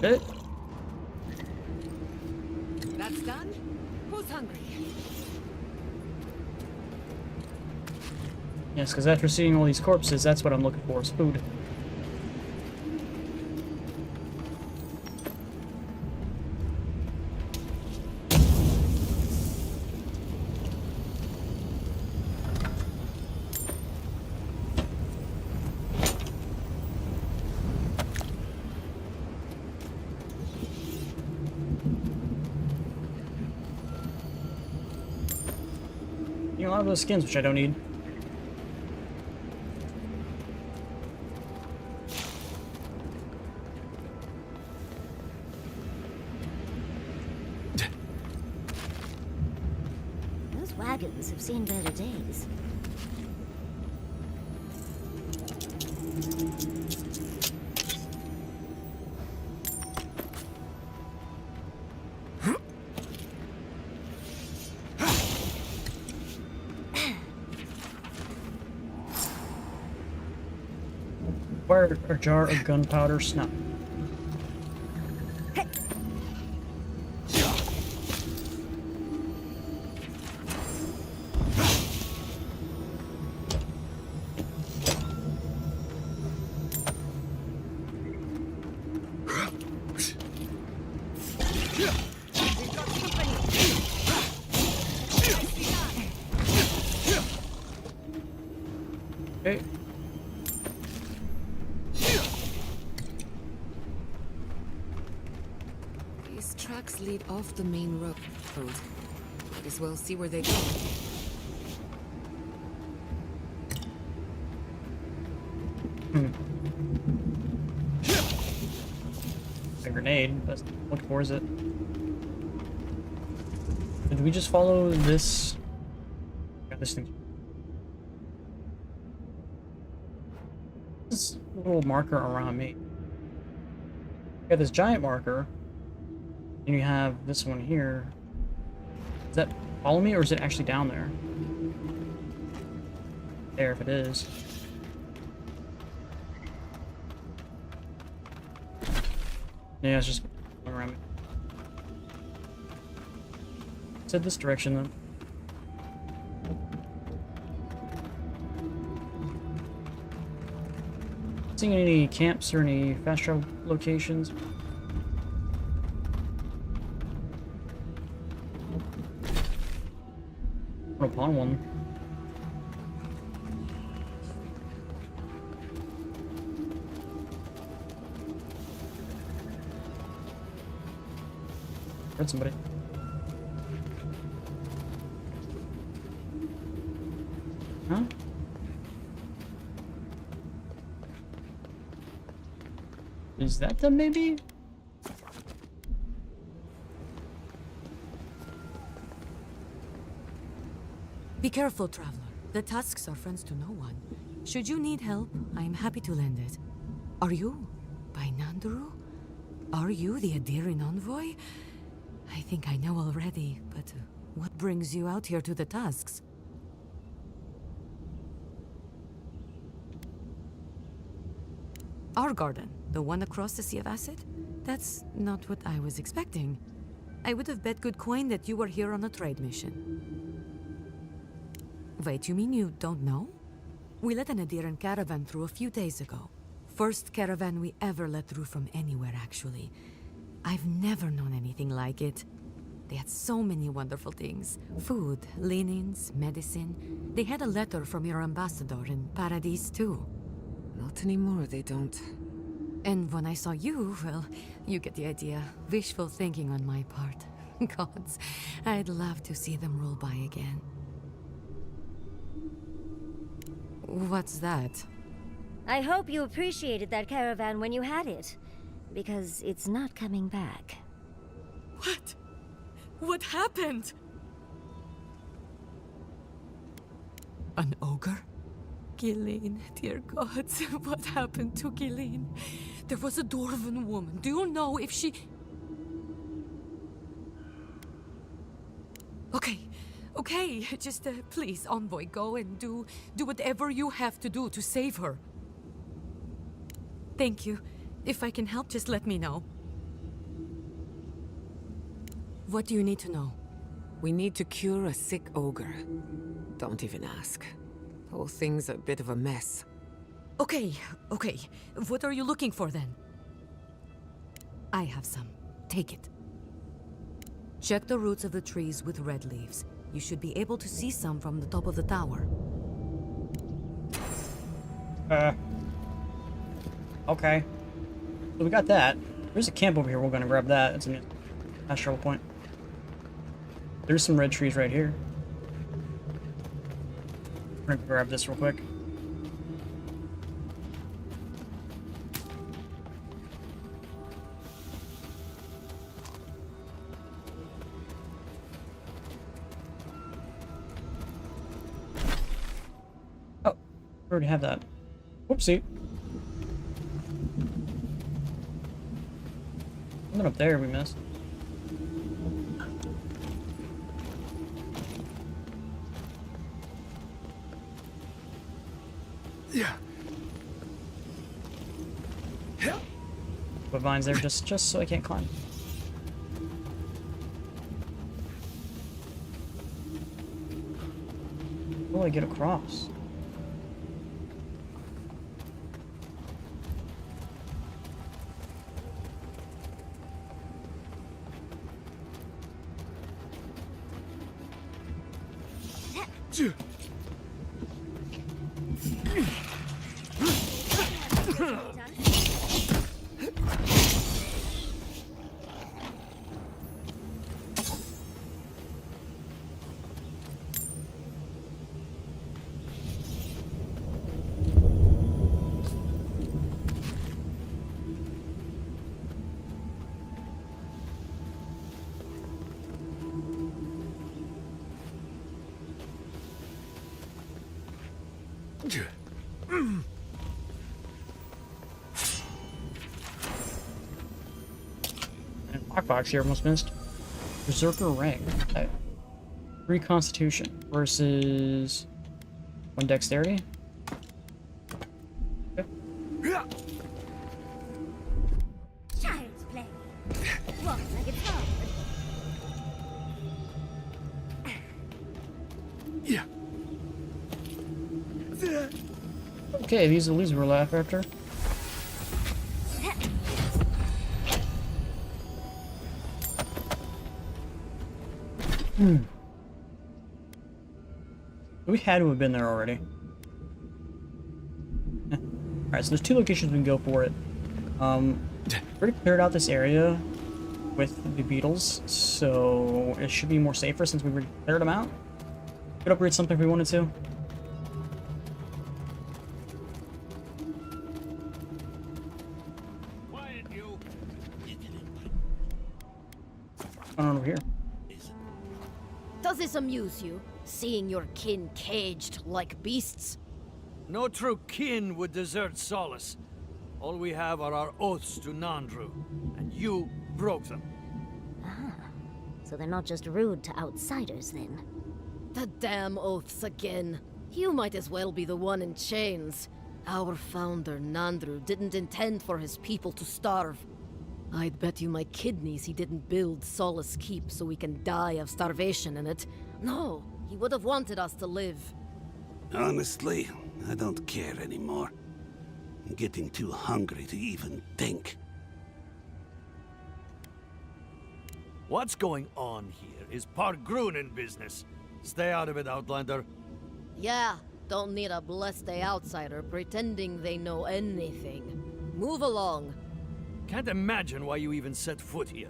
It? That's done? Who's hungry? Yes, because after seeing all these corpses, that's what I'm looking for, is food. You know, a lot of those skins, which I don't need. Those wagons have seen better days. Where a jar of gunpowder snuff. Okay. These tracks lead off the main road. Might as well see where they go. A grenade. That's what for is it? Did we just follow this? Got this thing. This little marker around me. You got this giant marker, and you have this one here. Does that follow me, or is it actually down there? There, if it is. Yeah, it's just going around me. It's in this direction, then. Seeing any camps or any fast travel locations? Upon one. Heard somebody. Huh? Is that them, maybe? Be careful, traveler. The tusks are friends to no one. Should you need help, I am happy to lend it. Are you by Nanduru? Are you the Adiran envoy? I think I know already, but what brings you out here to the tusks? Our garden, the one across the Sea of Acid? That's not what I was expecting. I would have bet good coin that you were here on a trade mission. Wait, you mean you don't know? We let an Adiran caravan through a few days ago. First caravan we ever let through from anywhere, actually. I've never known anything like it. They had so many wonderful things. Food, linens, medicine. They had a letter from your ambassador in Paradise, too. Not anymore, they don't. And when I saw you, well, you get the idea. Wishful thinking on my part. Gods, I'd love to see them roll by again. What's that? I hope you appreciated that caravan when you had it, because it's not coming back. What? What happened? An ogre? Ghislaine, dear gods, what happened to Ghislaine? There was a dwarven woman. Do you know if she... Okay, just please, envoy, go and do whatever you have to do to save her. Thank you. If I can help, just let me know. What do you need to know? We need to cure a sick ogre. Don't even ask. The whole thing's a bit of a mess. Okay. What are you looking for then? I have some. Take it. Check the roots of the trees with red leaves. You should be able to see some from the top of the tower. Okay. So we got that. There's a camp over here. We're gonna grab that. It's a fast travel point. There's some red trees right here. We're gonna grab this real quick. Oh, we already have that. Whoopsie. Something up there we missed. Yeah. But vines there just so I can't climb. How do I get across? And lockbox here almost missed. Berserker Ring. 3 Constitution versus 1 Dexterity. Okay. Child's play. Walk like it's hard. Yeah. Okay, these are the leaves we're left after. We had to have been there already. Alright, so there's 2 locations we can go for it. Already cleared out this area with the beetles, so it should be more safer since we already cleared them out. Could upgrade something if we wanted to. What's going on over here? Does this amuse you, seeing your kin caged like beasts? No true kin would desert Solace. All we have are our oaths to Nandru, and you broke them. Ah, so they're not just rude to outsiders, then. The damn oaths again. You might as well be the one in chains. Our founder, Nandru, didn't intend for his people to starve. I'd bet you my kidneys he didn't build Solace Keep so we can die of starvation in it. No, he would have wanted us to live. Honestly, I don't care anymore. I'm getting too hungry to even think. What's going on here is Pargrunen business. Stay out of it, Outlander. Yeah, don't need a blessed outsider pretending they know anything. Move along. Can't imagine why you even set foot here.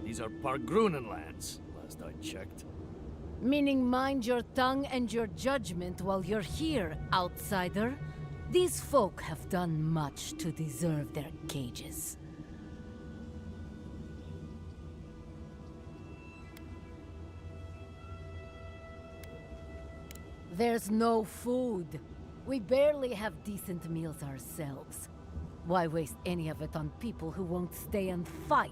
These are Pargrunen lands, last I checked. Meaning mind your tongue and your judgment while you're here, outsider. These folk have done much to deserve their cages. There's no food. We barely have decent meals ourselves. Why waste any of it on people who won't stay and fight?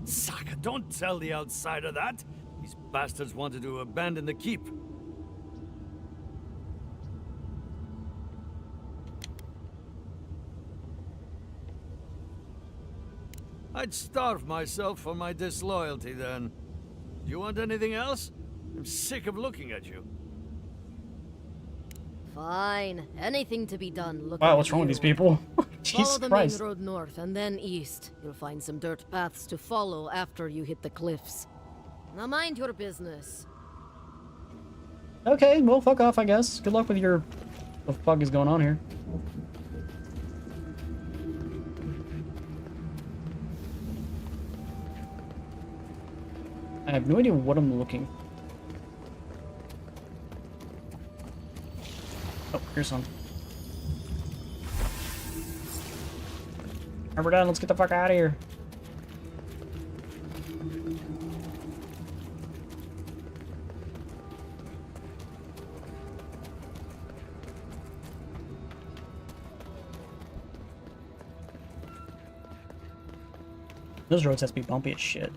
Saka, don't tell the outsider that! These bastards wanted to abandon the keep. I'd starve myself for my disloyalty then. Do you want anything else? I'm sick of looking at you. Fine. Anything to be done. Look wow, what's wrong with these people? Jesus Follow the Christ. main road north and then east. You'll find some dirt paths to follow after you hit the cliffs. Now mind your business. Okay, well, fuck off, I guess. Good luck with your... What the fuck is going on here? I have no idea what I'm looking. Oh, here's some. Alright, we're done. Let's get the fuck out of here. Those roads have to be bumpy as shit.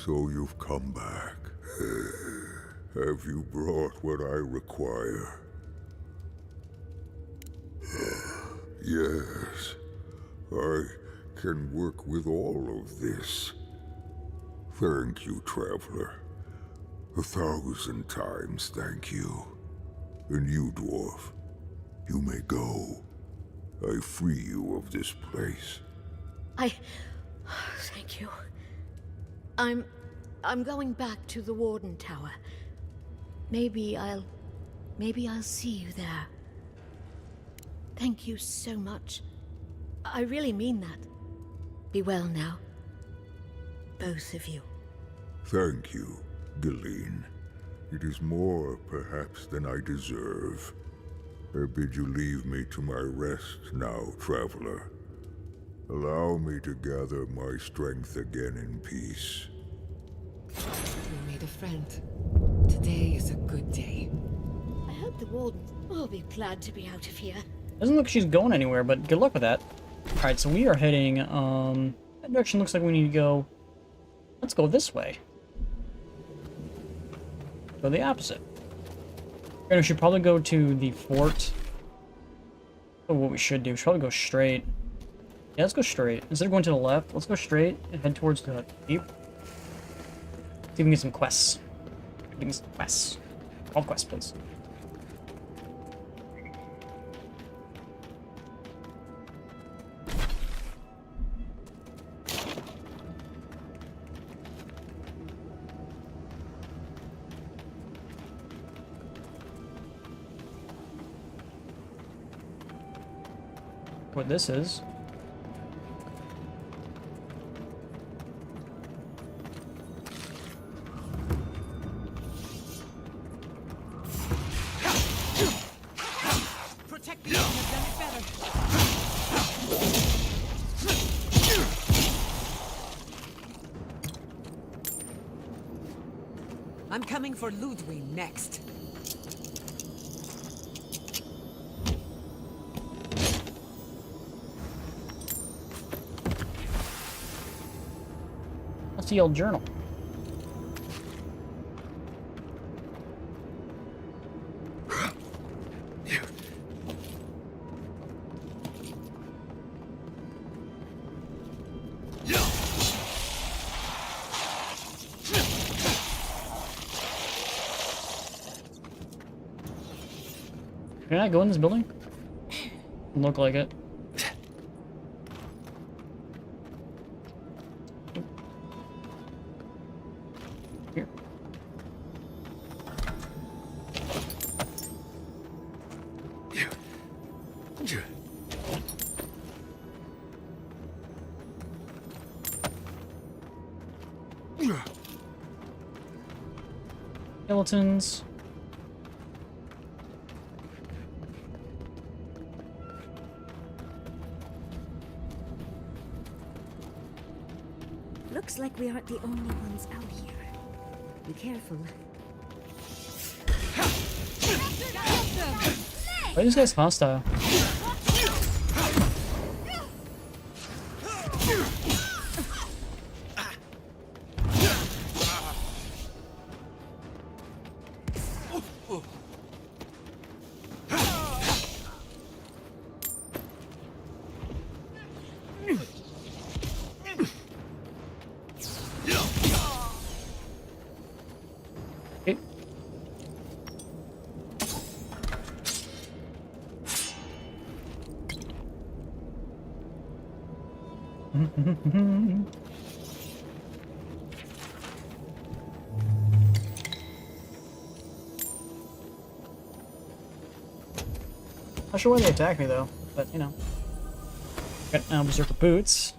So you've come back. Have you brought what I require? Yes, I can work with all of this. Thank you, Traveler. 1,000 times thank you. And you, Dwarf, you may go. I free you of this place. Thank you. I'm going back to the Warden Tower. Maybe I'll see you there. Thank you so much. I really mean that. Be well now. Both of you. Thank you, Galeen. It is more, perhaps, than I deserve. I bid you leave me to my rest now, traveler. Allow me to gather my strength again in peace. We made a friend. Today is a good day. I hope the Warden will be glad to be out of here. Doesn't look like she's going anywhere, but good luck with that. Alright, so we are heading, that direction looks like we need to go. Let's go this way. Go the opposite. And we should probably go to the fort. Oh, what we should do, we should probably go straight. Yeah, let's go straight. Instead of going to the left, let's go straight and head towards the deep. See if we can get some quests. Get some quests. All quests, please. What this is. Protect me, I've done it better. I'm coming for Ludwig next. What's the old journal? Can I go in this building? Look like it. Here. Skeletons. Looks like we aren't the only ones out here. Be careful. Why are these guys hostile? Okay. Not sure why they attacked me though, but you know. Got now Berserker Boots,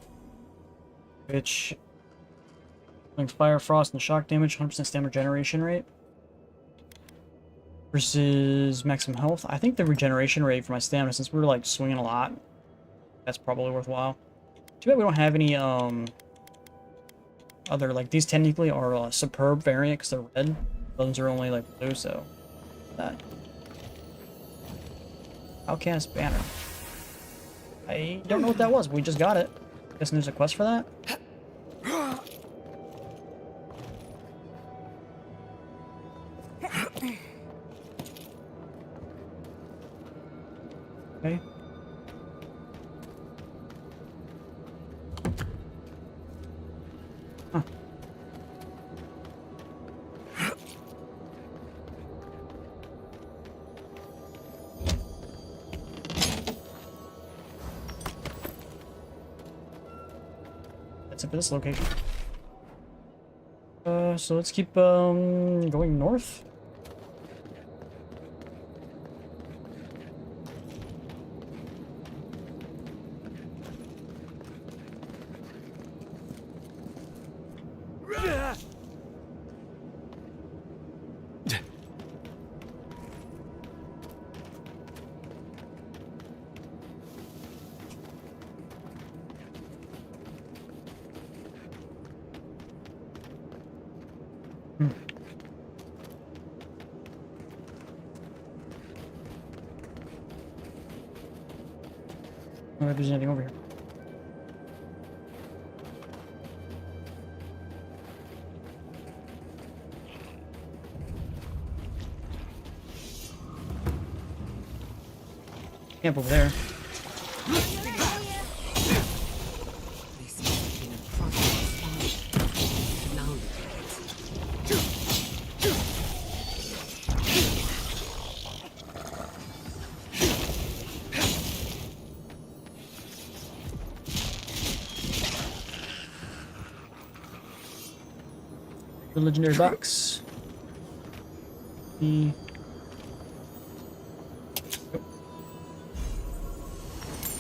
which links fire, frost, and shock damage, 100% stamina regeneration rate. Versus maximum health. I think the regeneration rate for my stamina, since we were like swinging a lot, that's probably worthwhile. Too bad we don't have any other, like, these technically are a superb variant because they're red. Those are only like blue, so that. Outcast banner. I don't know what that was. We just got it. Guessing there's a quest for that. Okay. Huh. That's it for this location. So let's keep going north. I don't know if there's anything over here. Camp over there. The legendary box. The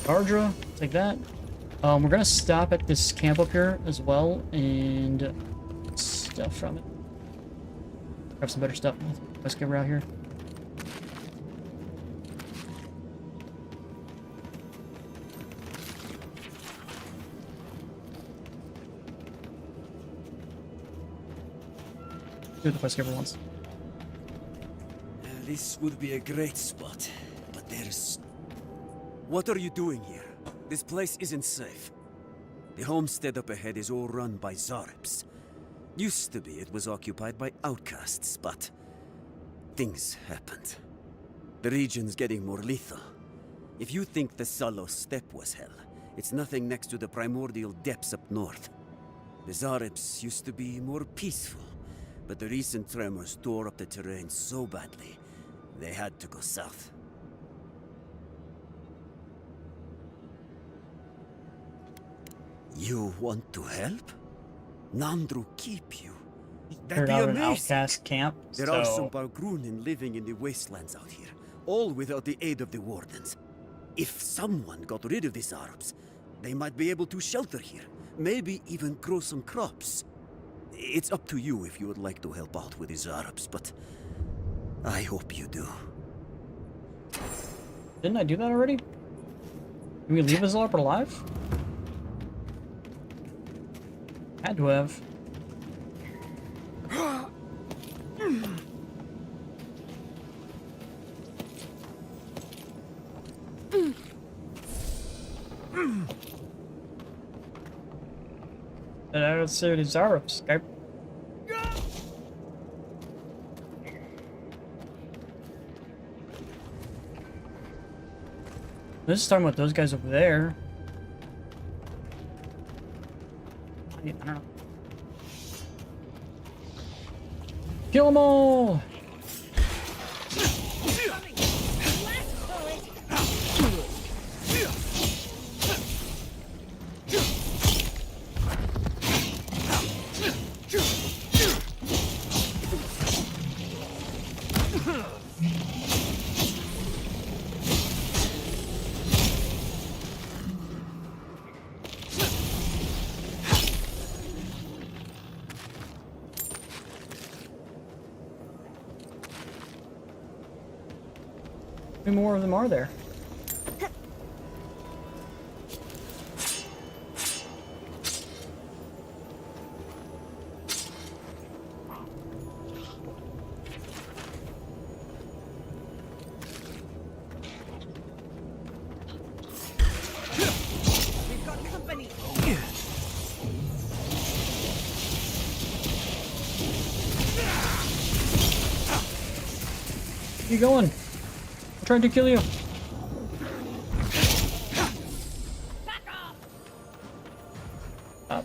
Ardra, take that. We're gonna stop at this camp up here as well and stuff from it. Grab some better stuff. Let's get out here. Do the quest giver once. This would be a great spot, but there's... What are you doing here? This place isn't safe. The homestead up ahead is all run by Zaribs. Used to be it was occupied by outcasts, but... things happened. The region's getting more lethal. If you think the Salos Steppe was hell, it's nothing next to the primordial depths up north. The Zaribs used to be more peaceful, but the recent tremors tore up the terrain so badly, they had to go south. You want to help? Nandru keep you? That'd be Out amazing. an outcast camp. There are some Bargrunin living in the wastelands out here, all without the aid of the wardens. If someone got rid of these Arabs, they might be able to shelter here, maybe even grow some crops. It's up to you if you would like to help out with these Arabs, but I hope you do. Didn't I do that already? Can we leave this Zarp alive? Had to have. And I don't see the Zarps. Okay. This is talking about those guys over there. I don't know. Kill them all! How many more of them are there? We've got company. Where you going? I'm trying to kill you. Up.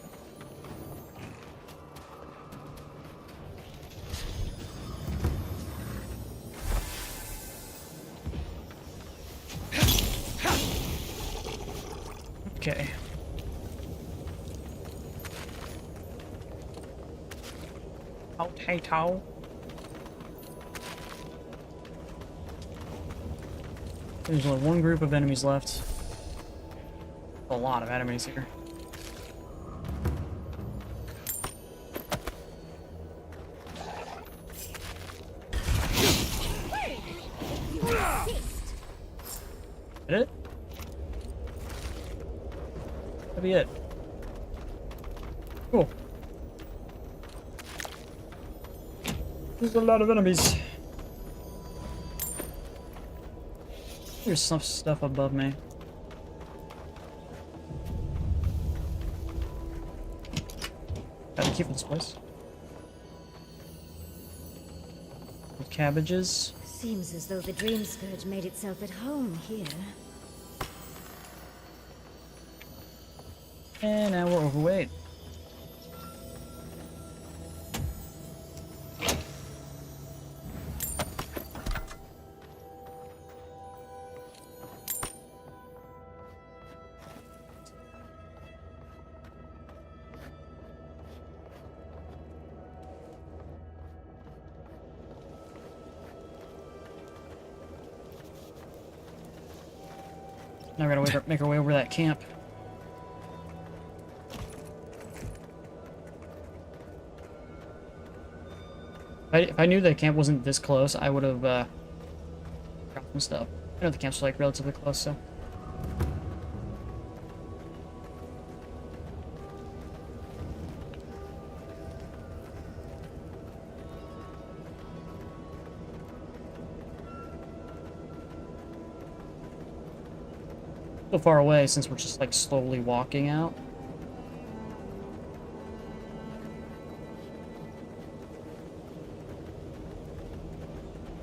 Okay. Potato. There's only one group of enemies left. A lot of enemies here. Hit it? That'll be it. There's a lot of enemies. There's some stuff above me. Gotta keep this place. With cabbages. Seems as though the Dream Scourge made itself at home here. And now we're overweight. Now we gotta make our way over that camp. If I knew the camp wasn't this close, I would have got some stuff. I know the camps are like relatively close, so. So far away since we're just like slowly walking out.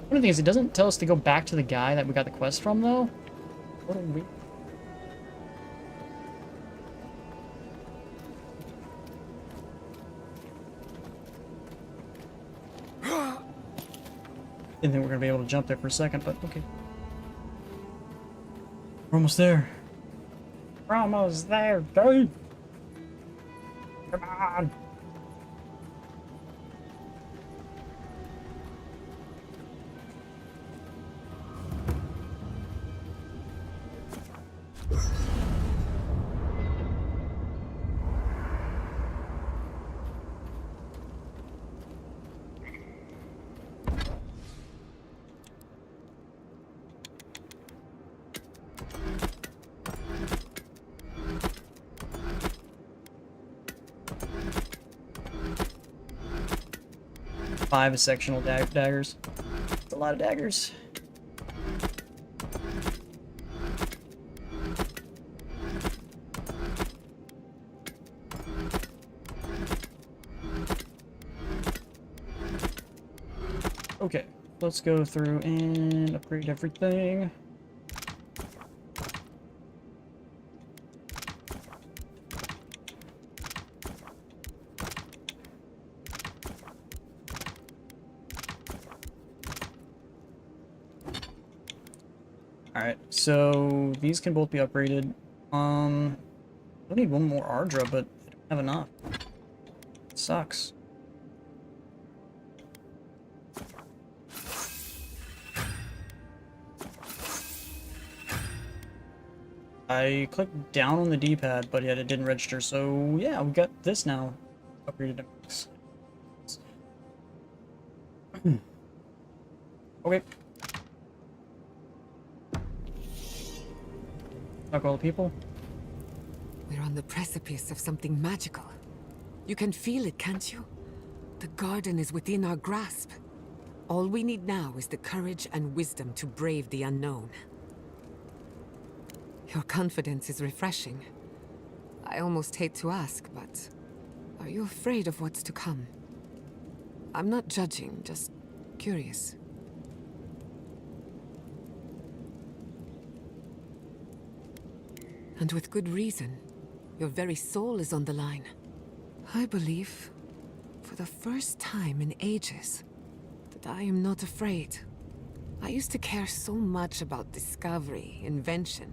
One of the things, it doesn't tell us to go back to the guy that we got the quest from, though. What are we? Didn't think we were gonna be able to jump there for a second, but okay. We're almost there. We're almost there, dude. Come on. Five sectional daggers. That's a lot of daggers. Okay, let's go through and upgrade everything. Alright, so these can both be upgraded. I need one more Ardra, but I don't have enough. It sucks. I clicked down on the D-pad, but yet it didn't register, so yeah, we got this now. Upgraded to max. Okay. Talk all the people. We're on the precipice of something magical. You can feel it, can't you? The garden is within our grasp. All we need now is the courage and wisdom to brave the unknown. Your confidence is refreshing. I almost hate to ask, but are you afraid of what's to come? I'm not judging, just curious. And with good reason. Your very soul is on the line. I believe, for the first time in ages, that I am not afraid. I used to care so much about discovery, invention,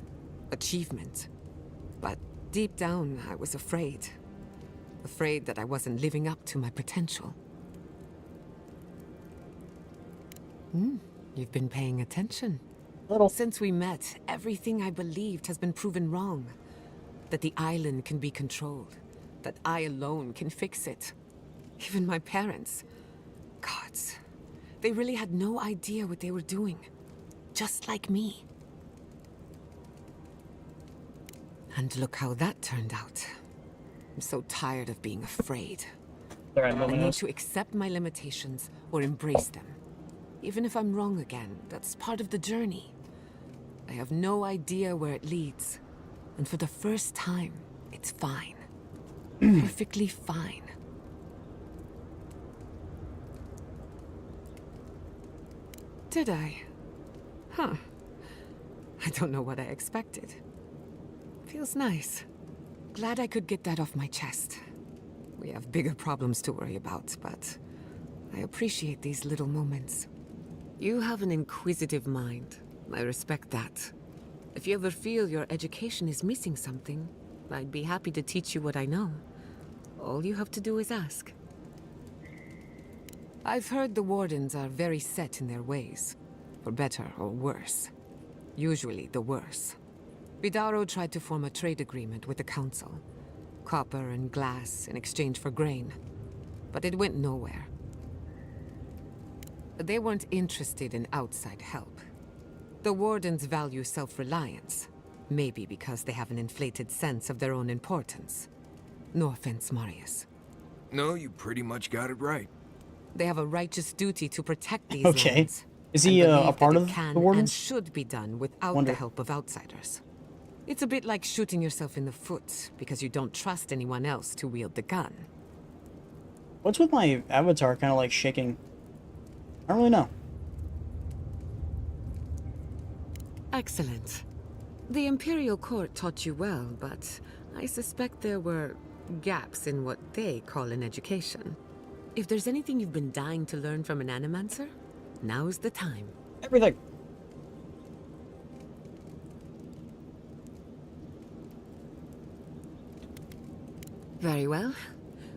achievement. But deep down, I was afraid. Afraid that I wasn't living up to my potential. You've been paying attention. Since we met, everything I believed has been proven wrong. That the island can be controlled. That I alone can fix it. Even my parents. Gods. They really had no idea what they were doing. Just like me. And look how that turned out. I'm so tired of being afraid. Sorry, I need to accept my limitations or embrace them. Even if I'm wrong again, that's part of the journey. I have no idea where it leads. And for the first time, it's fine. Perfectly fine. Did I? Huh. I don't know what I expected. Feels nice. Glad I could get that off my chest. We have bigger problems to worry about, but I appreciate these little moments. You have an inquisitive mind. I respect that. If you ever feel your education is missing something, I'd be happy to teach you what I know. All you have to do is ask. I've heard the Wardens are very set in their ways, for better or worse. Usually the worse. Vidaro tried to form a trade agreement with the Council. Copper and glass in exchange for grain. But it went nowhere. They weren't interested in outside help. The Wardens value self-reliance. Maybe because they have an inflated sense of their own importance. No offense, Marius. No, you pretty much got it right. They have a righteous duty to protect these Okay. lands. Is he and a believe part that of it can the Wardens? and should be done without the help of outsiders. It's a bit like shooting yourself in the foot because you don't trust anyone else to wield the gun. What's with my avatar kind of like shaking? I don't really know. Excellent. The Imperial Court taught you well, but I suspect there were gaps in what they call an education. If there's anything you've been dying to learn from an Animancer, now's the time. Everything. Very well.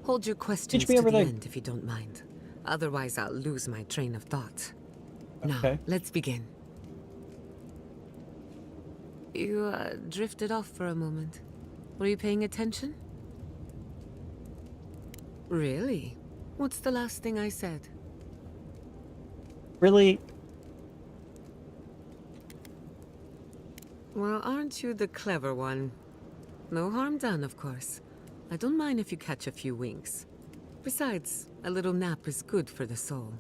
Hold your questions me to the everything. end if you don't mind. Otherwise, I'll lose my train of thought. Okay. Now, let's begin. You drifted off for a moment. Were you paying attention? Really? What's the last thing I said? Really? Well, aren't you the clever one? No harm done, of course. I don't mind if you catch a few winks. Besides, a little nap is good for the soul.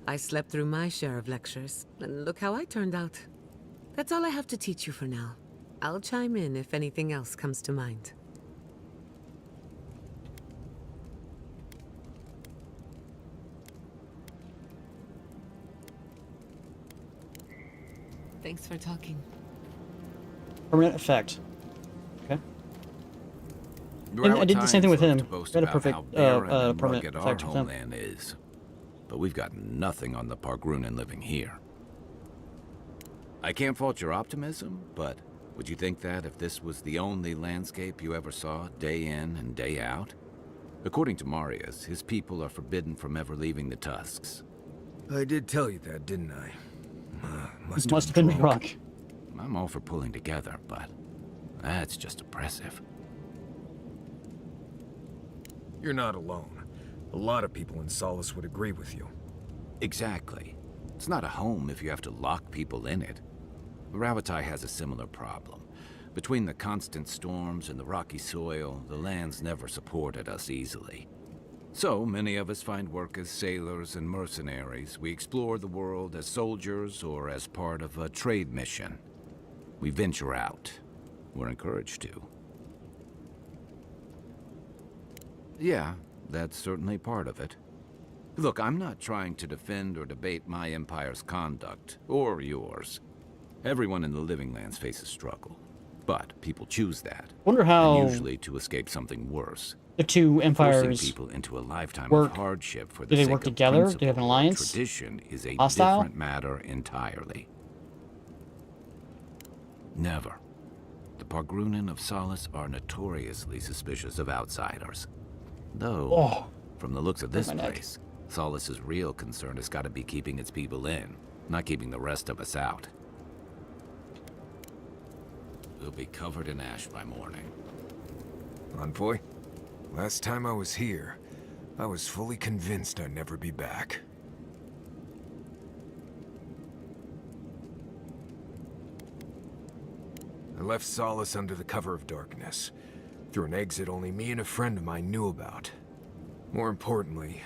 I slept through my share of lectures, and look how I turned out. That's all I have to teach you for now. I'll chime in if anything else comes to mind. Thanks for talking. Permanent effect. Okay. And I did the same thing with him. Got a perfect permanent Our effect with him. homeland is, but we've got nothing on the Pargrunen living here. I can't fault your optimism, but would you think that if this was the only landscape you ever saw, day in and day out? According to Marius, his people are forbidden from ever leaving the Tusks. I did tell you that, didn't I? Must have been drunk. I'm all for pulling together, but that's just oppressive. You're not alone. A lot of people in Solace would agree with you. Exactly. It's not a home if you have to lock people in it. Ravatai has a similar problem. Between the constant storms and the rocky soil, the lands never supported us easily. So many of us find work as sailors and mercenaries. We explore the world as soldiers or as part of a trade mission. We venture out. We're encouraged to. Yeah, that's certainly part of it. Look, I'm not trying to defend or debate my empire's conduct, or yours. Everyone in the Living Lands faces struggle. But people choose that. Wonder how and usually to escape something worse. the two empires Forcing people into a lifetime work. of hardship for the Do they sake work of together? principle Do they have an or alliance? Tradition is a Hostile? different matter entirely. Never. The Pargrunen of Solace are notoriously suspicious of outsiders. Though, from the looks of this my neck. place, Solace's real concern has got to be keeping its people in, not keeping the rest of us out. We'll be covered in ash by morning. Envoy, last time I was here, I was fully convinced I'd never be back. I left Solace under the cover of darkness, through an exit only me and a friend of mine knew about. More importantly,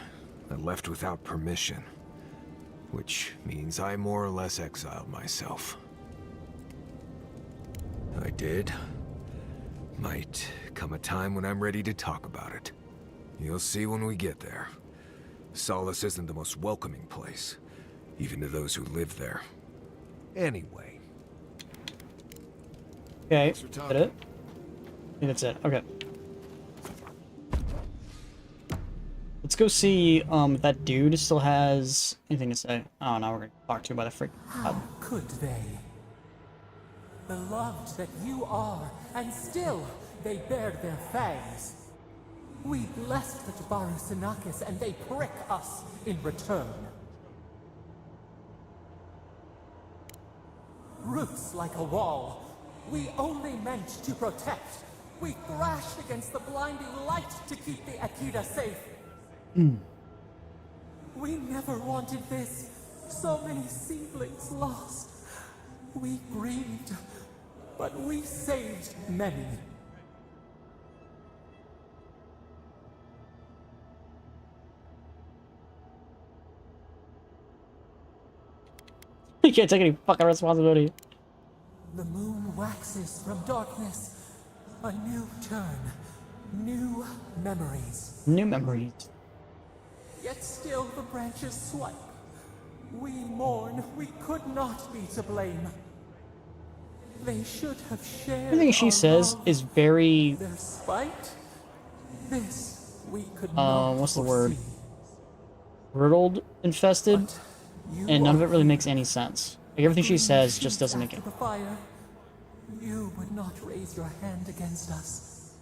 I left without permission. Which means I more or less exiled myself. I did. Might come a time when I'm ready to talk about it. You'll see when we get there. Solace isn't the most welcoming place, even to those who live there. Anyway. Okay, is that it? I think that's it. Okay. Let's go see if that dude still has anything to say. Oh no, we're gonna talk to by the freak. How could they? Beloved that you are, and still they bared their fangs. We blessed the Jabaru Sinakis, and they prick us in return. Roots like a wall, we only meant to protect. We thrashed against the blinding light to keep the Akita safe. We never wanted this. So many seedlings lost. We grieved, but we saved many. You can't take any fucking responsibility. The moon waxes from darkness. A new turn. New memories. New memories. Yet still the branches swipe. We mourn. We could not be to blame. They should have shared. Everything she says is very. Their spite. This we could not what's the foresee. word? Riddled, infested, and none of it really makes any sense. Like everything she says just doesn't make it. The fire. You would not raise your hand against us.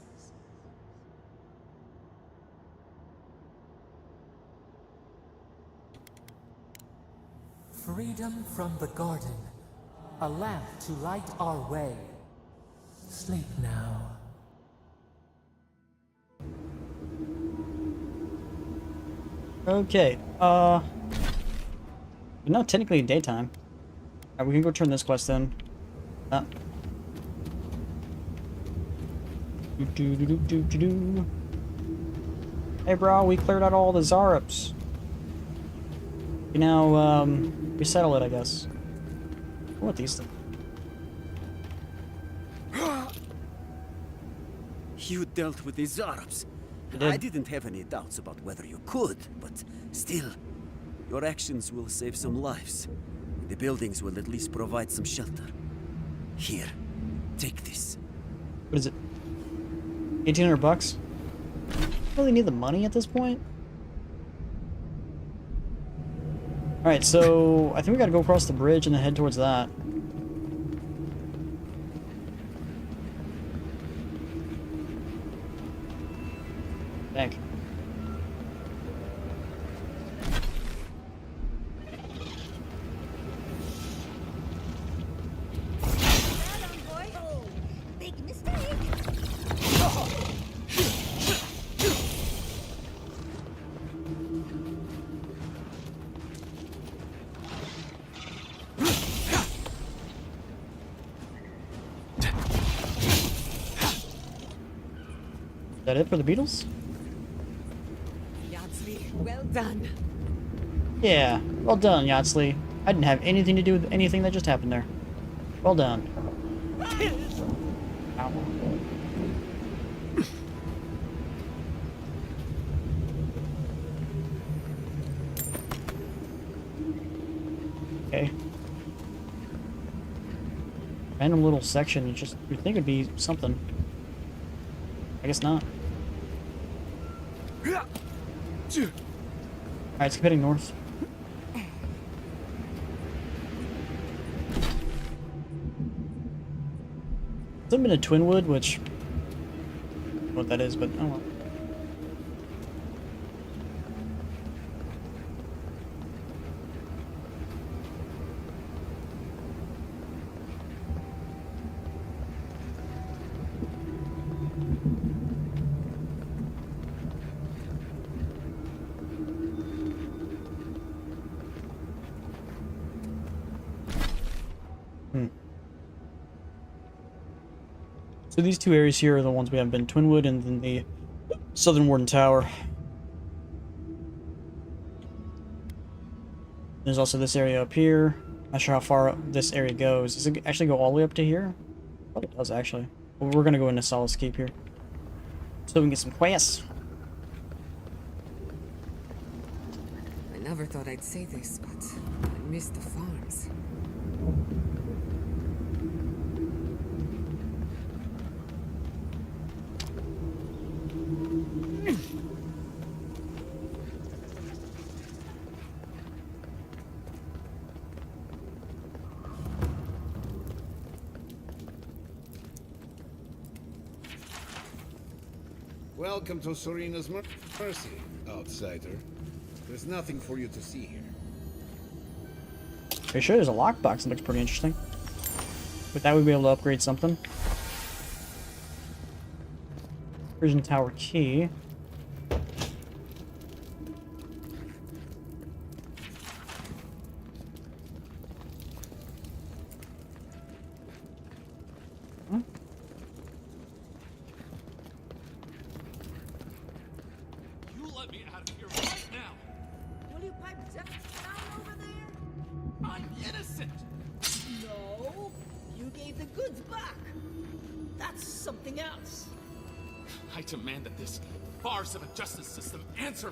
Freedom from the garden. A lamp to light our way. Sleep now. Okay, not technically daytime. Alright, we can go turn this quest in. Hey bro, we cleared out all the Zarups. We now, resettle it, I guess. I want these things. You dealt with the Zarups. I didn't have any doubts about whether you could, but still, your actions will save some lives. The buildings will at least provide some shelter. Here, take this. What is it? 1,800 bucks? Really need the money at this point? Alright, so I think we gotta go across the bridge and then head towards that. Thank. Big mistake. Is that it for the Beatles? Well done. Yeah, well done, Yatsley. I didn't have anything to do with anything that just happened there. Well done. Ow. Okay. Random little section, you just you'd think it'd be something. I guess not. Alright, let's keep heading north. It's been a Twinwood, which I don't know what that is, but oh well. So these two areas here are the ones we haven't been, Twinwood and then the Southern Warden Tower. There's also this area up here. Not sure how far this area goes. Does it actually go all the way up to here? Probably does, actually. Well, we're gonna go into Solace Keep here. So we can get some quests. I never thought I'd say this, but I miss the farms. Welcome to Serena's Mercy, outsider. There's nothing for you to see here. Pretty sure there's a lockbox that looks pretty interesting. With that, we'd be able to upgrade something. Prison Tower key.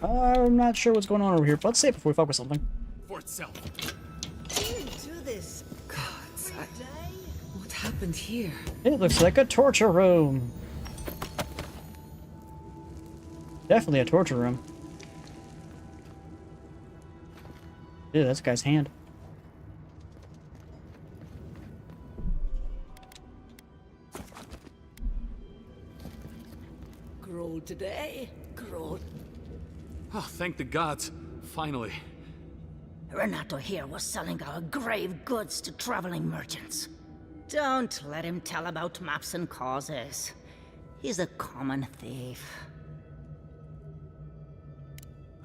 I'm not sure what's going on over here, but let's save before we focus something. For itself. Do this. Gods, what happened here? It looks like a torture room. Definitely a torture room. Ew, that's a guy's hand. Grow today, grow. Oh, thank the gods. Finally. Renato here was selling our grave goods to traveling merchants. Don't let him tell about maps and causes. He's a common thief.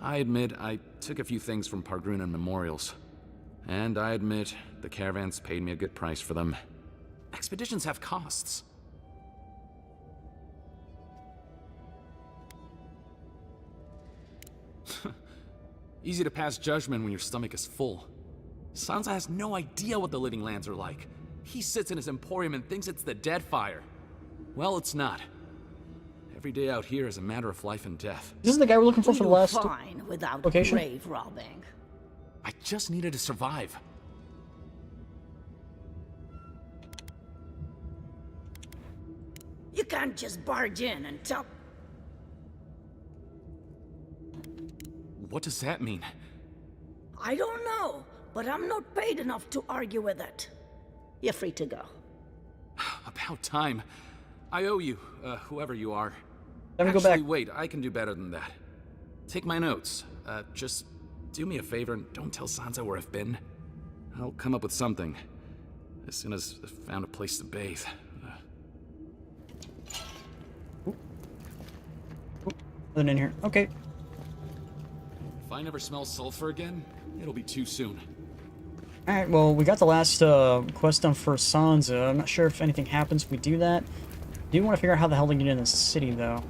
I admit I took a few things from Pargrunan memorials. And I admit the caravans paid me a good price for them. Expeditions have costs. Easy to pass judgment when your stomach is full. Sansa has no idea what the living lands are like. He sits in his emporium and thinks it's the Deadfire. Well, it's not. Every day out here is a matter of life and death. This is the guy we're looking for the last fine without location? grave robbing. I just needed to survive. You can't just barge in and tell. What does that mean? I don't know, but I'm not paid enough to argue with it. You're free to go. About time. I owe you, whoever you are. Let me go Actually, back. wait, I can do better than that. Take my notes. Just do me a favor and don't tell Sansa where I've been. I'll come up with something. As soon as I've found a place to bathe. Nothing in here. Okay. If I never smell sulfur again, it'll be too soon. Alright, well, we got the last quest done for Sansa. I'm not sure if anything happens if we do that. I do want to figure out how the hell to get in this city, though.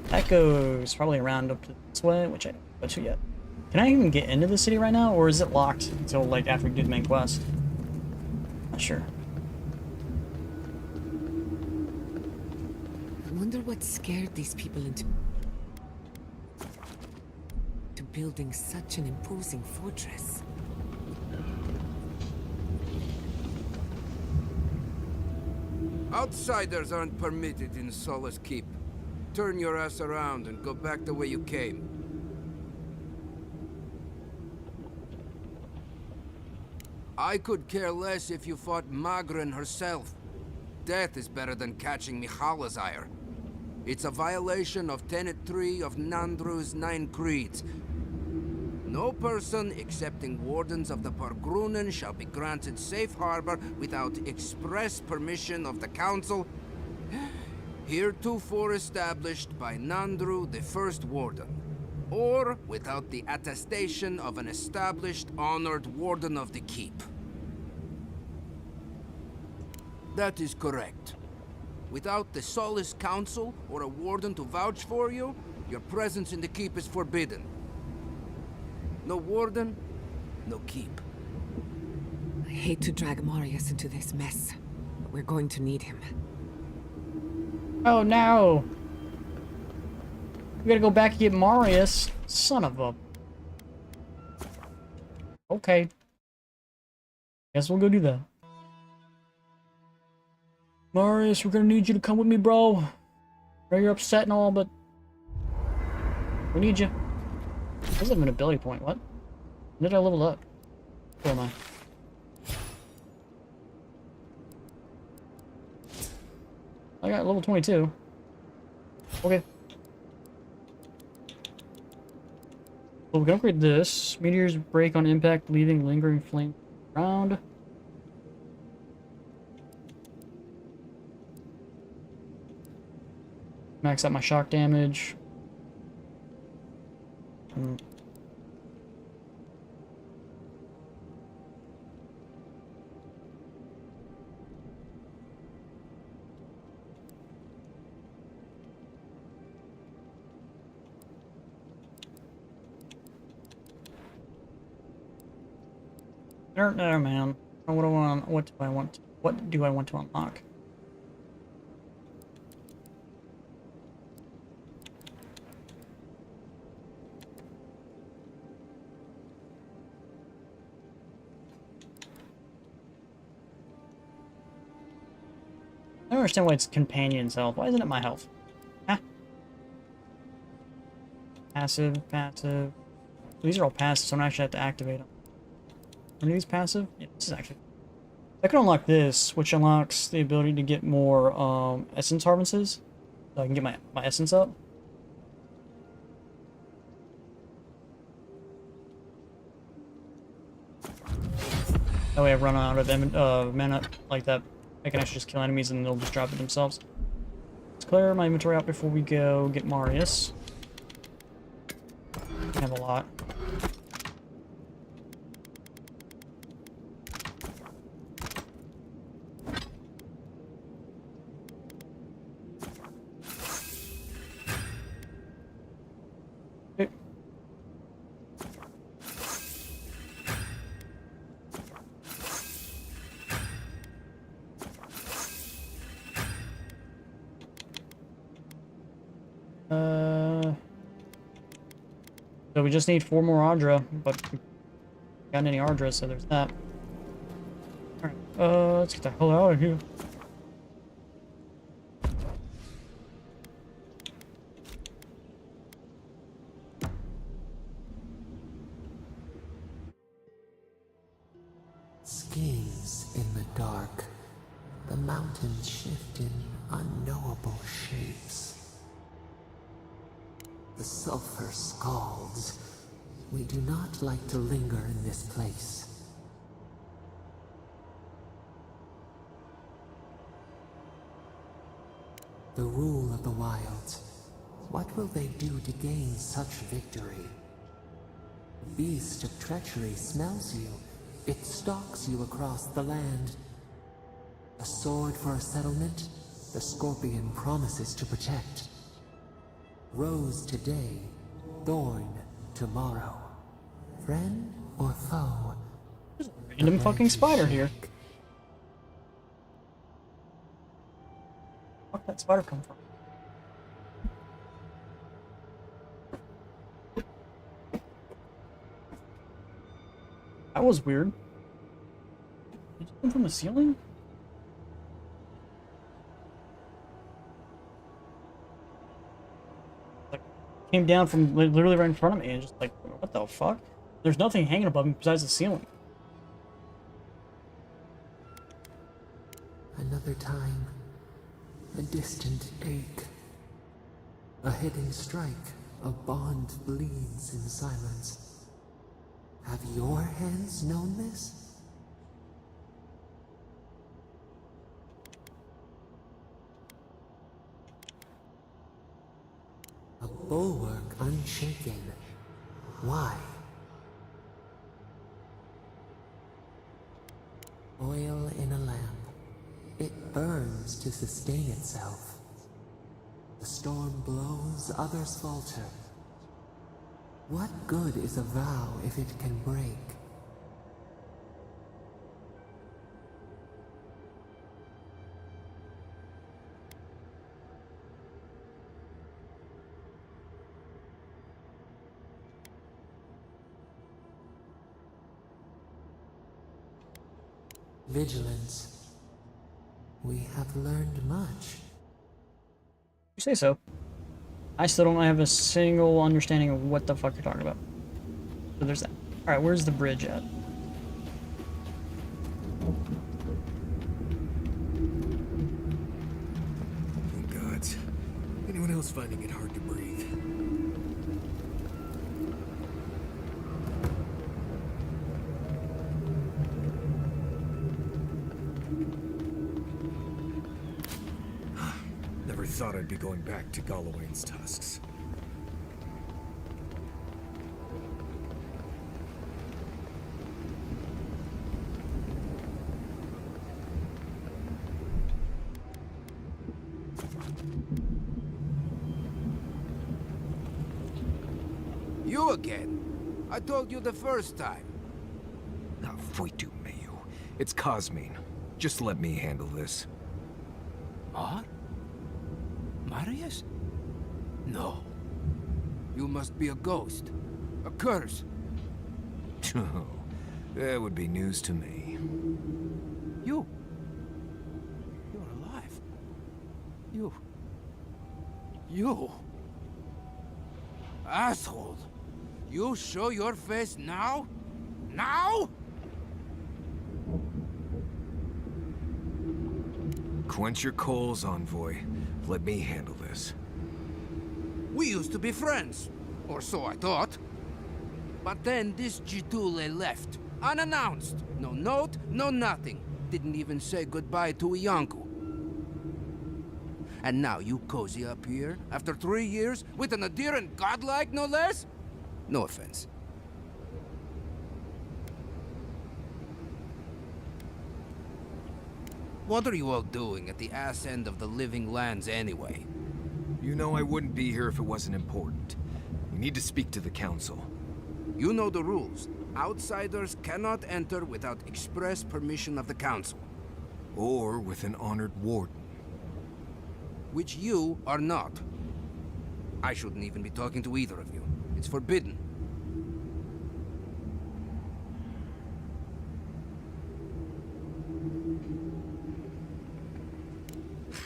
That goes probably around up to this way, which I don't go to yet. Can I even get into the city right now, or is it locked until, like, after we do the main quest? Not sure. I wonder what scared these people into building such an imposing fortress. Outsiders aren't permitted in Solace Keep. Turn your ass around and go back the way you came. I could care less if you fought Magran herself. Death is better than catching Mihala's ire. It's a violation of Tenet 3 of Nandru's 9 Creeds. No person excepting wardens of the Pargrunan shall be granted safe harbor without express permission of the Council, heretofore established by Nandru, the First Warden, or without the attestation of an established, honored Warden of the Keep. That is correct. Without the Solace Council or a Warden to vouch for you, your presence in the Keep is forbidden. No warden, no keep. I hate to drag Marius into this mess, but we're going to need him. Oh no! We gotta go back and get Marius. Son of a... Okay. Guess we'll go do that. Marius, we're gonna need you to come with me, bro. I know you're upset and all, but... we need you. Doesn't have an ability point, what? When did I level up? Who am I? I got level 22. Okay. Well, we can upgrade this. Meteors break on impact, leaving lingering flame around. Max out my shock damage. No, man. What do I want? What do I want? What do I want to unlock? I don't understand why it's companion's health. Why isn't it my health? Huh? Passive, passive. These are all passive, so I don't actually have to activate them. Are these passive? Yeah, this is actually... I can unlock this, which unlocks the ability to get more essence harvests. So I can get my essence up. That way I run out of mana like that. I can actually just kill enemies and they'll just drop it themselves. Let's clear my inventory out before we go get Marius. I have a lot. Okay. So we just need 4 more Ardra, but we haven't gotten any Ardra, so there's that. Alright, let's get the hell out of here. Schemes in the dark. The mountains shift in unknowable shapes. The sulfur scalds. We do not like to linger in this place. The rule of the wilds. What will they do to gain such victory? Beast of treachery smells you. It stalks you across the land. A sword for a settlement, the scorpion promises to protect. Rose today, thorn tomorrow. Friend or foe? Random fucking spider here. Where'd that spider come from? That was weird. Did it come from the ceiling? Like, came down from literally right in front of me and just like, what the fuck? There's nothing hanging above me besides the ceiling. Another time, a distant ache. A hidden strike, a bond bleeds in silence. Have your hands known this? A bulwark unshaken. Why? Oil in a lamp. It burns to sustain itself. The storm blows, others falter. What good is a vow if it can break? Vigilance. We have learned much. You say so. I still don't have a single understanding of what the fuck you're talking about. So there's that. Alright, where's the bridge at? Oh gods. Anyone else finding it hard to breathe? Never thought I'd be going back to Galloway's tusks. You again? I told you the first time. Ah, Fuitu Mayu. It's Cosmine. Just let me handle this. What? Marius? No. You must be a ghost. A curse. Oh, that would be news to me. You're alive. You. Asshole. You show your face now? Now? Quench your coals, Envoy. Let me handle this. We used to be friends. Or so I thought. But then this Jitule left. Unannounced. No note, no nothing. Didn't even say goodbye to Iancu. And now you cozy up here, after 3 years, with an adherent godlike, no less? No offense. What are you all doing at the ass end of the living lands anyway? You know I wouldn't be here if it wasn't important. We need to speak to the Council. You know the rules. Outsiders cannot enter without express permission of the Council. Or with an honored warden. Which you are not. I shouldn't even be talking to either of you. It's forbidden.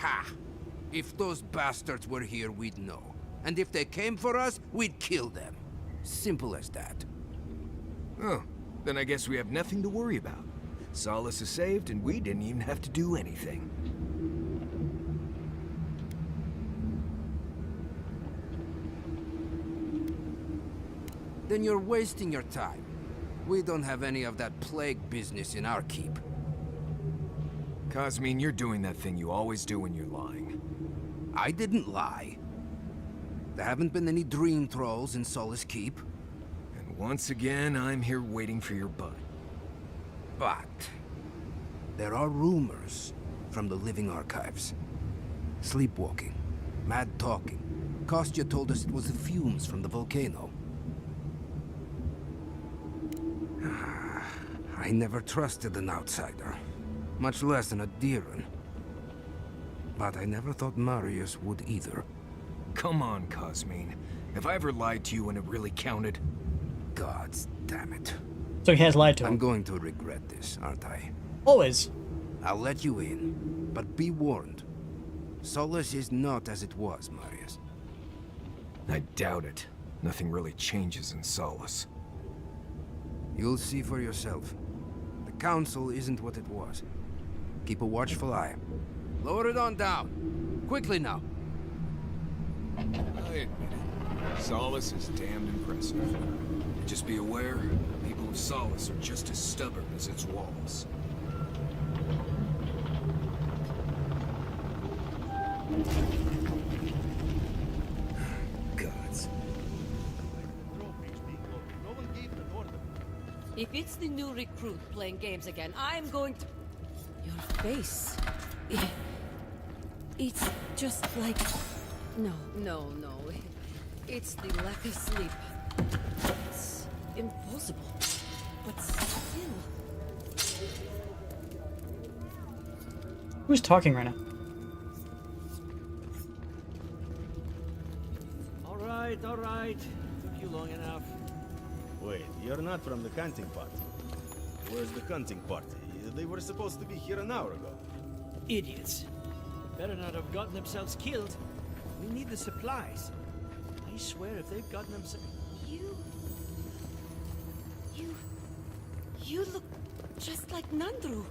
Ha! If those bastards were here, we'd know. And if they came for us, we'd kill them. Simple as that. Oh, then I guess we have nothing to worry about. Solace is saved, and we didn't even have to do anything. Then you're wasting your time. We don't have any of that plague business in our keep. Cosmine, you're doing that thing you always do when you're lying. I didn't lie. There haven't been any dream trolls in Solace Keep. And once again, I'm here waiting for your butt. But there are rumors from the living archives. Sleepwalking, mad talking. Kostya told us it was the fumes from the volcano. I never trusted an outsider, much less an Adiran. But I never thought Marius would either. Come on, Cosmine. Have I ever lied to you when it really counted? Gods damn it. So he has lied to him. I'm going to regret this, aren't I? Always. I'll let you in, but be warned. Solace is not as it was, Marius. I doubt it. Nothing really changes in Solace. You'll see for yourself. The Council isn't what it was. Keep a watchful eye. Lower it on down. Quickly now. I admit it. Solace is damned impressive. Just be aware, the people of Solace are just as stubborn as its walls. Gods. If it's the new recruit playing games again, I'm going to... Your face... It's just like... No. It's the lack of sleep. It's impossible. But still. Who's talking right now? All right. Took you long enough. Wait, you're not from the hunting party. Where's the hunting party? They were supposed to be here an hour ago. Idiots. Better not have gotten themselves killed. We need the supplies. I swear if they've gotten themselves... You look just like Nandru.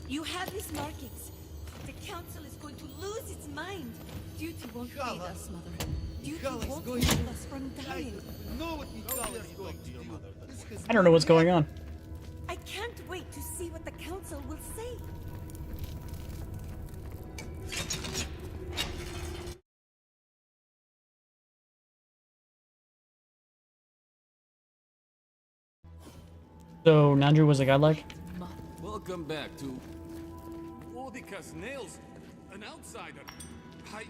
You have his markings. The council is going to lose its mind. Duty won't leave us, Mother. Duty won't keep us from dying. Know what Mikhail is going to do. I don't know what's going on. I can't wait to see what the council will say. So Nandru was a godlike? Welcome back to Odica's Nails, an outsider. Hi.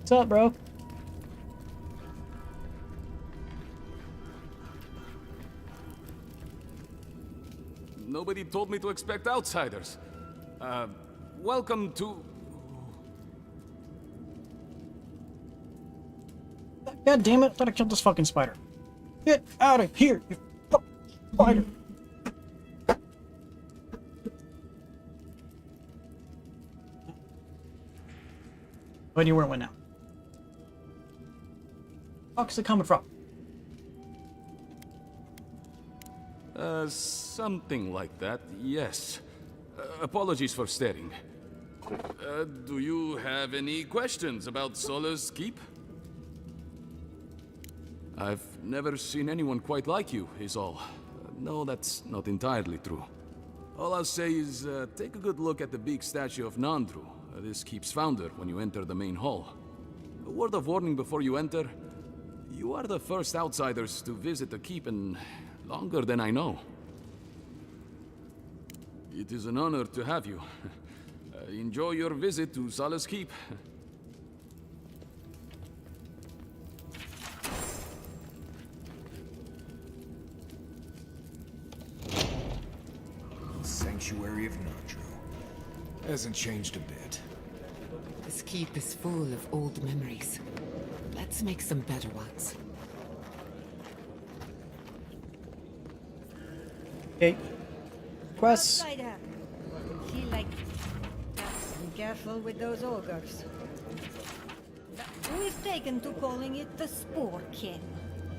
What's up, bro? Nobody told me to expect outsiders. Welcome to... God damn it, I thought I killed this fucking spider. Get out of here, you fucking spider. No idea where it went now. Fuck's it coming from? Something like that, yes. Apologies for staring. Do you have any questions about Solace Keep? I've never seen anyone quite like you, is all. No, that's not entirely true. All I'll say is, take a good look at the big statue of Nandru, this Keep's founder, when you enter the main hall. A word of warning before you enter. You are the first outsiders to visit the Keep in longer than I know. It is an honor to have you. Enjoy your visit to Solace Keep. Sanctuary of Nandru. Hasn't changed a bit. This keep is full of old memories. Let's make some better ones. Okay. Quests. Outsider. He like... Be careful with those ogres. We've taken to calling it the Spore King.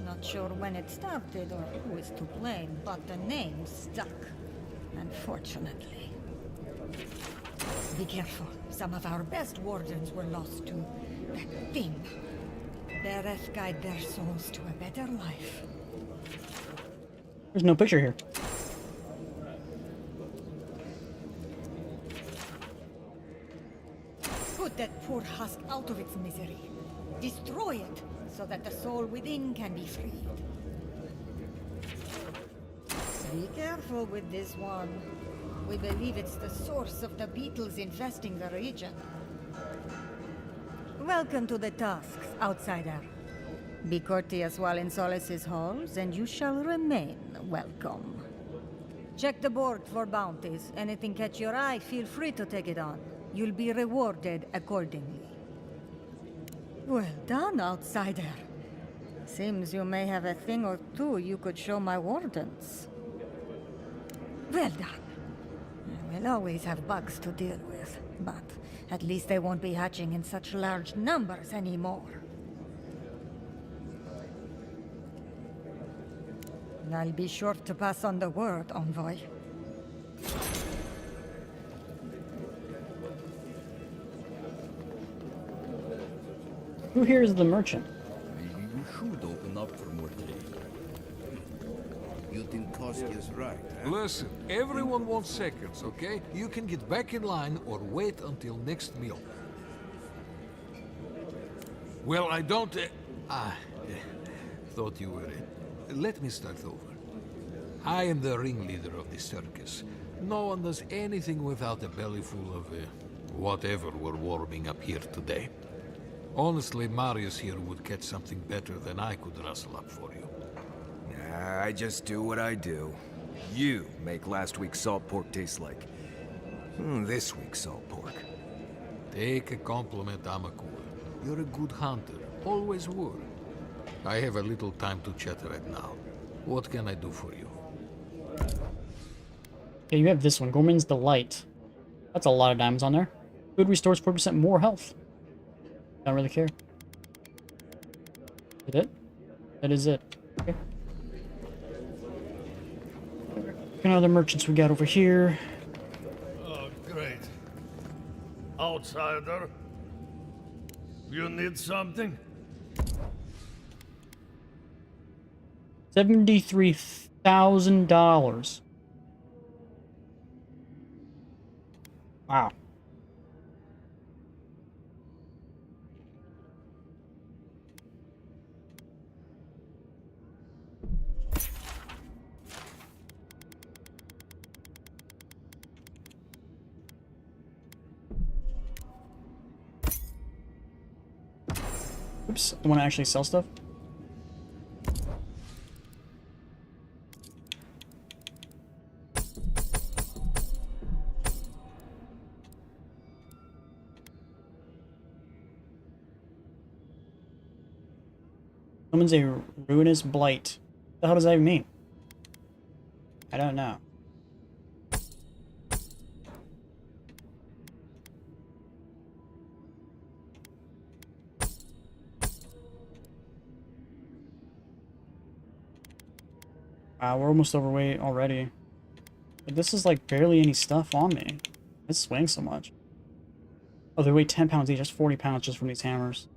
Not sure when it started or who is to blame, but the name stuck. Unfortunately. Be careful. Some of our best wardens were lost to that thing. Bereth guide their souls to a better life. There's no picture here. Put that poor husk out of its misery. Destroy it, so that the soul within can be freed. Be careful with this one. We believe it's the source of the beetles infesting the region. Welcome to the Tusks, outsider. Be courteous while in Solace's halls, and you shall remain welcome. Check the board for bounties. Anything catch your eye, feel free to take it on. You'll be rewarded accordingly. Well done, outsider. Seems you may have a thing or two you could show my wardens. Well done. We'll always have bugs to deal with, but at least they won't be hatching in such large numbers anymore. I'll be sure to pass on the word, Envoy. Who here is the merchant? Maybe we should open up for more trade. You think Kostya's right, huh? Listen, everyone wants seconds, okay? You can get back in line or wait until next meal. Well, I don't... thought you were it. Let me start over. I am the ringleader of the circus. No one does anything without a belly full of whatever we're warming up here today. Honestly, Marius here would catch something better than I could rustle up for you. Nah, I just do what I do. You make last week's salt pork taste like this week's salt pork. Take a compliment, Amakul. You're a good hunter. Always were. I have a little time to chat right now. What can I do for you? Okay, you have this one. Gorman's Delight. That's a lot of diamonds on there. Food restores 4% more health. Don't really care. Is it? That is it. Okay. Look at other merchants we got over here. Oh, great. Outsider? You need something? $73,000. Wow. Oops, I want to actually sell stuff. Someone's a ruinous blight. What the hell does that even mean? I don't know. Wow, we're almost overweight already. But this is like barely any stuff on me. It's swaying so much. Oh, they weigh 10 pounds each. That's 40 pounds just from these hammers.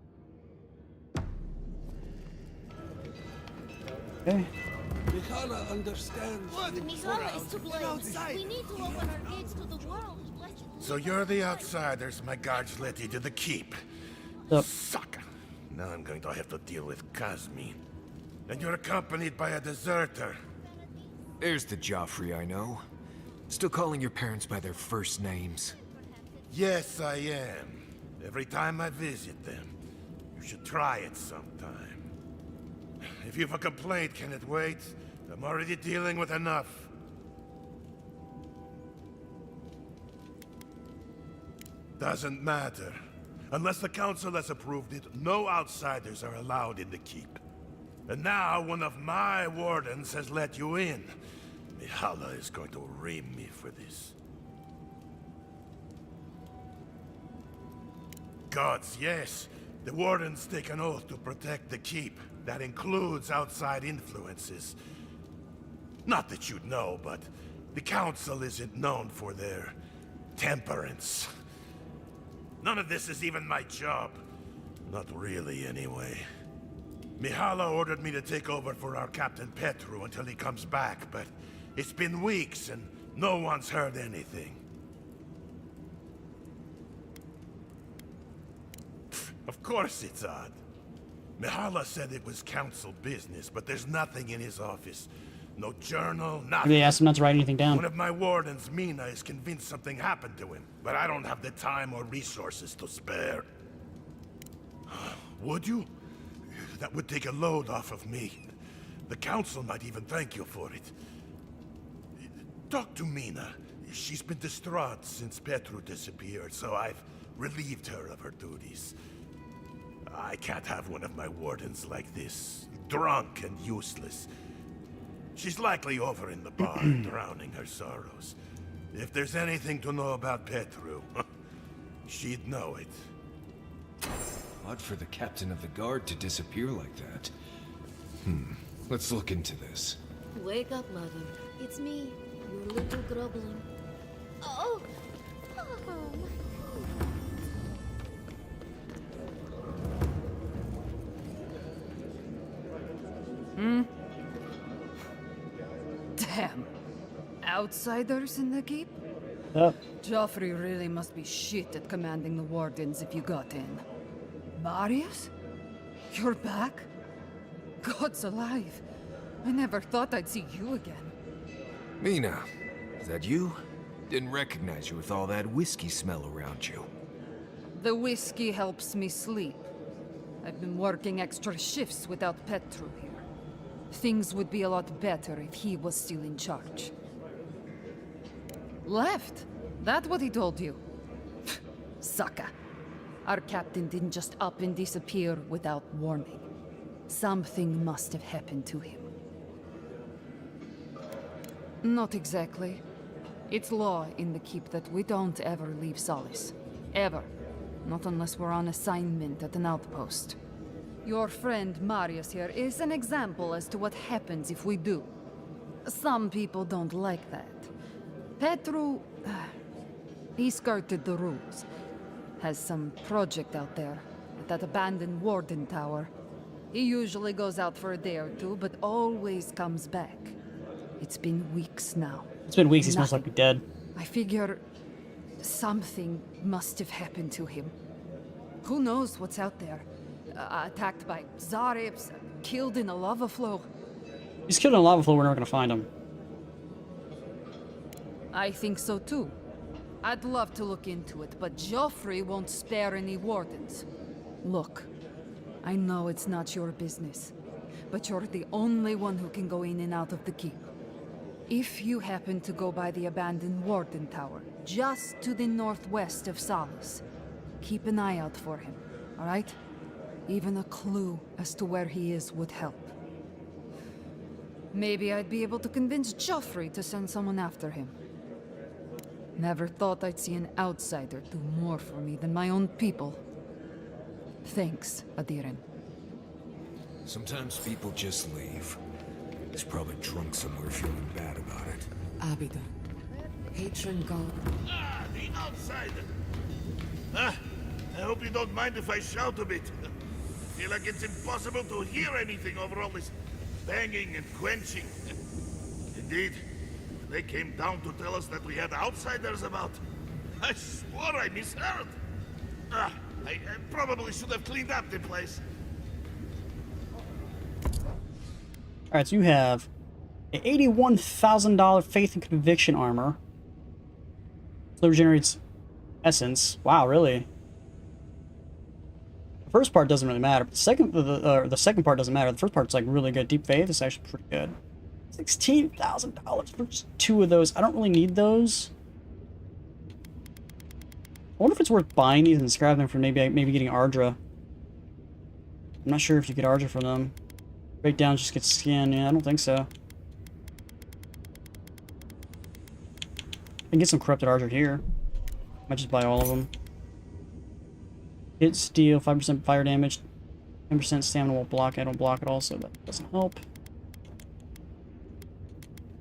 Okay. Mihala understands. Misala is to blame. We need to open our gates to the world. So you're the outsiders my guards let you to the keep. Yep. Sucker. Now I'm going to have to deal with Kazmin. And you're accompanied by a deserter. There's the Joffrey I know. Still calling your parents by their first names. Yes, I am. Every time I visit them. You should try it sometime. If you've a complaint, can it wait? I'm already dealing with enough. Doesn't matter. Unless the council has approved it, no outsiders are allowed in the keep. And now one of my wardens has let you in. Mihala is going to ream me for this. Gods, yes. The wardens take an oath to protect the keep. That includes outside influences. Not that you'd know, but the council isn't known for their temperance. None of this is even my job. Not really, anyway. Mihala ordered me to take over for our Captain Petru until he comes back, but it's been weeks and no one's heard anything. Of course it's odd. Mihala said it was council business, but there's nothing in his office. No journal, nothing. They asked him not to write anything down. One of my wardens, Mina, is convinced something happened to him, but I don't have the time or resources to spare. Would you? That would take a load off of me. The council might even thank you for it. Talk to Mina. She's been distraught since Petru disappeared, so I've relieved her of her duties. I can't have one of my wardens like this, drunk and useless. She's likely over in the bar, drowning her sorrows. If there's anything to know about Petru, she'd know it. Odd for the captain of the guard to disappear like that. Let's look into this. Wake up, mother. It's me, your little grubbling. Oh! Damn. Outsiders in the keep? Yep. Joffrey really must be shit at commanding the wardens if you got in. Marius? You're back? God's alive. I never thought I'd see you again. Mina, is that you? Didn't recognize you with all that whiskey smell around you. The whiskey helps me sleep. I've been working extra shifts without Petru here. Things would be a lot better if he was still in charge. Left? That what he told you? Sucker. Our captain didn't just up and disappear without warning. Something must have happened to him. Not exactly. It's law in the keep that we don't ever leave Solace. Ever. Not unless we're on assignment at an outpost. Your friend Marius here is an example as to what happens if we do. Some people don't like that. Petru... he skirted the rules. Has some project out there, at that abandoned warden tower. He usually goes out for a day or two, but always comes back. It's been weeks now. It's been weeks, he's most likely dead. I figure... something must have happened to him. Who knows what's out there? Attacked by Zarips, killed in a lava flow. He's killed in a lava flow, we're not gonna find him. I think so too. I'd love to look into it, but Joffrey won't spare any wardens. Look, I know it's not your business, but you're the only one who can go in and out of the keep. If you happen to go by the abandoned warden tower, just to the northwest of Solace, keep an eye out for him, all right? Even a clue as to where he is would help. Maybe I'd be able to convince Joffrey to send someone after him. Never thought I'd see an outsider do more for me than my own people. Thanks, Adiren. Sometimes people just leave. He's probably drunk somewhere feeling bad about it. Abida. Patron god. Ah, the outsider! Ah, I hope you don't mind if I shout a bit. I feel like it's impossible to hear anything over all this banging and quenching. Indeed, they came down to tell us that we had outsiders about. I swore I misheard. Ah, I probably should have cleaned up the place. Alright, so you have an $81,000 Faith and Conviction armor. So it regenerates essence. Wow, really? The first part doesn't really matter. But the second part doesn't matter. The first part's like really good. Deep Faith is actually pretty good. $16,000 for just 2 of those. I don't really need those. I wonder if it's worth buying these and scrapping them for maybe getting Ardra. I'm not sure if you get Ardra from them. Breakdown just gets skin. Yeah, I don't think so. I can get some corrupted Ardra here. Might just buy all of them. Hit steal, 5% fire damage, 10% stamina will block. I don't block it all, so that doesn't help.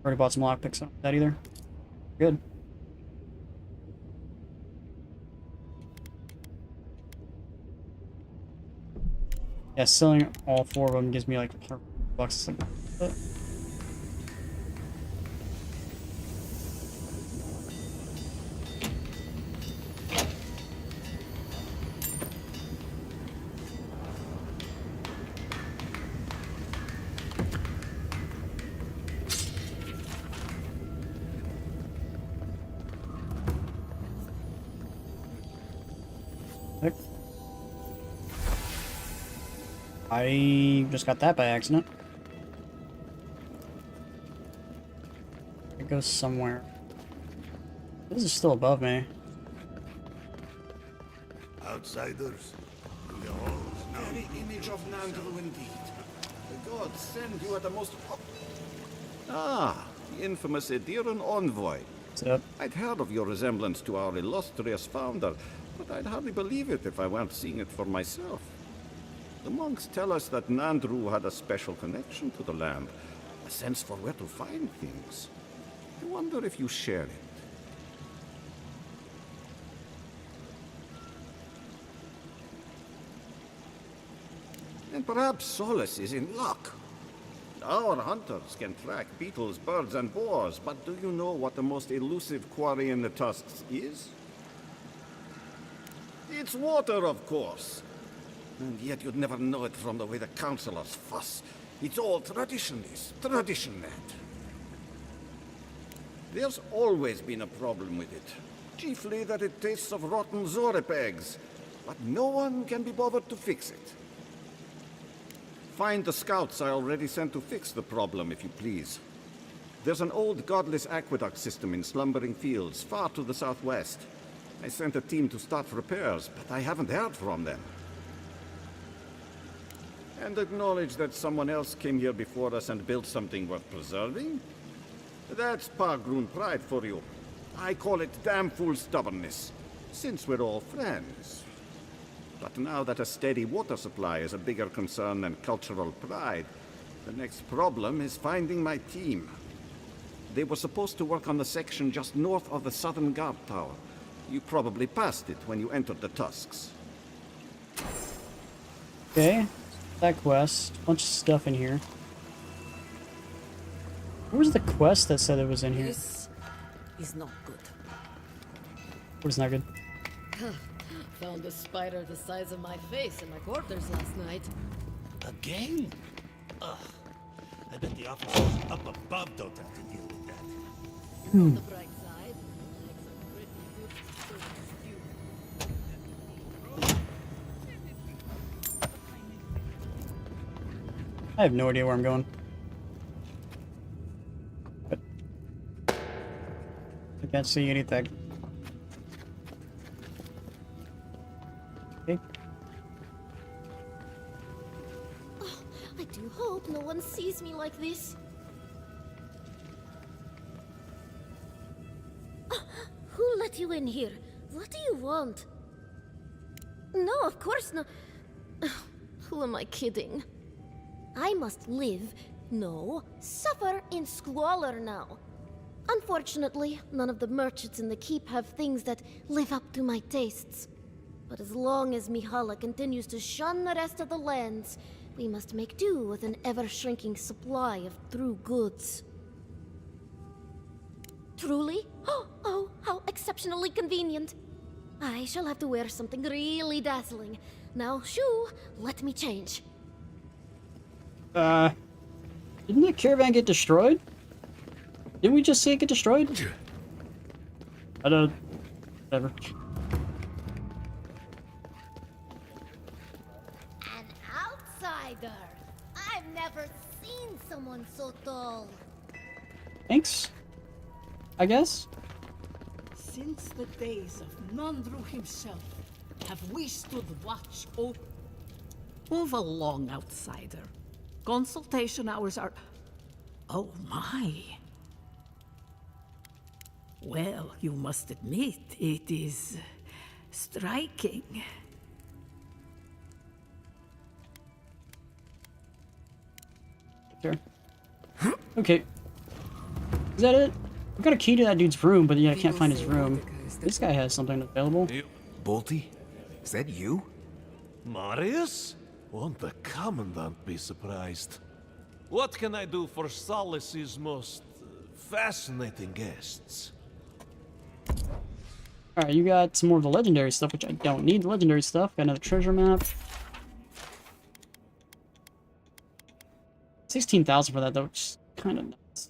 Already bought some lockpicks on that either. Good. Yeah, selling all 4 of them gives me like $100 or something like that. I just got that by accident. It goes somewhere. This is still above me. Outsiders. Very image of Nandru indeed. The gods send you at the most... Ah, the infamous Ediran envoy. What's up? I'd heard of your resemblance to our illustrious founder, but I'd hardly believe it if I weren't seeing it for myself. The monks tell us that Nandru had a special connection to the land, a sense for where to find things. I wonder if you share it. And perhaps Solace is in luck. Our hunters can track beetles, birds, and boars, but do you know what the most elusive quarry in the tusks is? It's water, of course. And yet you'd never know it from the way the councillors fuss. It's all tradition, this. Tradition, that. There's always been a problem with it. Chiefly that it tastes of rotten Zorip eggs. But no one can be bothered to fix it. Find the scouts I already sent to fix the problem, if you please. There's an old godless aqueduct system in Slumbering Fields, far to the southwest. I sent a team to start repairs, but I haven't heard from them. And acknowledge that someone else came here before us and built something worth preserving? That's Pargroon pride for you. I call it damn fool stubbornness, since we're all friends. But now that a steady water supply is a bigger concern than cultural pride, the next problem is finding my team. They were supposed to work on the section just north of the southern guard tower. You probably passed it when you entered the Tusks. Okay, that quest. Bunch of stuff in here. Where was the quest that said it was in here? This is not good. Where's not good? Found a spider the size of my face in my quarters last night. Again? Ugh. I bet the officers up above don't have to deal with that. On the bright side, eggs are pretty good for stew. I have no idea where I'm going. But I can't see anything. Okay. Oh, I do hope no one sees me like this. Who let you in here? What do you want? No, of course not. Who am I kidding? I must live, no, suffer in squalor now. Unfortunately, none of the merchants in the keep have things that live up to my tastes. But as long as Mihala continues to shun the rest of the lands, we must make do with an ever-shrinking supply of true goods. Truly? Oh, how exceptionally convenient. I shall have to wear something really dazzling. Now, shoo, let me change. Didn't the caravan get destroyed? Didn't we just see it get destroyed? I don't... Whatever. An outsider! I've never seen someone so tall. Thanks. I guess? Since the days of Nandru himself, have we stood watch over... Move along, outsider. Consultation hours are... Oh my. Well, you must admit, it is... striking. Sure. Okay. Is that it? I got a key to that dude's room, but yeah, I can't find his room. This guy has something available. Bolty? Is that you? Marius? Won't the Commandant be surprised? What can I do for Solace's most fascinating guests? Alright, you got some more of the legendary stuff, which I don't need. The legendary stuff. Got another treasure map. 16,000 for that, though, which is kind of nuts.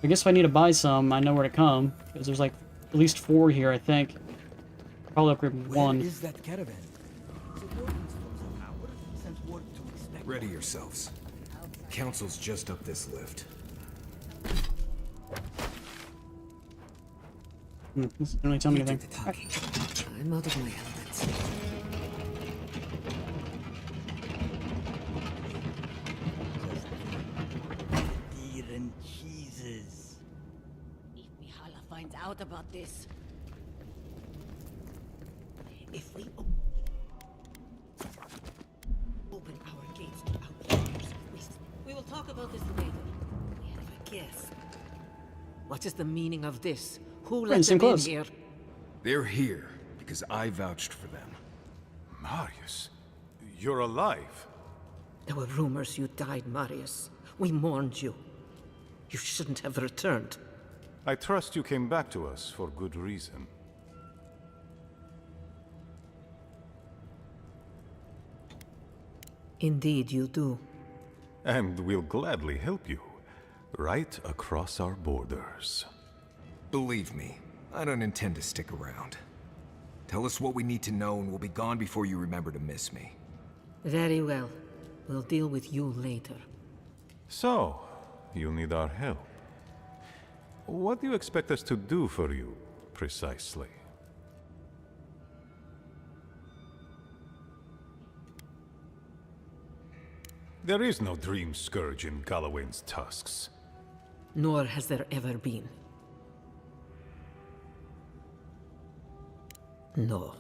I guess if I need to buy some, I know where to come. Because there's like at least 4 here, I think. Probably upgrade 1. Where is that caravan? Ready yourselves. Council's just up this lift. This doesn't really tell me anything. I'm out of my element. Beer and cheeses. If Mihala finds out about this... If we open our gates to outsiders, we will talk about this later. We have a guest. What is the meaning of this? Who in let same them in clothes. here? They're here because I vouched for them. Marius, you're alive. There were rumors you died, Marius. We mourned you. You shouldn't have returned. I trust you came back to us for good reason. Indeed, you do. And we'll gladly help you, right across our borders. Believe me, I don't intend to stick around. Tell us what we need to know and we'll be gone before you remember to miss me. Very well. We'll deal with you later. So, you need our help. What do you expect us to do for you, precisely? There is no dream scourge in Galawain's tusks. Nor has there ever been. No.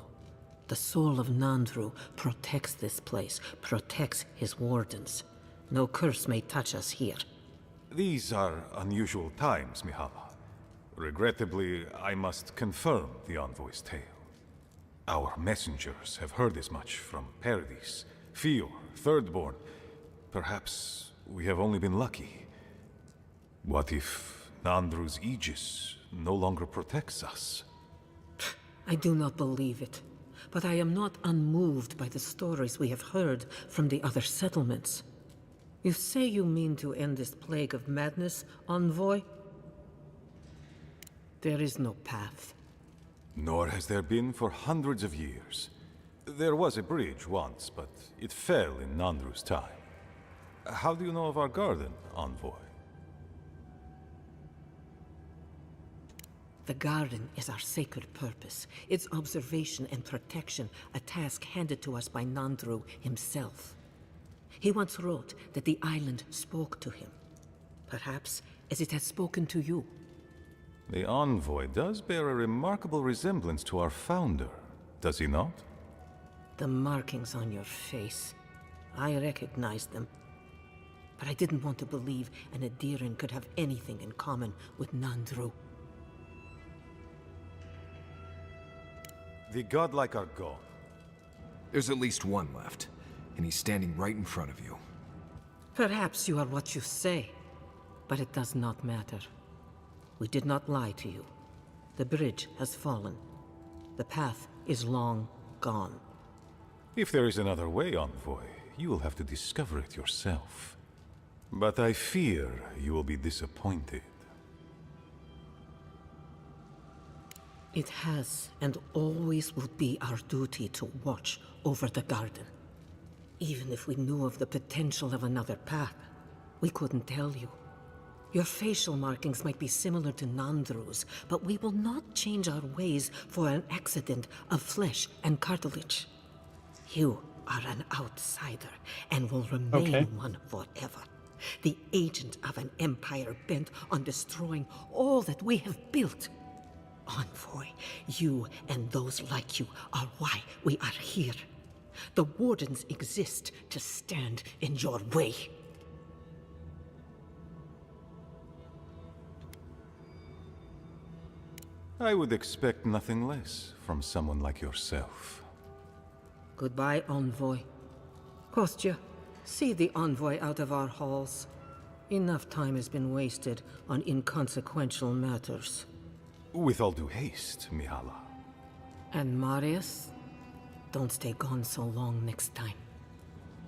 The soul of Nandru protects this place, protects his wardens. No curse may touch us here. These are unusual times, Mihala. Regrettably, I must confirm the envoy's tale. Our messengers have heard as much from Paradis, Fior, Thirdborn. Perhaps we have only been lucky. What if Nandru's aegis no longer protects us? I do not believe it. But I am not unmoved by the stories we have heard from the other settlements. You say you mean to end this plague of madness, envoy? There is no path. Nor has there been for hundreds of years. There was a bridge once, but it fell in Nandru's time. How do you know of our garden, envoy? The garden is our sacred purpose, its observation and protection, a task handed to us by Nandru himself. He once wrote that the island spoke to him, perhaps as it has spoken to you. The envoy does bear a remarkable resemblance to our founder, does he not? The markings on your face, I recognized them. But I didn't want to believe an Adiran could have anything in common with Nandru. The godlike are gone. There's at least one left, and he's standing right in front of you. Perhaps you are what you say, but it does not matter. We did not lie to you. The bridge has fallen. The path is long gone. If there is another way, envoy, you will have to discover it yourself. But I fear you will be disappointed. It has and always will be our duty to watch over the garden. Even if we knew of the potential of another path, we couldn't tell you. Your facial markings might be similar to Nandru's, but we will not change our ways for an accident of flesh and cartilage. You are an outsider and will remain one forever. The agent of an empire bent on destroying all that we have built. Envoy, you and those like you are why we are here. The Wardens exist to stand in your way. I would expect nothing less from someone like yourself. Goodbye, Envoy. Kostya, see the Envoy out of our halls. Enough time has been wasted on inconsequential matters. With all due haste, Mihala. And Marius? Don't stay gone so long next time.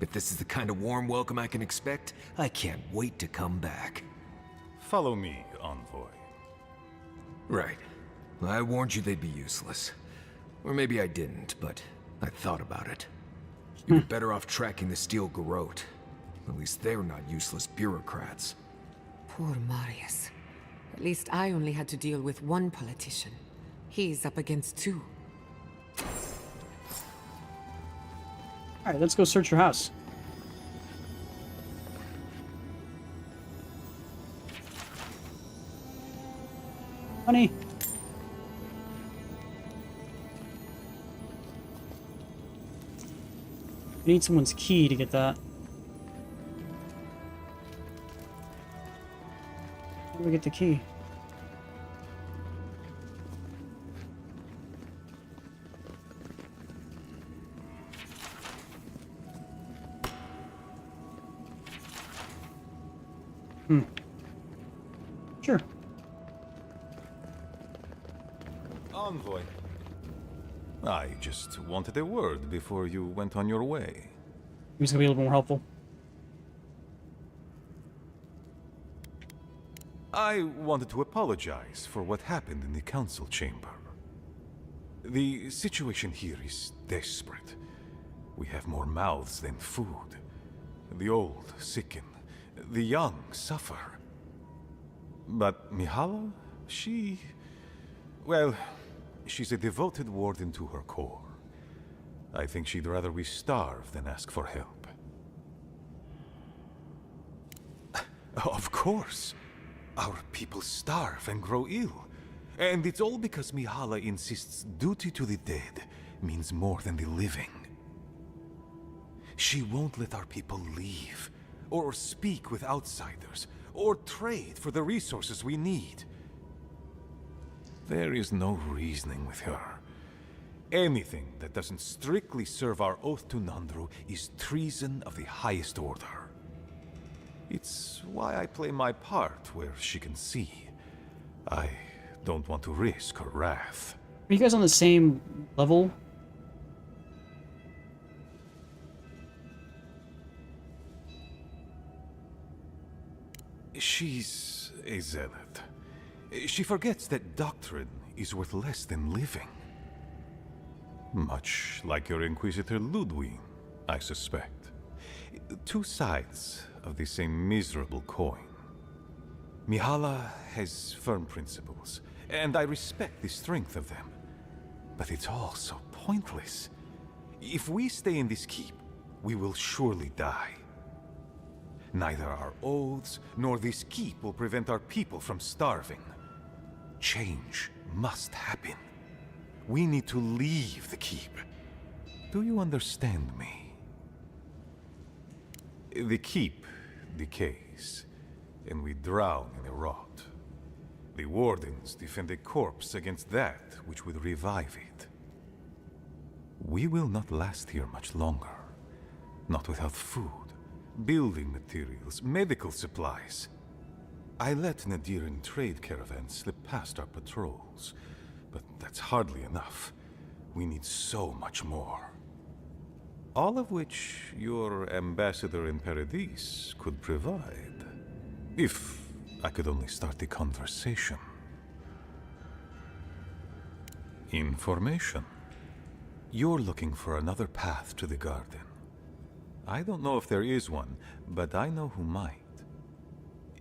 If this is the kind of warm welcome I can expect, I can't wait to come back. Follow me, envoy. Right. I warned you they'd be useless. Or maybe I didn't, but I thought about it. You'd be better off tracking the Steel Garrote. At least they're not useless bureaucrats. Poor Marius. At least I only had to deal with one politician. He's up against two. Alright, let's go search your house. Honey. I need someone's key to get that. How do we get the key? Sure. Envoy. I just wanted a word before you went on your way. He's gonna be a little more helpful. I wanted to apologize for what happened in the council chamber. The situation here is desperate. We have more mouths than food. The old sicken, the young suffer. But Mihala, well, she's a devoted warden to her core. I think she'd rather we starve than ask for help. Of course. Our people starve and grow ill. And it's all because Mihala insists duty to the dead means more than the living. She won't let our people leave, or speak with outsiders, or trade for the resources we need. There is no reasoning with her. Anything that doesn't strictly serve our oath to Nandru is treason of the highest order. It's why I play my part where she can see. I don't want to risk her wrath. Are you guys on the same level? She's a zealot. She forgets that doctrine is worth less than living. Much like your Inquisitor Ludwig, I suspect. Two sides of the same miserable coin. Mihala has firm principles, and I respect the strength of them. But it's all so pointless. If we stay in this keep, we will surely die. Neither our oaths nor this keep will prevent our people from starving. Change must happen. We need to leave the keep. Do you understand me? The keep decays, and we drown in a rot. The wardens defend a corpse against that which would revive it. We will not last here much longer. Not without food, building materials, medical supplies. I let Nadiran trade caravans slip past our patrols, but that's hardly enough. We need so much more. All of which your ambassador in Paradis could provide. If I could only start the conversation. Information. You're looking for another path to the garden. I don't know if there is one, but I know who might.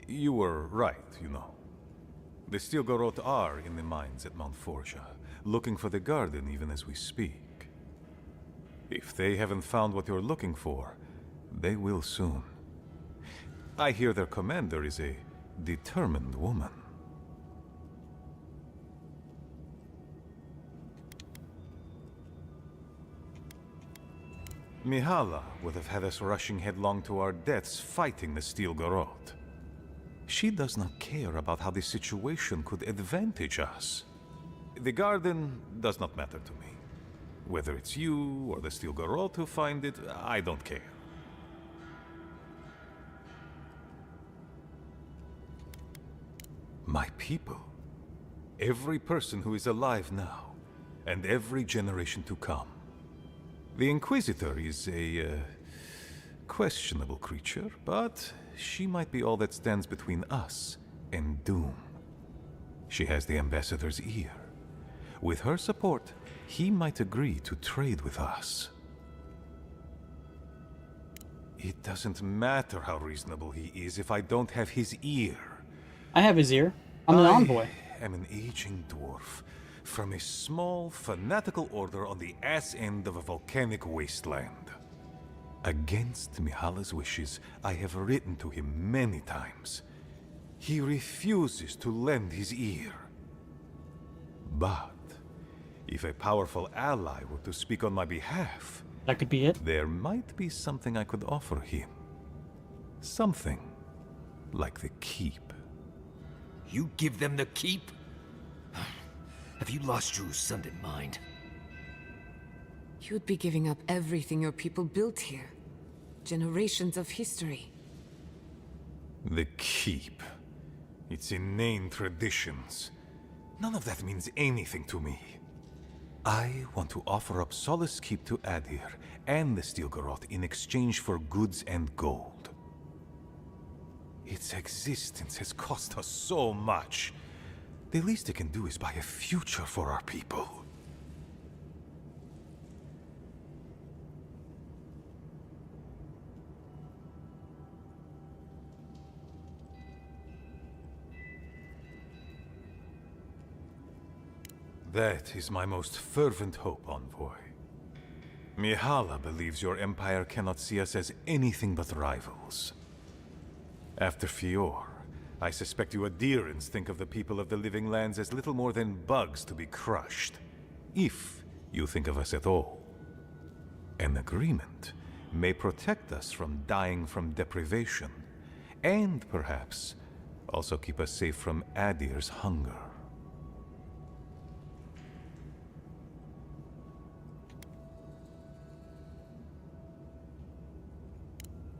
You were right, you know. The Stilgarot are in the mines at Mount Forja, looking for the garden even as we speak. If they haven't found what you're looking for, they will soon. I hear their commander is a determined woman. Mihala would have had us rushing headlong to our deaths fighting the Stilgarot. She does not care about how the situation could advantage us. The garden does not matter to me. Whether it's you or the Stilgarot who find it, I don't care. My people. Every person who is alive now, and every generation to come. The Inquisitor is a questionable creature, but she might be all that stands between us and doom. She has the Ambassador's ear. With her support, he might agree to trade with us. It doesn't matter how reasonable he is if I don't have his ear. I have his ear. I'm an envoy. I am an aging dwarf from a small, fanatical order on the ass end of a volcanic wasteland. Against Mihala's wishes, I have written to him many times. He refuses to lend his ear. But if a powerful ally were to speak on my behalf, that could be it. There might be something I could offer him. Something like the keep. You give them the keep? Have you lost your Sunday mind? You'd be giving up everything your people built here. Generations of history. The keep. Its inane traditions. None of that means anything to me. I want to offer up Solace Keep to Adir and the Stilgarot in exchange for goods and gold. Its existence has cost us so much. The least it can do is buy a future for our people. That is my most fervent hope, Envoy. Mihala believes your empire cannot see us as anything but rivals. After Fior, I suspect you Adherents think of the people of the Living Lands as little more than bugs to be crushed. If you think of us at all. An agreement may protect us from dying from deprivation, and perhaps also keep us safe from Adir's hunger.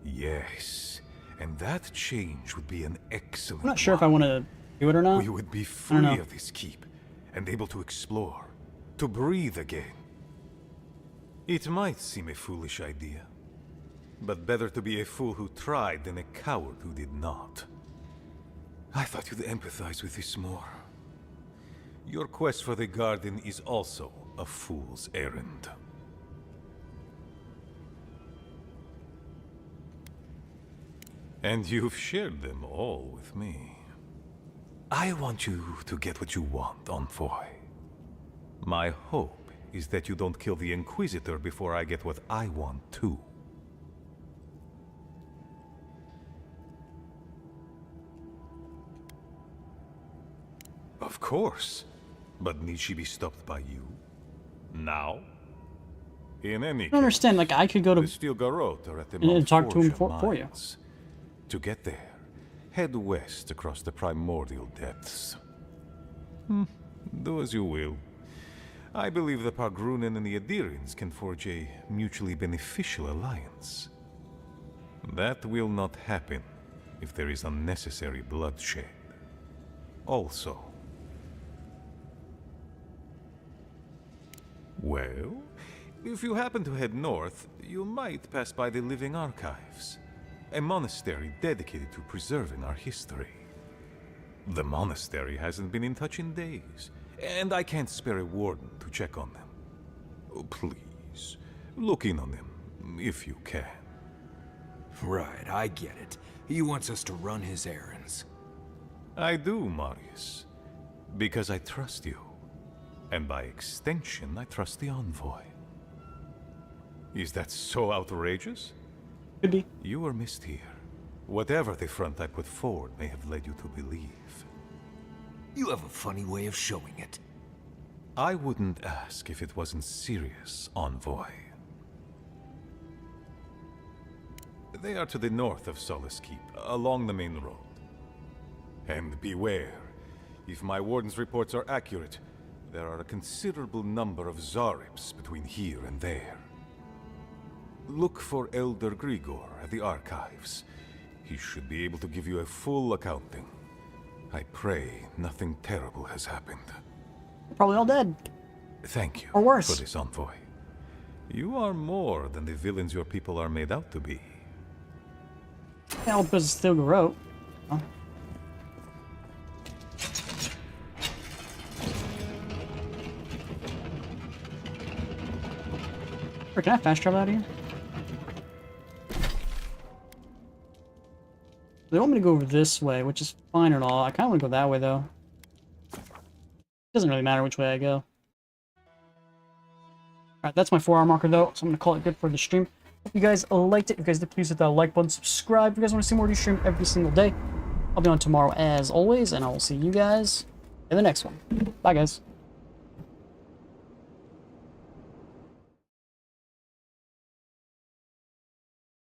Yes, and that change would be an excellent I'm not sure if I want to do it or not. We would be free of this keep, and able to explore, to breathe again. It might seem a foolish idea, but better to be a fool who tried than a coward who did not. I thought you'd empathize with this more. Your quest for the garden is also a fool's errand. And you've shared them all with me. I want you to get what you want, Envoy. My hope is that you don't kill the Inquisitor before I get what I want too. Of course. But need she be stopped by you? Now? In any I don't understand, like, I could go to the Steel Garrote are at the and talk to him Montfortia for you. mines. To get there, head west across the primordial depths. Do as you will. I believe the Pargrunen and the Adirians can forge a mutually beneficial alliance. That will not happen if there is unnecessary bloodshed. Also, well, if you happen to head north, you might pass by the Living Archives, a monastery dedicated to preserving our history. The monastery hasn't been in touch in days, and I can't spare a warden to check on them. Oh, please, look in on them, if you can. Right, I get it. He wants us to run his errands. I do, Marius, because I trust you. And by extension, I trust the Envoy. Is that so outrageous? Could be. You were missed here. Whatever the front I put forward may have led you to believe. You have a funny way of showing it. I wouldn't ask if it wasn't serious, Envoy. They are to the north of Solace Keep, along the main road. And beware, if my warden's reports are accurate, there are a considerable number of Zarips between here and there. Look for Elder Grigor at the archives. He should be able to give you a full accounting. I pray nothing terrible has happened. Probably all dead. Thank you or worse for this, Envoy. You are more than the villains your people are made out to be. Help us still grow. Oh. Can I fast travel out of here? They want me to go over this way, which is fine and all. I kind of want to go that way, though. Doesn't really matter which way I go. Alright, that's my 4-hour marker, though, so I'm going to call it good for the stream. Hope you guys liked it. If you guys did, please hit that like button, subscribe. If you guys want to see more of these stream every single day, I'll be on tomorrow as always, and I will see you guys in the next one. Bye, guys.